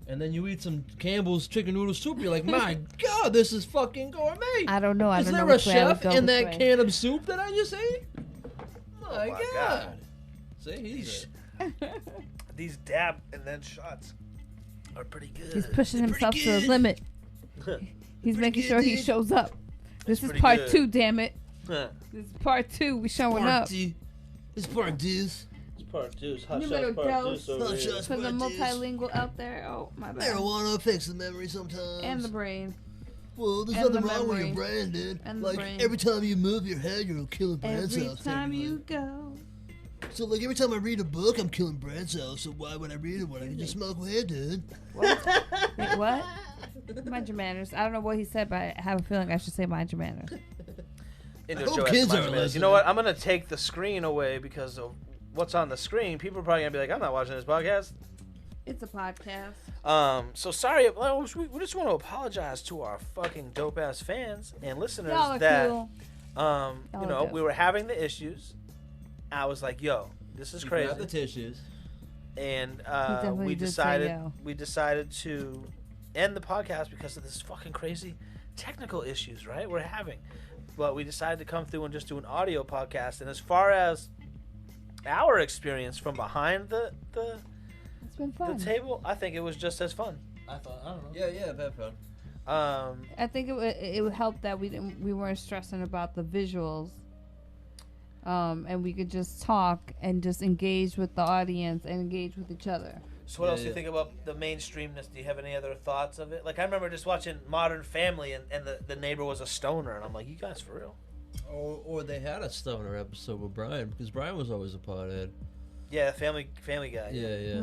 and then you eat some Campbell's chicken noodle soup. You're like, my God, this is fucking gourmet. I don't know. I Is don't there know a which way I would chef go in which that way. can of soup that I just ate? My, my God. God. See, he's These dab and then shots are pretty good. He's pushing Pretty himself to his good. limit. He's making good, sure he dude. shows up. This is pretty part good. 2, damn it. Huh. This is part 2. We showing up. It's part deuce. It's part two. It's hot Numero shots part dos. two. Hot shots. For the Part twos. multilingual out there. Oh, my bad. Marijuana affects the memory sometimes. And the brain. Well, there's and nothing the wrong with your memory. brain, dude. And the Like, brain. every time you move your head, you're killing brain Every cells. time technically. you go. So, like, every time I read a book, I'm killing brain cells. So why would I read it when I can just smoke weed, dude? What? Wait, what? Mind your manners. I don't know what he said, but I have a feeling I should say mind your manners. Indo I hope Joe has kids to are mind your manners. You listening. know what? I'm gonna take the screen away because of what's on the screen. People are probably gonna be like, "I'm not watching this podcast." It's a podcast. So sorry. Well, we just want to apologize to our fucking dope ass fans and listeners Y'all are that cool. you Y'all know, are we were having the issues. I was like, "Yo, this is crazy," Grab the tissues. and definitely we did say decided to end the podcast because of this fucking crazy technical issues, right? We're having, but we decided to come through and just do an audio podcast. And as far as our experience from behind the It's been fun. table, I think it was just as fun. I thought, I don't know. Yeah, I've had fun. I think it would help that we weren't stressing about the visuals, and we could just talk and just engage with the audience and engage with each other. So what Yeah, else do you yeah. think about the mainstreamness? Do you have any other thoughts of it? Like, I remember just watching Modern Family, and the neighbor was a stoner, and I'm like, you guys for real? Or they had a stoner episode with Brian because Brian was always a pothead. Yeah, Family Guy. Yeah.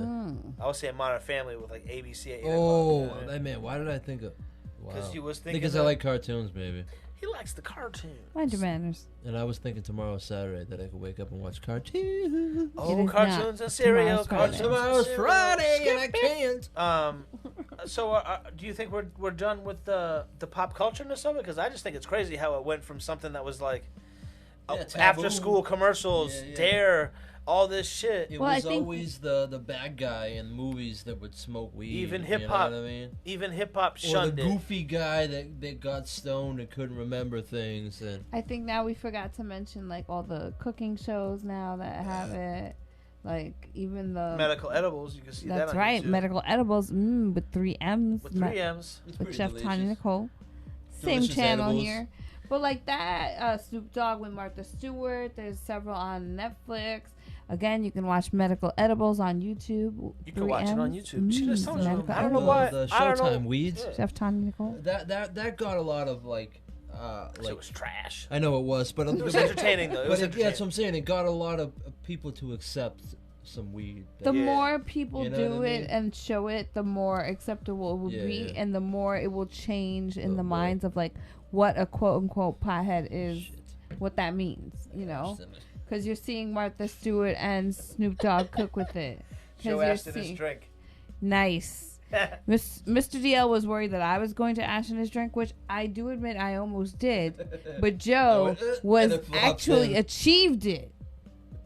I was saying Modern Family with like ABC at 8 Oh, o'clock. that man. Why did I think of? Wow. Because you was thinking Because I that- like cartoons, maybe. He likes the cartoon. Mind your manners. And I was thinking tomorrow's Saturday that I could wake up and watch cartoons. Oh, is cartoons not. and cereal. Tomorrow's Friday. Tomorrow's Friday and I can't. So do you think we're done with the pop cultureness of it? Because I just think it's crazy how it went from something that was like Yeah, taboo. after school commercials, Yeah, yeah. Dare, all this shit. It Well, I was think- always the bad guy in movies that would smoke weed. Even you know hip-hop what I mean? Even hip hop Or shunned the it. goofy guy that got stoned and couldn't remember things. And I think now we forgot to mention like all the cooking shows now that have it, like even the Medical edibles, you can see that that's on right, YouTube. medical edibles with 3 M's With 3 M's. it's with pretty Chef delicious. Tanya Nicole. Same Delicious channel edibles. here. But like that, Snoop Dogg with Martha Stewart. There's several on Netflix. Again, you can watch medical edibles on YouTube. You can watch it on 3Ms. YouTube. She just told you. medical I don't know edibles. why. The I don't know. Showtime weeds. Yeah. Chef Tanya Nicole. That got a lot of like It was trash. I know it was, but It was entertaining though. It was But yeah, entertaining. that's what I'm saying. It got a lot of people to accept some weed. The Yeah. more people You know do what I it mean? and show it, the more acceptable it will be, Yeah. and the more it will change in Oh, the boy. minds of like what a quote unquote pothead is, Shit. what that means, you know? Damn it. Because you're seeing Martha Stewart and Snoop Dogg cook with it. 'Cause Joe you're asked in his seeing- drink. Nice. Mr. DL was worried that I was going to ash in his drink, which I do admit I almost did. But Joe and was it flops actually in. achieved it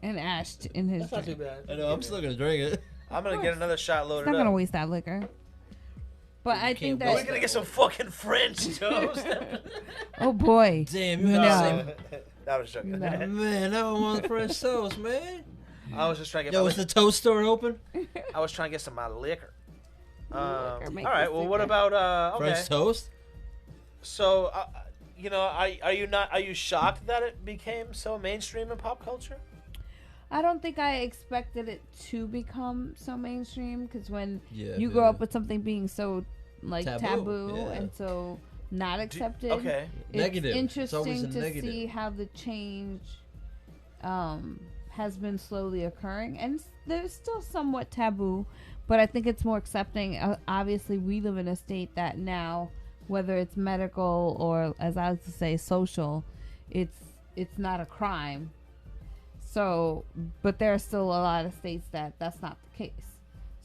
and ashed in his That's not too drink. bad. I know. I'm still gonna drink it. I'm gonna get another shot It's loaded not up. going to waste that liquor. But I think can't We're that... gonna get some fucking French toast. Oh, boy. Damn, you No. have the That was joking. No. same. Man, I want French toast, man. I was just trying to get Yo, my is the toast store open? I was trying to get some of my liquor. All make right. this Well, what liquor. about okay? French toast? So, you know, are you shocked that it became so mainstream in pop culture? I don't think I expected it to become so mainstream, because when Yeah. you grow up with something being so like Taboo, taboo yeah. and so not accepted, Okay. Negative. it's It's always interesting a to negative. see how the change has been slowly occurring, and there's still somewhat taboo, but I think it's more accepting. Obviously, we live in a state that now, whether it's medical or, as I like to say, social, it's not a crime. So, but there are still a lot of states that that's not the case.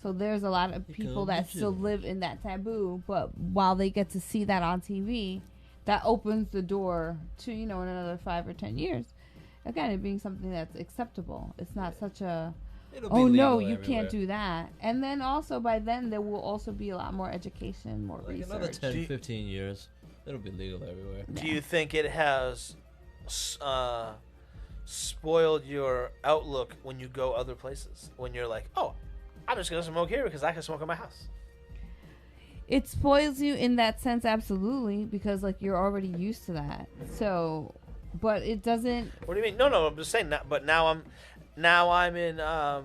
So there's a lot of people that still live in that taboo, but while they get to see that on TV, that opens the door to, you know, in another 5 or 10 years, again, it being something that's acceptable. It's not such a, It'll be oh no, legal you everywhere. can't do that. And then also by then there will also be a lot more education, more Like research. another 10, Do you- 15 years, it'll be legal everywhere. Do you think it has spoiled your outlook when you go other places? When you're like, oh, I'm just gonna smoke here because I can smoke in my house. It spoils you in that sense, absolutely, because like you're already used to that. So, but it doesn't. What do you mean? No, I'm just saying that. But now I'm in So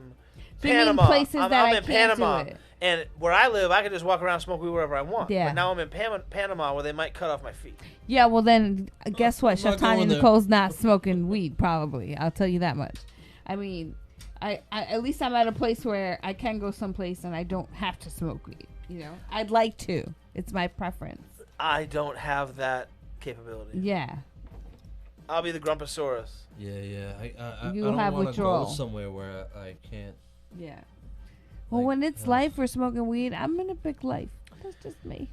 you mean Panama. places I'm that I in can't do Panama, it. and where I live, I can just walk around and smoke weed wherever I want. Yeah. But now I'm in Panama, where they might cut off my feet. Yeah, well then, guess what? I'm Chef not Tanya going there. Nicole's not smoking weed, probably. I'll tell you that much. I mean, I at least I'm at a place where I can go someplace and I don't have to smoke weed. You know, I'd like to. It's my preference. I don't have that capability. Yeah. I'll be the Grumposaurus. Yeah. I You'll don't have wanna withdrawal. go somewhere where I can't. Yeah. Well, Like, when it's yeah. life for smoking weed, I'm gonna pick life. That's just me.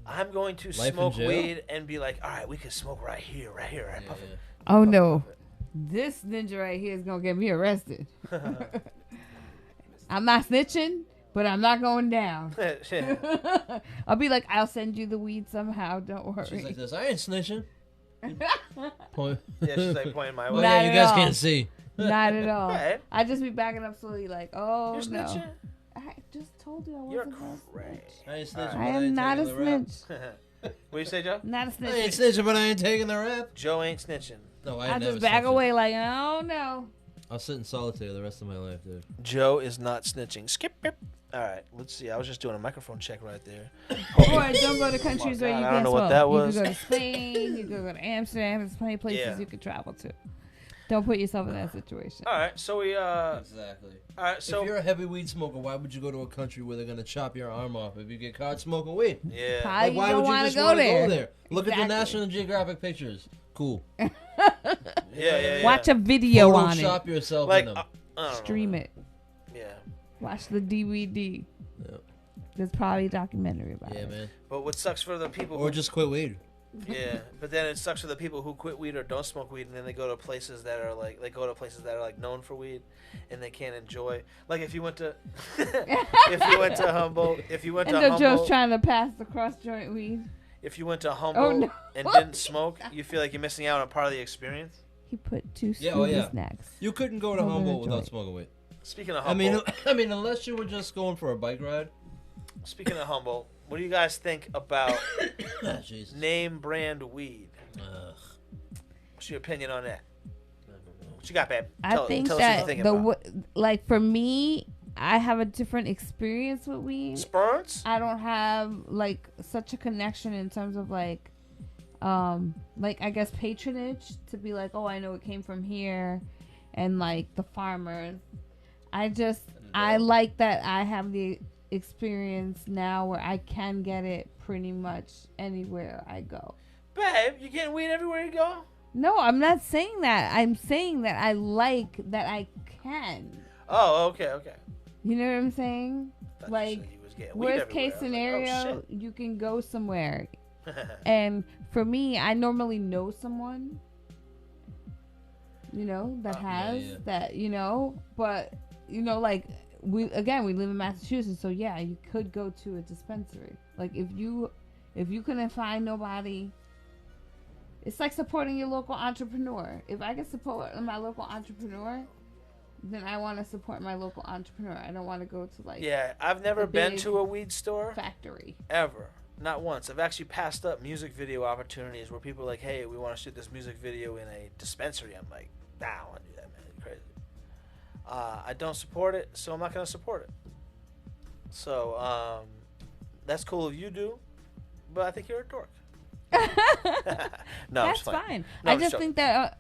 I'm going to Life in smoke jail? weed and be like, all right, we can smoke right here. Right, Yeah, puff it. Oh no, this ninja right here is gonna get me arrested. I'm not snitching, but I'm not going down. I'll be like, I'll send you the weed somehow. Don't worry. She's like this. I ain't snitching. Point. Yeah, she's like pointing my Oh, way. Not yeah, you at guys all. can't see. Not at all. Right. I just be backing up slowly, like, oh You're no. snitching? I just told you I You're wasn't gonna crazy. snitch. I ain't snitching. Alright. but I am ain't not a taking the rap. snitch. What you say, Joe? Not a I ain't snitch. snitching, but I ain't taking the rap. Joe ain't snitching. No, I I ain't never just back snitching. away, like, oh no. I'll sit in solitary the rest of my life, dude. Joe is not snitching. Skip. All right, let's see. I was just doing a microphone check right there. Or don't go to countries where God, you I don't can know smoke. what that You was. could go to Spain. You could go to Amsterdam. There's plenty of places Yeah. you could travel to. Don't put yourself in that situation. All right, so we Exactly. all right, so if you're a heavy weed smoker, why would you go to a country where they're gonna chop your arm off if you get caught smoking weed? yeah. Probably Like, why don't would you wanna just go want to there. go there? Look at the Exactly. National Geographic pictures. Cool. Yeah. Watch a video on it. Photoshop yourself Like in them. I don't know, Stream man. it. Yeah, Watch the DVD. Yep. There's probably a documentary about Yeah, it. man. but what sucks for the people? Or just quit weed. Yeah, but then it sucks for the people who quit weed or don't smoke weed, and then they go to places that are like known for weed, and they can't enjoy. Like if you went to Humboldt, And Joe's trying to pass the cross joint weed. if you went to Humboldt no. and didn't smoke, you feel like you're missing out on part of the experience. He put 2 Yeah, Scooby oh, yeah. snacks. You couldn't go to Over Humboldt the without joint. smoking weed. Speaking of I mean, Humboldt, unless you were just going for a bike ride. speaking of Humboldt, what do you guys think about Ah, Jesus. name brand weed? Ugh. What's your opinion on that? I don't know. What you got, babe? I think tell us what that you think the about. like for me, I have a different experience with weed. Spurns? I don't have like such a connection in terms of like I guess patronage to be like, oh, I know it came from here, and like the farmers. I like that I have the experience now where I can get it pretty much anywhere I go. Babe, you getting weed everywhere you go? No, I'm not saying that. I'm saying that I like that I can. Oh, okay. You know what I'm saying? Thought like, you said you was getting weed worst case everywhere. I was scenario, like, oh, you can go somewhere. shit. And for me, I normally know someone, that has that, but, like, we live in Massachusetts, so yeah, you could go to a dispensary. Like, if you couldn't find nobody, it's like supporting your local entrepreneur. If I can support my local entrepreneur, then I want to support my local entrepreneur. I don't want to go to, like, yeah, I've never been to a weed store. Factory. Ever. Not once. I've actually passed up music video opportunities where people are like, hey, we want to shoot this music video in a dispensary. I'm like, nah, I don't want to do that, man. You're crazy. I don't support it, so I'm not going to support it. So, that's cool if you do, but I think you're a dork. No, that's fine. No, I just think that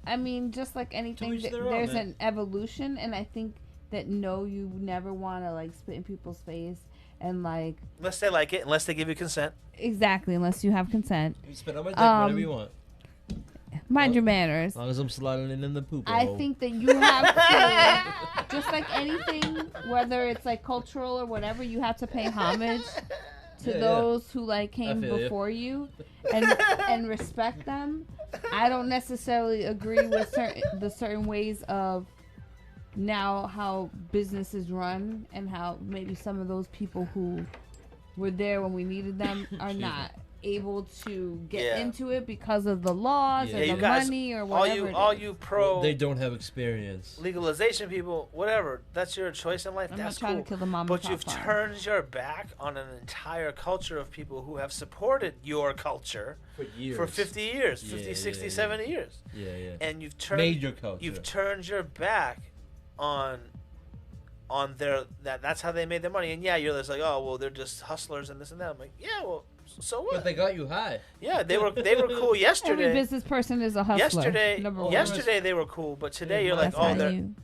just like anything, there's own, an evolution, and I think that you never want to like spit in people's face and like unless they like it, unless they give you consent. Exactly, unless you have consent. You spit on my dick whenever you want. Mind your manners. As long as I'm sliding in the poop. I think that you have to, just like anything, whether it's like cultural or whatever, you have to pay homage to those who like came before you and respect them. I don't necessarily agree with certain ways of now how businesses run, and how maybe some of those people who were there when we needed them are not able to get into it because of the laws or the money or whatever. All you pro, they don't have experience. Legalization people, whatever. That's your choice in life. I'm that's not trying cool. to kill the mom but and you've pop turned your back on an entire culture of people who have supported your culture for years, for 50 years, 50, 60, 70 years. Yeah. And you've turned major culture. You've turned your back on their that's how they made their money. And yeah, you're just like, oh well, they're just hustlers and this and that. I'm like, yeah, well, so what? But they got you high. Yeah, they were cool yesterday. Every business person is a hustler. Yesterday they were cool, but today you're like,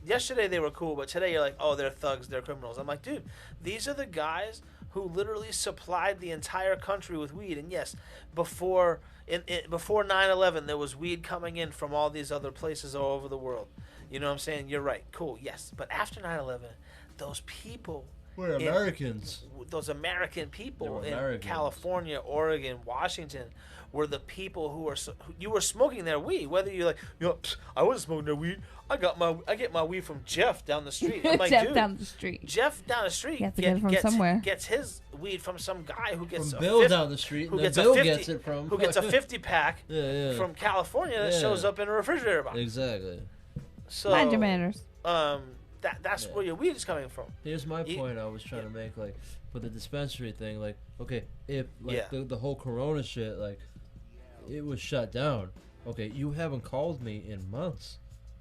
yesterday they were cool, but today you're like, oh, they're thugs, they're criminals. I'm like, dude, these are the guys who literally supplied the entire country with weed. And yes, before 9/11, there was weed coming in from all these other places all over the world. You know what I'm saying? You're right. Cool. Yes. But after 9/11, those people were Americans. Those American people in California, Oregon, Washington were the people who you were smoking their weed. Whether you're like, I wasn't smoking their weed. I get my weed from Jeff down the street. I'm like, Jeff down the street. Jeff down the street. You have to get it from somewhere. Gets his weed from some guy who gets from Bill down the street. Who gets Bill gets it from who gets a 50 pack from California that shows up in a refrigerator box. Exactly. So mind your manners. That's where your weed is coming from. Here's my point I was trying to make, like, for the dispensary thing, like, okay, if, like, the whole Corona shit, like, it was shut down. Okay, you haven't called me in months.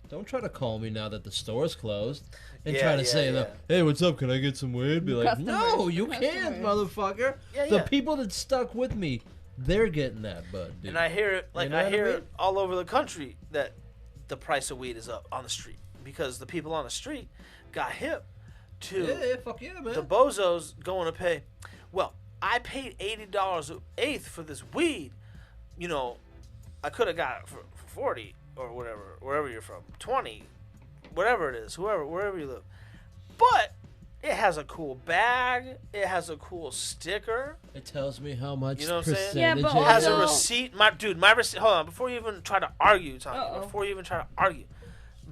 Don't try to call me now that the store's closed and try to say, hey, what's up, can I get some weed? Be like, no, you can't, motherfucker. The people that stuck with me, they're getting that bud, dude. And I hear it, like, I hear it all over the country that the price of weed is up on the street. Because the people on the street got hip to man. The bozos going to pay. Well, I paid $80 an eighth for this weed. You know, I could have got it for 40 or whatever, wherever you're from, 20, whatever it is, wherever you live. But it has a cool bag. It has a cool sticker. It tells me how much. You know what I'm saying? Yeah, but it has a receipt. My receipt. Hold on, before you even try to argue, Tanya. Before you even try to argue.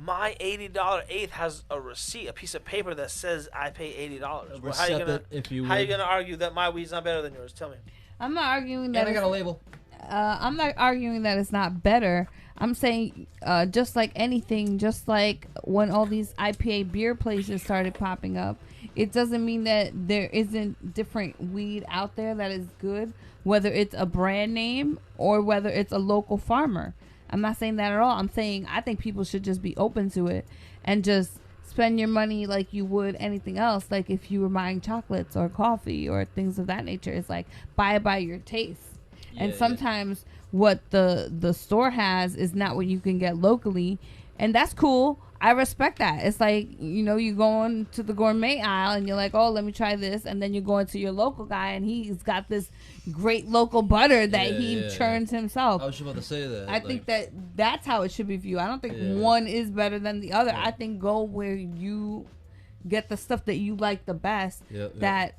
My $80 eighth has a receipt, a piece of paper that says I pay $80. Well, how you gonna argue that my weed's not better than yours? Tell me. I'm not arguing that. And I got a label. I'm not arguing that it's not better. I'm saying, just like anything, just like when all these IPA beer places started popping up, it doesn't mean that there isn't different weed out there that is good, whether it's a brand name or whether it's a local farmer. I'm not saying that at all. I'm saying I think people should just be open to it and just spend your money like you would anything else. Like if you were buying chocolates or coffee or things of that nature, it's like buy it by your taste. And sometimes what the store has is not what you can get locally. And that's cool. I respect that. It's like, you know, you go into the gourmet aisle and you're like, oh, let me try this. And then you go into your local guy and he's got this great local butter that he churns himself. I was just about to say that. I think that's how it should be viewed. I don't think one is better than the other. Yeah. I think go where you get the stuff that you like the best. That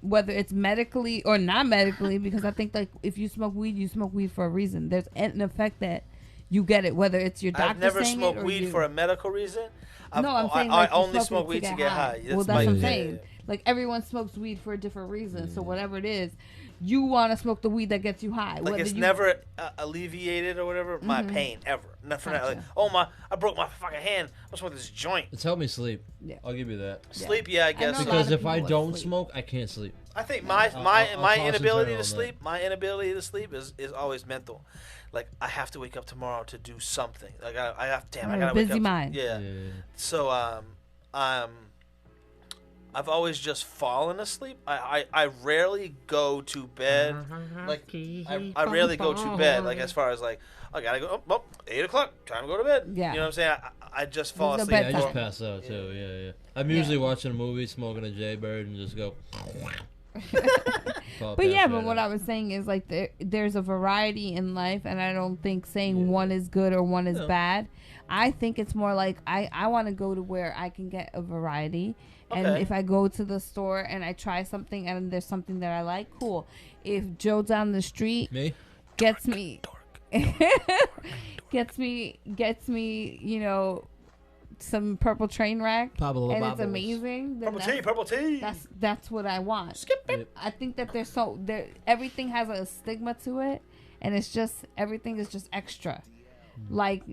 whether it's medically or not medically, because I think like if you smoke weed for a reason. There's an effect that you get it, whether it's your doctor. I've never saying smoked it or weed you. for a medical reason. No, I'm saying like I only smoke weed to get high. Well, that's what I'm saying. Like everyone smokes weed for a different reason. So whatever it is, you want to smoke the weed that gets you high. Like it's never alleviated or whatever my pain ever. Nothing. Like, I broke my fucking hand. I'm smoking this joint. It's helped me sleep. Yeah. I'll give you that. Sleep, I guess. Because if I don't smoke, I can't sleep. I think my inability to sleep, is always mental. Like I have to wake up tomorrow to do something. Like I have, I gotta wake up. Busy mind. Yeah. So I've always just fallen asleep. I rarely go to bed. Like I rarely go to bed. Like as far as like I gotta go. Oh, 8 o'clock. Time to go to bed. Yeah. You know what I'm saying? I just fall asleep. Yeah, I just pass out too. Yeah. I'm usually watching a movie, smoking a J-Bird, and just go. But what I was saying is like there's a variety in life, and I don't think saying one is good or one is bad. I think it's more like I want to go to where I can get a variety. And if I go to the store and I try something and there's something that I like, cool. If Joe down the street gets me, you know, some purple train wreck and it's amazing, then purple tea. That's what I want. Skip it. I think that everything has a stigma to it, and it's just everything is just extra. Like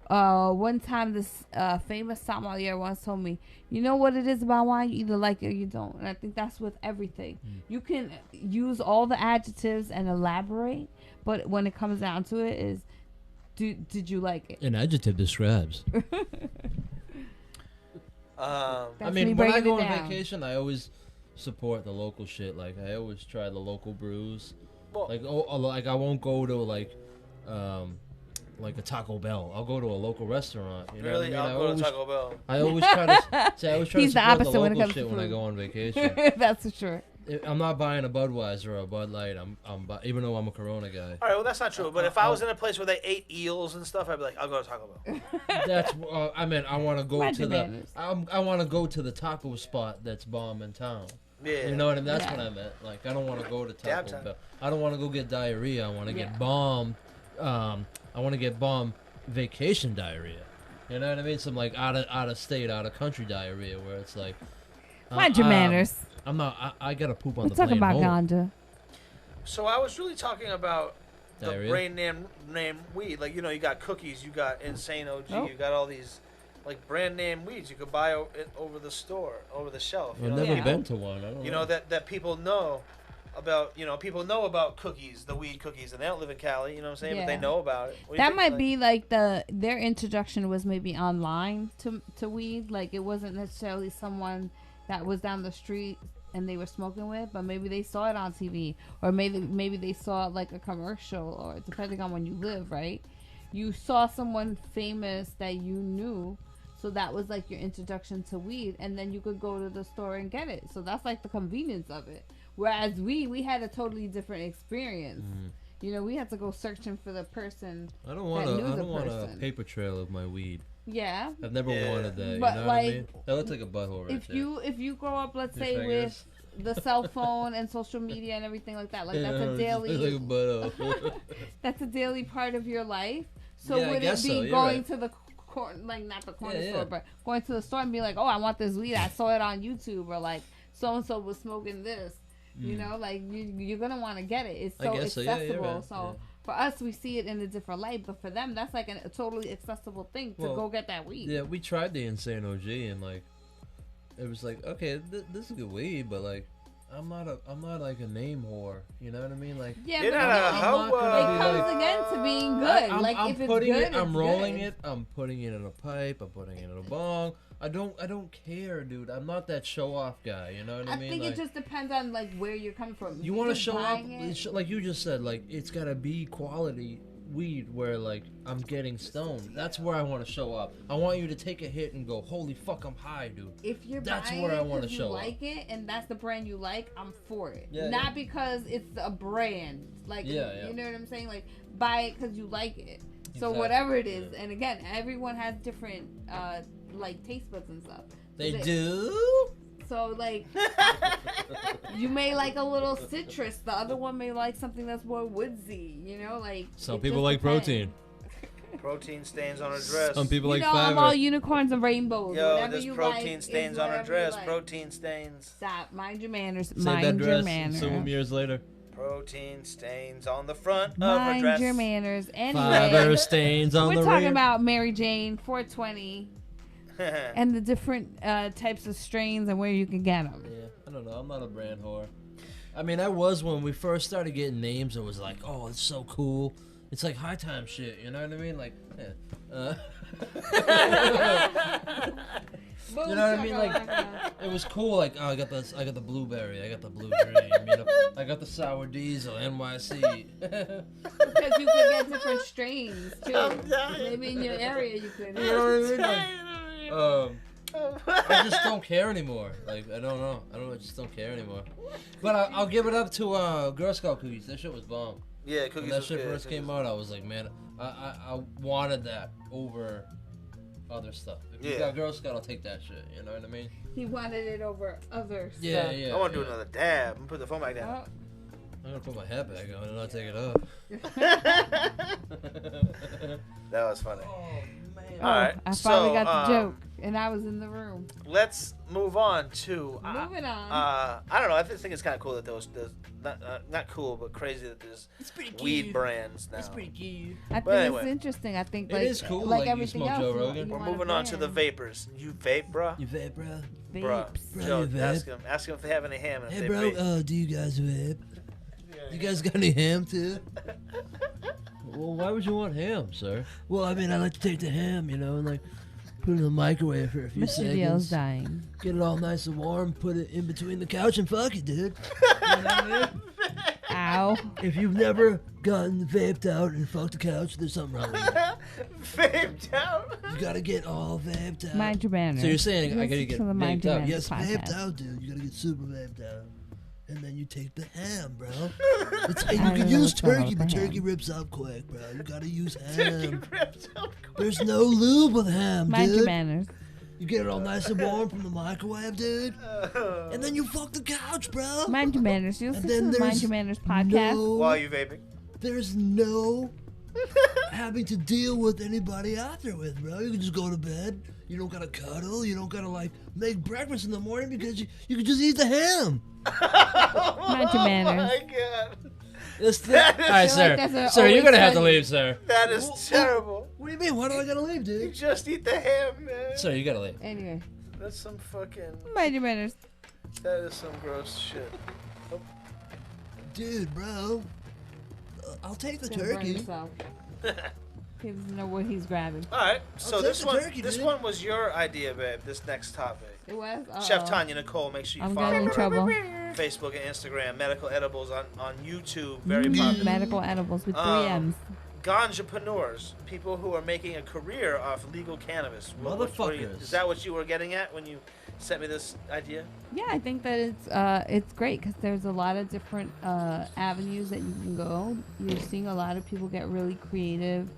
one time this famous sommelier once told me, you know what it is about wine, you either like it or you don't. And I think that's with everything. You can use all the adjectives and elaborate, but when it comes down to it is, did you like it? An adjective describes. I mean, when I go on vacation, I always support the local shit. Like I always try the local brews. Well, like I won't go to like a Taco Bell. I'll go to a local restaurant. You know really? What I mean? I'll go to Taco Bell. I always try to He's the opposite the when it local comes shit to when I food. go on vacation. That's for sure. I'm not buying a Budweiser or a Bud Light. Even though I'm a Corona guy. All right, well that's not true. But if I was in a place where they ate eels and stuff, I'd be like, I'll go to Taco Bell. That's I mean, I want to go to I want to go to the taco spot that's bomb in town. Yeah. You know what I mean? That's what I meant. Like I don't want to go to Taco Bell. I don't want to go get diarrhea. I want to get bomb. I want to get bomb vacation diarrhea. You know what I mean? Some like out of state, out of country diarrhea where it's like mind your manners. I'm not. I gotta poop on the plane. We're talking about home. ganja. So I was really talking about diarrhea? The brand name weed. Like you know, you got cookies, you got Insane OG, you got all these like brand name weeds you could buy over the store, over the shelf. I've never been to one. I don't know. That people know about. You know, people know about cookies, the weed cookies, and they don't live in Cali. You know what I'm saying? Yeah. But they know about it. That might be like their introduction was maybe online to weed. Like it wasn't necessarily someone that was down the street and they were smoking with, but maybe they saw it on TV, or maybe they saw like a commercial, or depending on when you live, right? You saw someone famous that you knew, so that was like your introduction to weed, and then you could go to the store and get it. So that's like the convenience of it. Whereas we had a totally different experience. You know, we had to go searching for the person. I don't want a paper trail of my weed. Yeah. I've never wanted that. But you know like, what I mean? That looks like a butthole right there. If you grow up, let's say, with the cell phone and social media and everything like that, like that's a daily. Like a butthole. That's a daily part of your life. So yeah, would it be going to the not the corner store, but going to the store and be like, oh, I want this weed. I saw it on YouTube, or like so and so was smoking this. You know, like you're gonna want to get it. It's so accessible. So for us, we see it in a different light, but for them, that's like a totally accessible thing to go get that weed. Yeah, we tried the Insane OG, and like, it was like, okay, this is good weed, but like, I'm not like a name whore. You know what I mean? Like, yeah, you're but not a hoe. It comes again to being good. Like if it's good, I'm rolling it. I'm putting it in a pipe. I'm putting it in a bong. I don't care, dude. I'm not that show off guy. You know what I mean? I think like, it just depends on like where you're coming from. You want to show off, like you just said. Like it's gotta be quality. weed where like I'm getting stoned. That's where I want to show up. I want you to take a hit and go, holy fuck, I'm high, dude. If you're That's buying where I it want to 'cause show you up. like it and that's the brand you like, I'm for it. Yeah, Not because it's a brand. Like, Yeah. you know what I'm saying? Like, buy it because you like it. So Exactly. whatever it is, and again, everyone has different like taste buds and stuff. They do? So like, you may like a little citrus. The other one may like something that's more woodsy. You know, like Some it people just like depends. protein. Protein stains on her dress. Some people You like know, I'm fiber. all unicorns and rainbows. Yo, Whatever there's you protein like stains is on her whatever you dress. like. Protein stains. Stop. Mind your manners. Save Mind that your dress manners. some years later. Protein stains on the front of her Mind dress. your manners. Fiber Anyway, stains on we're the talking rear. about Mary Jane 420 and the different types of strains and where you can get them. Yeah, I don't know. I'm not a brand whore. I mean, I was when we first started getting names. It was like, oh, it's so cool. It's like high time shit. You know what I mean? Like, yeah. You know what I mean? Like, it was cool. Like, oh, I got the blueberry. I got the blue dream. You know, I got the sour diesel, NYC. Because you could get different strains too. Maybe in your area you could. You know what I mean? Like, I just don't care anymore. Like, I don't know. I just don't care anymore. But I'll give it up to Girl Scout cookies. That shit was bomb. Yeah, When cookies that was shit good. first came out, I was like, man, I wanted that over other stuff. If you Yeah. got Girl Scout, I'll take that shit. You know what I mean? He wanted it over other Yeah, stuff. yeah. I want to yeah. do another dab. I'm gonna put the phone back down. Oh, I'm gonna put my hat back on and not take it off. That was funny. Oh man. All right, I finally so, got the joke, and I was in the room. Let's move on to. Moving on. I don't know. I just think it's kind of cool that there's not cool, but crazy that there's It's pretty cute. weed brands now. It's pretty cute. I think but it's anyway. interesting. I think It like, is cool, like like you everything smoke else. Joe you- Rogan. you We're want a moving on to the brand. vapors. You vape, bruh? You vape, bro? Bruh. Vapes. Bro, Joe, you vape? ask them if they have any ham. And if Hey, they bro, vape. do you guys vape? You guys got any ham, too? Well, why would you want ham, sir? Well, I mean, I like to take the ham, you know, and like put it in the microwave for a few Mr. Dale's seconds. dying. Get it all nice and warm, put it in between the couch and fuck it, dude. You know what I mean? Ow. If you've never gotten vaped out and fucked the couch, there's something wrong with you. Vaped out. You gotta get all vaped out. Mind your manners. So you're saying I gotta Listen get to the Mind vaped Your out? Manners Yes, podcast. vaped out, dude. You gotta get super vaped out. And then you take the ham, bro. And you don't can know use what's going on turkey, with but the turkey ham. rips up quick, bro. You gotta use Turkey ham. ripped out. There's no lube with ham, Mind your dude. manners. You get it all nice and warm from the microwave, dude. And then you fuck the couch, bro. Mind your manners. You listen then to the Mind there's Your Manners podcast. While you vaping. There's no having to deal with anybody out there with, bro. You can just go to bed. You don't gotta cuddle. You don't gotta like make breakfast in the morning because you can just eat the ham. Mind your manners. Oh my god. All right, feel like that's a Sir, you're gonna have to always leave, sir. That is terrible. What do you mean? Why do I gotta leave, You dude? just eat the ham, man. Sir, you gotta leave. Anyway, That's some fucking. mind your manners. That is some gross shit. Dude, bro. I'll take the He's gonna burn turkey. himself. He doesn't know what he's grabbing. All right. So take this the one, turkey, this dude. one was your idea, babe. This next topic. It was Chef Tanya Nicole. Make sure you I'm follow getting in her. trouble. Facebook and Instagram. Medical edibles on YouTube. Very popular. Medical edibles with 3 M's. Ganjapreneurs, people who are making a career off legal cannabis. Motherfuckers. Is that what you were getting at when you sent me this idea? Yeah, I think that it's great because there's a lot of different avenues that you can go. You're seeing a lot of people get really creative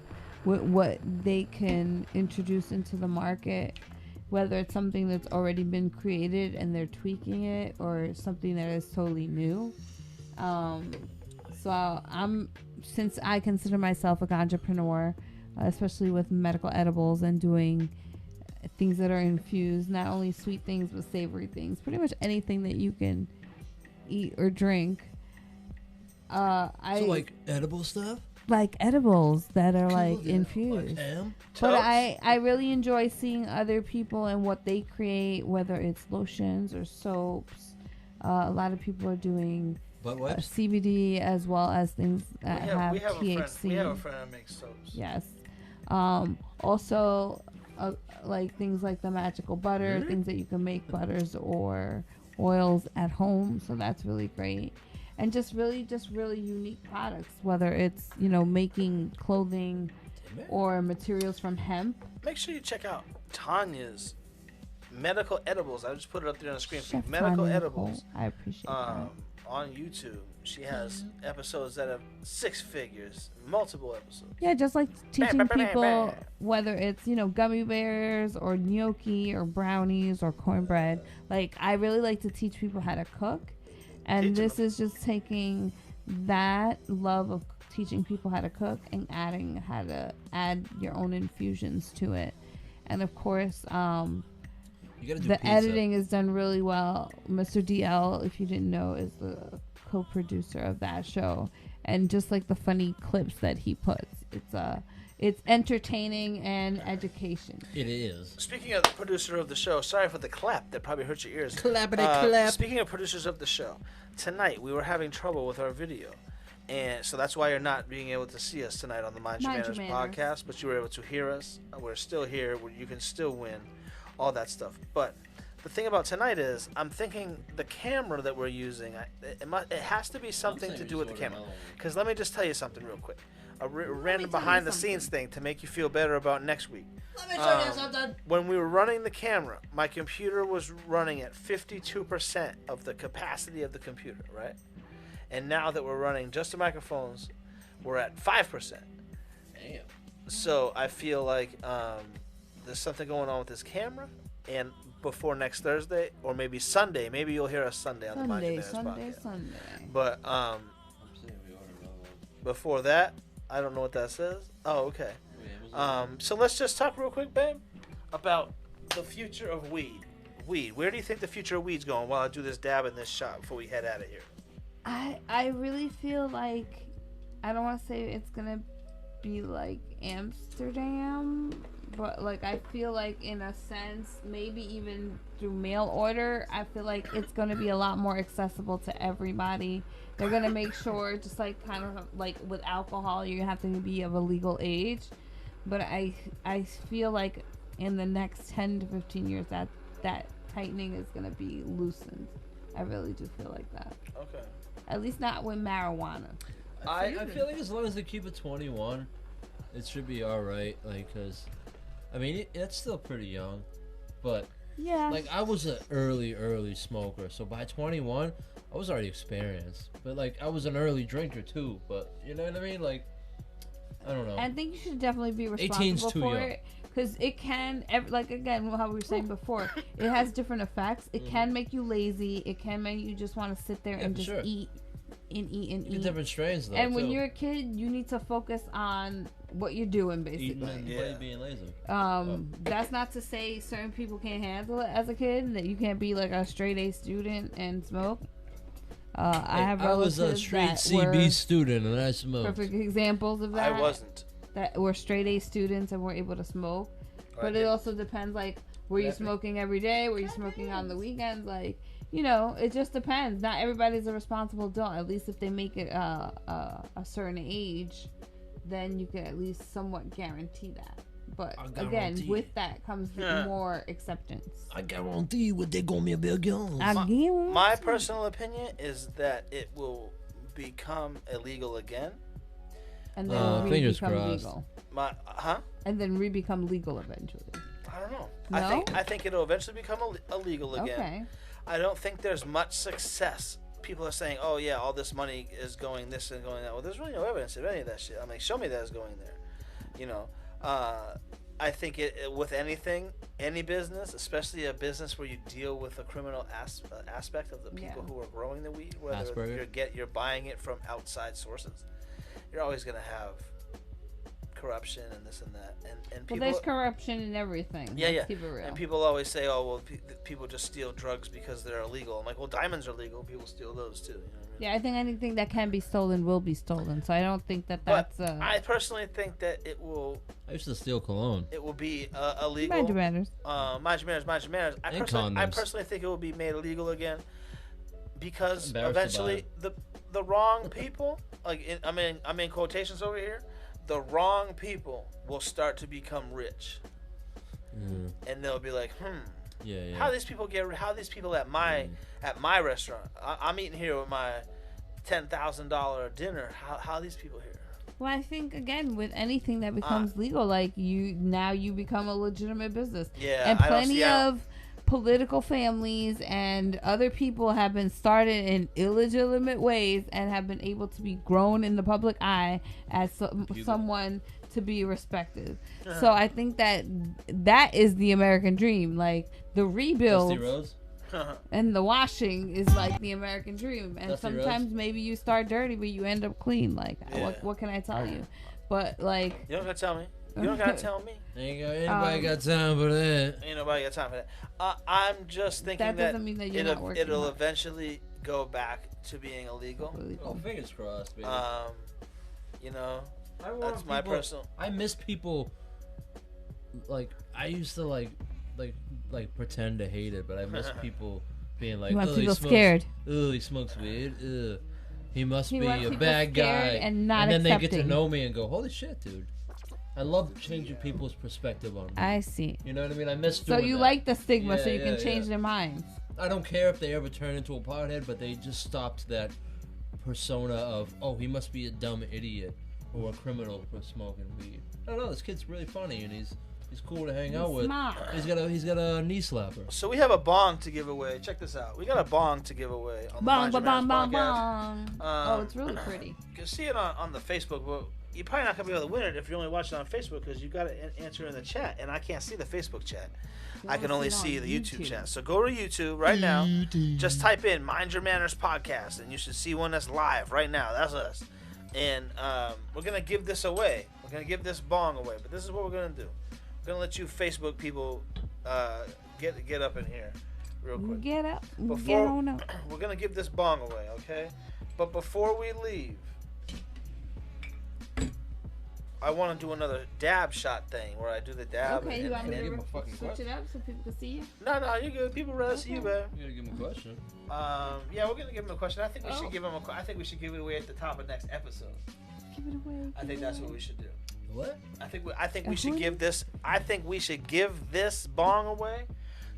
with what they can introduce into the market, whether it's something that's already been created and they're tweaking it, or something that is totally new. So since I consider myself a ganjapreneur, especially with medical edibles and doing things that are infused, not only sweet things but savory things, pretty much anything that you can eat or drink. I So like edible stuff? like edibles that are Cool, like yeah. infused. Like ham? But Totes? I really enjoy seeing other people and what they create, whether it's lotions or soaps. A lot of people are doing Butt wipes? CBD as well as things that have we have THC. we have a friend that makes soaps. Yes. Also, like things like the magical butter, Really? things that you can make butters or oils at home. So that's really great. and just really unique products, whether it's, you know, making clothing or materials from hemp. Make sure you check out Tanya's medical edibles. I just put it up there on the screen for you. Chef Medical Tanya edibles. Nicole. I appreciate that. On YouTube. She has episodes that have 6 figures, multiple episodes. Yeah, just like teaching bam, bam, people, bam. whether it's, you know, gummy bears or gnocchi or brownies or cornbread. Like, I really like to teach people how to cook. And this is just taking that love of teaching people how to cook and adding how to add your own infusions to it. And of course, You gotta do the pizza. editing is done really well. Mr. DL, if you didn't know, is the co-producer of that show, and just like the funny clips that he puts, it's entertaining and education. It is. Speaking of the producer of the show, sorry for the clap that probably hurt your ears. Clappity clap. Speaking of producers of the show, tonight we were having trouble with our video. And so that's why you're not being able to see us tonight on the Mind Your Manners podcast, but you were able to hear us. We're still here. You can still win, all that stuff. But the thing about tonight is, I'm thinking the camera that we're using, it has to be something to do with the camera. Because let me just tell you something real quick. A random behind-the-scenes thing to make you feel better about next week. Let me show you something. When we were running the camera, my computer was running at 52% of the capacity of the computer, right? And now that we're running just the microphones, we're at 5%. Damn. So I feel like there's something going on with this camera. And before next Thursday, or maybe Sunday, maybe you'll hear us Sunday on the Mind Your Manners podcast. Sunday. But before that, I don't know what that says. Oh, okay. So let's just talk real quick, babe, about the future of weed. Where do you think the future of weed's going while I do this dab in this shot before we head out of here? I really feel like, I don't want to say it's gonna be like Amsterdam, but like I feel like in a sense, maybe even through mail order, I feel like it's gonna be a lot more accessible to everybody. They're gonna make sure, just like kind of like with alcohol, you have to be of a legal age. But I feel like in the next 10 to 15 years that tightening is gonna be loosened. I really do feel like that. Okay. At least not with marijuana. I feel like as long as they keep it 21, it should be all right. Like, cause, I mean, it's still pretty young, but Yeah. like I was an early smoker, so by 21, I was already experienced. But like I was an early drinker too. But you know what I mean? Like, I don't know. I think you should definitely be 18's responsible too for young. it. Because it can, like again, how we were saying before, it has different effects. It can make you lazy. It can make you just want to sit there and just eat and eat and You get eat. different strains though. And when too. you're a kid, you need to focus on what you're doing, basically. Eating and being lazy. That's not to say certain people can't handle it as a kid, that you can't be like a straight A student and smoke. I have relatives was a straight that CB were student and I smoked. perfect examples of that. I wasn't. That were straight A students and were able to smoke. But it also depends, like, were you smoking every day? Were you smoking on the weekends? Like, you know, it just depends. Not everybody's a responsible adult. At least if they make it a certain age, then you can at least somewhat guarantee that. But again, with that comes more acceptance. I guarantee what they're going to be again. My personal opinion is that it will become illegal again. And then fingers become crossed. legal. And then re-become legal eventually. I don't know. No? I think it'll eventually become illegal again. Okay. I don't think there's much success. People are saying, "Oh yeah, all this money is going this and going that." Well, there's really no evidence of any of that shit. I mean, show me that it's going there. You know, I think it with anything, any business, especially a business where you deal with a criminal aspect of the people who are growing the weed, whether you're buying it from outside sources, you're always gonna have corruption and this and that, and people. Well, there's corruption in everything. Yeah, Let's keep it real. And people always say, "Oh, well, people just steal drugs because they're illegal." I'm like, "Well, diamonds are legal. People steal those too." You know what I mean? Yeah, I think anything that can be stolen will be stolen. So I don't think that that's. I personally think that it will. I used to steal cologne. It will be illegal. Mind your manners. Mind your manners. I personally think it will be made illegal again because eventually the wrong people, like I'm in quotations over here, the wrong people will start to become rich, and they'll be like, how these people at my restaurant. I'm eating here with my $10,000 dinner. How are these people here? Well, I think again with anything that becomes legal, like you become a legitimate business. Yeah, and I don't see plenty how- of political families and other people have been started in illegitimate ways and have been able to be grown in the public eye as someone to be respected. So I think that is the American dream. Like the rebuild Dusty Rose. and the washing is like the American dream. And Dusty sometimes Rose? maybe you start dirty, but you end up clean. Like Yeah. what can I tell you? But like You don't gotta tell me. You don't gotta tell me. Ain't anybody got time for that. Ain't nobody got time for that. I'm just thinking that doesn't mean that you're not working. it'll hard. eventually go back to being illegal. Oh, fingers crossed, baby. You know, I want that's my people- personal. I miss people. Like I used to like pretend to hate it, but I miss people being like, You want "Oh, he people smokes, scared. Oh, he smokes weed. Ugh. He must He be wants a people bad guy." scared and not then they get to accepting. know me and go, "Holy shit, dude!" I love changing people's perspective on me. I see. You know what I mean? I miss So doing you that. like the stigma, so Yeah, you can yeah, change yeah. their minds. I don't care if they ever turn into a pothead, but they just stopped that persona of, oh, he must be a dumb idiot or a criminal for smoking weed. I don't know. This kid's really funny and he's cool to hang out with. Smart. He's got a knee slapper. So we have a bong to give away. Check this out. We got a bong to give away on the Bong, Mind Your bong, Manners bong, podcast. bong. Oh, it's really pretty. You can see it on the Facebook, but you're probably not gonna be able to win it if you're only watching on Facebook because you got to answer in the chat, and I can't see the Facebook chat. I can only see the YouTube chat. So go to YouTube right now. Just type in "Mind Your Manners Podcast," and you should see one that's live right now. That's us, and we're gonna give this away. We're gonna give this bong away, but this is what we're gonna do. We're gonna let you Facebook people get up in here real quick. Get up. Get Before on up. we're gonna give this bong away, okay? But before we leave, I want to do another dab shot thing where I do the dab. Okay, you want me Can I give him to a fucking switch question? it up so people can see you? No, you good. People rather see you, man. You gotta give him a question. Yeah, we're gonna give him a question. I think we Oh. should give him I think we should give it away at the top of next episode. Give it away. I think that's what we should do. What? I think we should give this. I think we should give this bong away.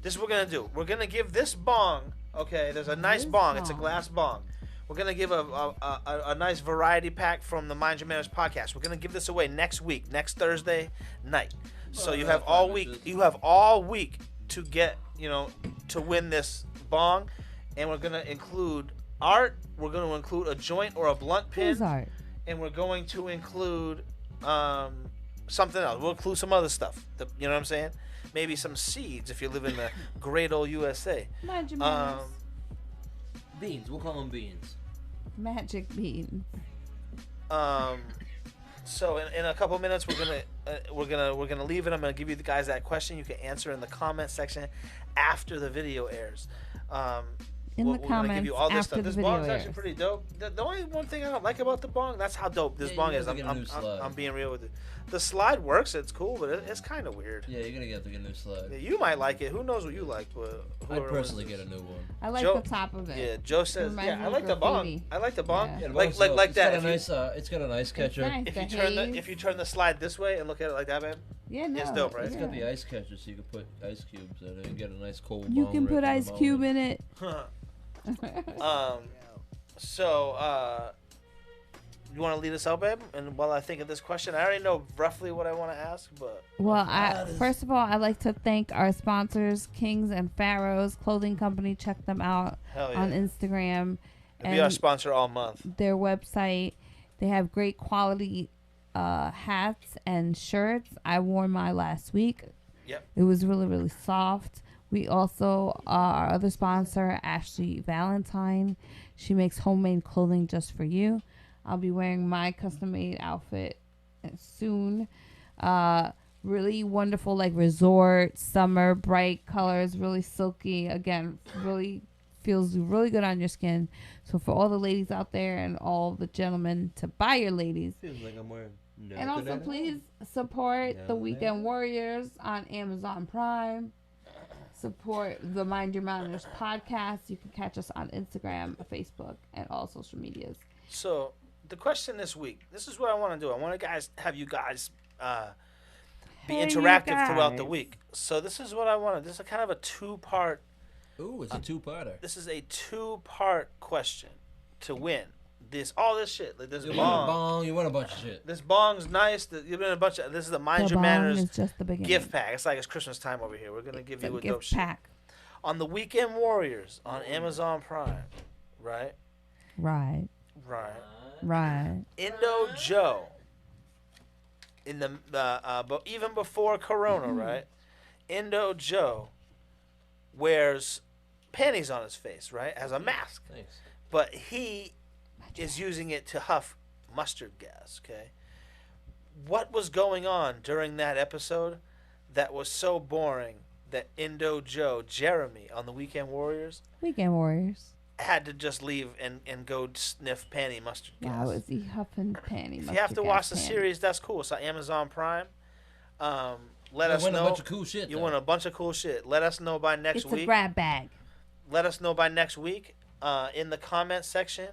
This is what we're gonna do. We're gonna give this bong. Okay, there's a nice This bong. It's a bong. glass bong. We're gonna give a nice variety pack from the Mind Your Manners podcast. We're gonna give this away next week, next Thursday night. So you have all week. You have all week to get to win this bong, and we're gonna include art. We're gonna include a joint or a blunt pin, Who's art? and we're going to include something else. We'll include some other stuff. You know what I'm saying? Maybe some seeds if you live in the great old USA. Mind your manners. Beans. We'll call them beans. Magic beans. So in a couple minutes we're gonna leave it. I'm gonna give you guys that question. You can answer in the comment section after the video airs. In the we're gonna comments give you all this after stuff. the This video bong's actually airs. pretty dope. The only one thing I don't like about the bong, that's how dope this Yeah, bong you is. have to get a new slide. I'm being real with it. The slide works. It's cool, but it's kind of weird. Yeah, you're gonna have to get a new Yeah, slide. you might like it. Who knows what you like? But I'd whoever personally wins get a this. new one. I like Joe- the top of it. Yeah, Joe says. Reminds Yeah, me I of like the bong. graffiti. I like the bong. Yeah. Yeah, the Like bong's dope. that. It's got a If you- nice. It's got a nice catcher. nice. If The you turn haze. if you turn the slide this way and look at it like that, man. Yeah, no. It's dope, right? It's yeah. got the ice catcher, so you can put ice cubes in it and get a nice cold. You bong can right put from ice the cube moment. in it. So you want to lead us out, babe? And while I think of this question, I already know roughly what I want to ask, but Well, first of all, I'd like to thank our sponsors, Kings and Pharaohs Clothing Company. Check them out hell yeah, on Instagram it'll be our and sponsor all month. their website. They have great quality hats and shirts. I wore mine last week. Yep. It was really, really soft. We also, our other sponsor, Ashley Valentine. She makes homemade clothing just for you. I'll be wearing my custom-made outfit soon. Really wonderful, like resort, summer, bright colors, really silky. Again, really feels really good on your skin. So for all the ladies out there and all the gentlemen to buy your ladies. Feels like I'm wearing. And also, please support the Weekend Warriors on Amazon Prime. Support the Mind Your Manners podcast. You can catch us on Instagram, Facebook, and all social medias. So the question this week, this is what I want to do. I want to have you guys be Hey, you interactive throughout the guys. week. So this is what I want to. This is kind of a two-part. Ooh, it's a two-parter. This is a two-part question to win all this shit. Like this You want a bong. bong, you want a bunch of shit. This bong's nice. You've been a bunch of. This is the Mind The Your bong Manners is just the beginning. gift pack. It's like it's Christmas time over here. We're gonna give you a dope gift pack. shit. On the Weekend Warriors on Amazon Prime, right? Right. Indo Joe. In the but even before Corona, right? Indo Joe wears panties on his face, right? As a mask. Thanks. But he is using it to huff mustard gas, okay? What was going on during that episode that was so boring that Indo Joe, Jeremy, on the Weekend Warriors, had to just leave and go sniff panty mustard gas? Wow, is he huffing panty? If you have to watch the series, that's cool. It's on Amazon Prime. Let us know. A bunch of cool shit. You win a bunch of cool shit. Let us know by next week. It's a grab bag. Let us know by next week in the comment section.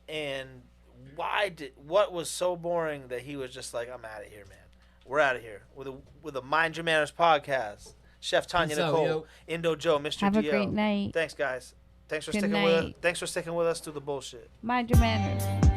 And what was so boring that he was just like, I'm out of here, man. We're out of here with a Mind Your Manners podcast. Chef Tanya Nicole, Indo Joe, Mr. Have DL. a great night. Thanks, guys. Thanks for Good sticking night. with us. Thanks for sticking with us through the bullshit. Mind your manners.